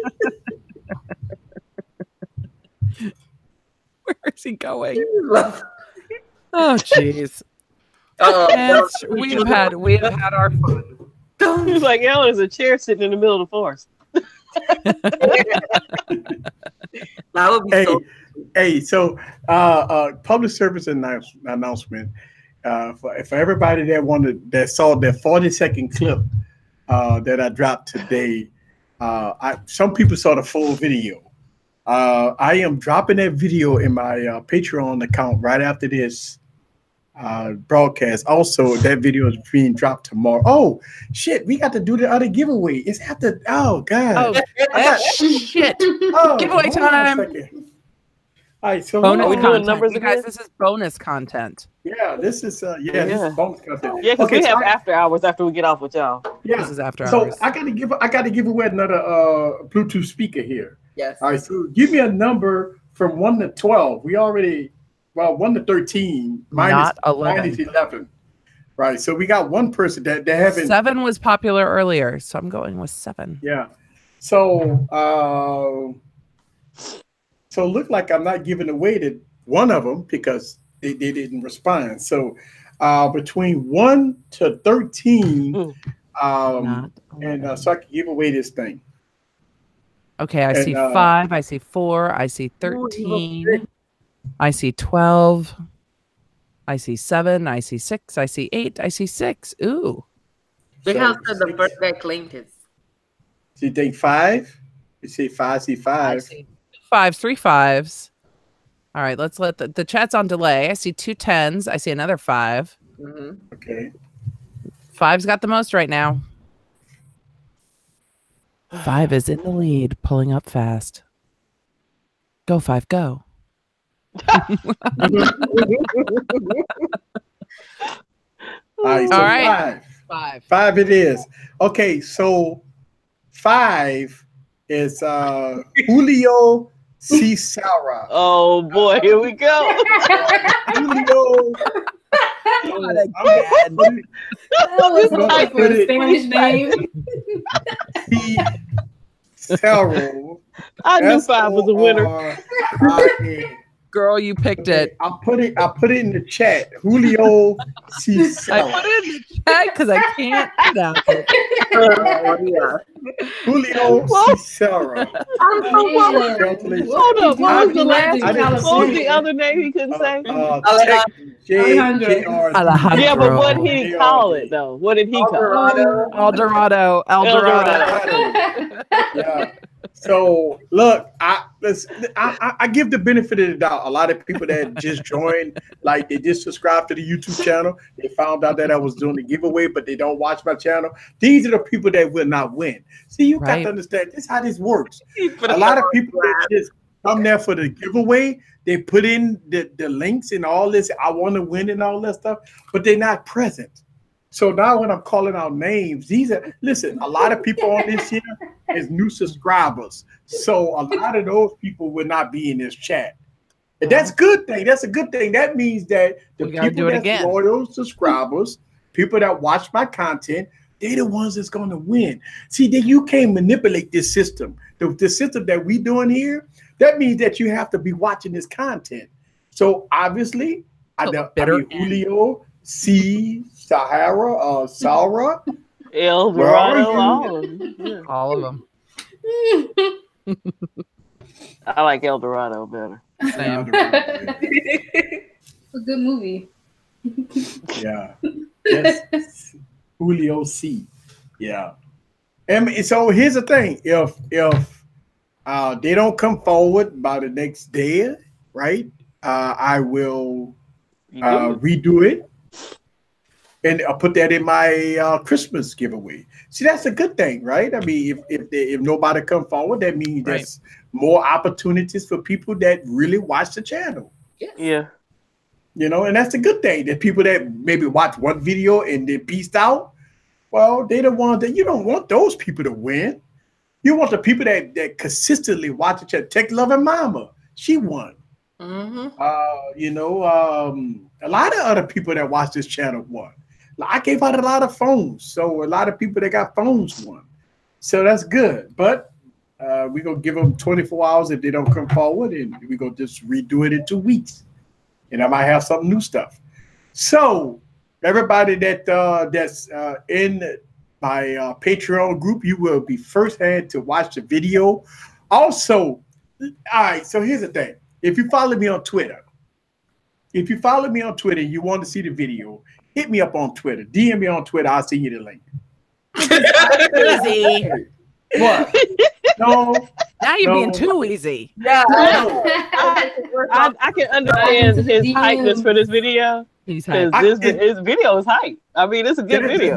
Where is he going? Oh, jeez. We've had our fun. He's like, yeah, there's a chair sitting in the middle of the forest. That would be so public service announcement for everybody that saw that 40-second clip that I dropped today. Some people saw the full video. I am dropping that video in my Patreon account right after this broadcast. Also, that video is being dropped tomorrow. Oh shit, we got to do the other giveaway. It's after. Oh god. Oh shit. Giveaway time. All right, so bonus are we doing numbers again? Guys, this is bonus content. Yeah, this is this is bonus content. Yeah, because we have after hours after we get off with y'all. Yeah, this is after hours. So I gotta give away another Bluetooth speaker here. Yes. All right, so give me a number from 1 to 12. We already 1 to 13 minus 11. Right. So we got one person that they haven't. 7 was popular earlier, so I'm going with 7. Yeah. So so look like I'm not giving away to one of them because they didn't respond. So between 1 to 13, and so I can give away this thing. Okay, I see 5, I see 4, I see 13, I see 12, I see 7, I see 6, I see 8, I see 6. Ooh. Big House said the first guy claimed his. So you think 5? You see 5, I see 5. I see 5s, 3 5s. All right, let's let the chat's on delay. I see 2 10s. I see another 5. Mm-hmm. Okay. 5's got the most right now. 5 is in the lead, pulling up fast. Go 5, go. All right. 5 it is. Okay, so 5 is Julio Cesara. Oh boy, here we go. Julio. That was like for a Spanish name. Cesaro. I knew 5 was a winner. Girl, you picked it. I put it in the chat. Julio Cesaro. I put it in the chat because I can't pronounce it. Julio Cesaro. Hold up. What was the last? What was the other name he couldn't say? Alejandro. Yeah, but what did he call it though? What did he call it? Eldorado. Yeah. So look, I give the benefit of the doubt. A lot of people that just joined, like they just subscribed to the YouTube channel, they found out that I was doing the giveaway, but they don't watch my channel. These are the people that will not win. See, you got to understand this is how this works. A lot of people that just come there for the giveaway, they put in the links and all this, I want to win and all that stuff, but they're not present. So now when I'm calling out names, listen, a lot of people on this here is new subscribers. So a lot of those people will not be in this chat. And that's a good thing. That's a good thing. That means that the people that's loyal subscribers, people that watch my content, they're the ones that's going to win. See, then you can't manipulate this system. The system that we doing here, that means that you have to be watching this content. So obviously, I mean, Julio, Sahara, Eldorado, all of them. I like Eldorado better. A good movie. Yeah. Yes. Julio C. Yeah. And so here's the thing: if they don't come forward by the next day, right? I will redo it. and I'll put that in my Christmas giveaway. See, that's a good thing, right? I mean, if nobody come forward, that means there's more opportunities for people that really watch the channel. Yes. Yeah. You know, and that's a good thing. That people that maybe watch one video and they pieced out, well, they the ones that you don't want those people to win. You want the people that consistently watch the channel. Tech Loving Mama, she won. You know, a lot of other people that watch this channel won. I gave out a lot of phones, so a lot of people that got phones won. So that's good. But we're going to give them 24 hours if they don't come forward, and we're going to just redo it in 2 weeks. And I might have some new stuff. So everybody that's in my Patreon group, you will be first hand to watch the video. Also, all right, so here's the thing. If you follow me on Twitter, and you want to see the video, hit me up on Twitter. DM me on Twitter. I'll send you the link. Easy. What? No. Now you're being too easy. Yeah. I can understand his hypeness for this video. His video is hype. I mean, it's a good video.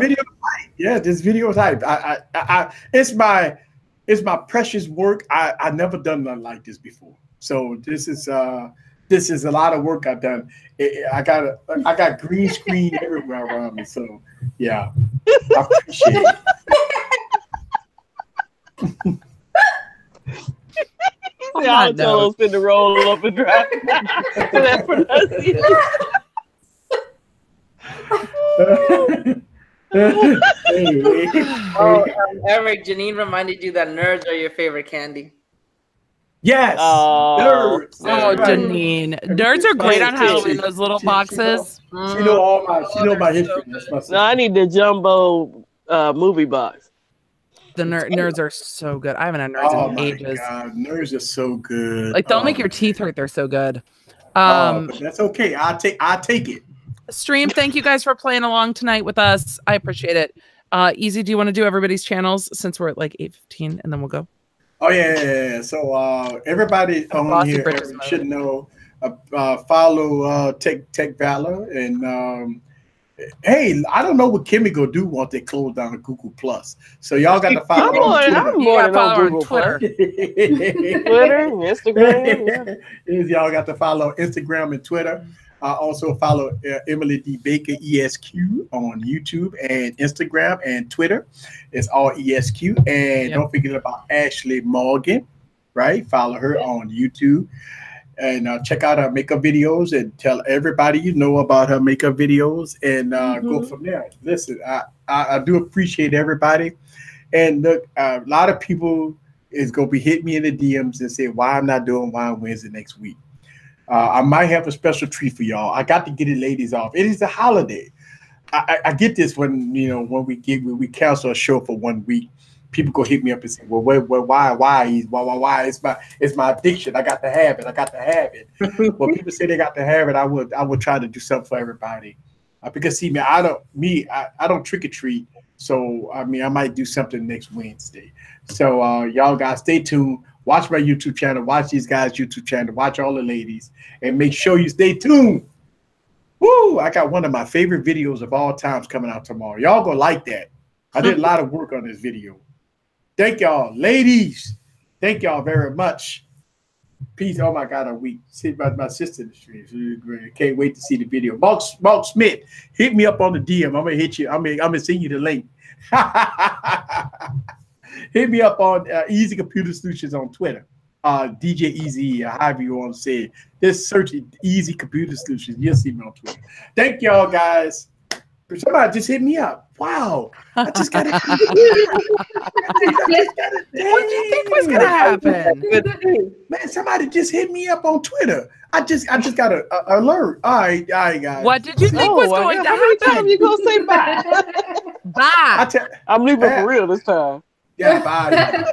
This video is hype. It's my precious work. I never done nothing like this before. So this is a lot of work I've done. I got green screen everywhere around me. So yeah, I appreciate it. I'll tell us to roll up and drive for that pronunciation. Eric, Janine reminded you that nerds are your favorite candy. Yes. Nerds. Oh, Janine. Nerds are great on Halloween, those little boxes. She know my history. No, I need the jumbo movie box. The nerds are so good. I haven't had nerds in ages. God, nerds are so good. Like they'll make your teeth hurt. They're so good. But that's okay. I'll take it. Stream. Thank you guys for playing along tonight with us. I appreciate it. Easy. Do you want to do everybody's channels since we're at like 8:15 and then we'll go? Oh yeah. So everybody on here should know. Follow Tech Valor and. Hey, I don't know what Kimmy gonna do once they close down Google Plus. So y'all got to follow on Twitter. Twitter, Instagram. Y'all got to follow Instagram and Twitter. Also follow Emily D. Baker ESQ on YouTube and Instagram and Twitter. It's all ESQ. And don't forget about Ashley Morgan, right? Follow her on YouTube. And check out her makeup videos and tell everybody you know about her makeup videos and go from there. Listen, I do appreciate everybody. And look, a lot of people is going to be hitting me in the DMs and say why I'm not doing Wine Wednesday next week. I might have a special treat for y'all. I got to get it ladies off. It is a holiday. I get this when we cancel a show for 1 week. People go hit me up and say, "Well, why? It's my addiction. I got to have it. When people say they got to have it, I would try to do something for everybody. Because see, man, I don't trick or treat. So I mean, I might do something next Wednesday. So y'all guys, stay tuned. Watch my YouTube channel. Watch these guys' YouTube channel. Watch all the ladies, and make sure you stay tuned. Woo! I got one of my favorite videos of all times coming out tomorrow. Y'all gonna like that. I did a lot of work on this video. Thank y'all, ladies. Thank y'all very much. Peace. Oh my God, I'm weak. See my sister in the stream. Can't wait to see the video. Mark Smith, hit me up on the DM. I'm gonna hit you. I'm gonna send you the link. Hit me up on Easy Computer Solutions on Twitter. DJ Easy, however you want to say it. Just search Easy Computer Solutions. You'll see me on Twitter. Thank y'all, guys. Somebody just hit me up. Wow. I just got it. What do you think was going to happen? Man, somebody just hit me up on Twitter. I just got an alert. All right, guys. What did you think was going to happen? How many times you going to say bye? Bye. I'm leaving for real this time. Yeah, bye.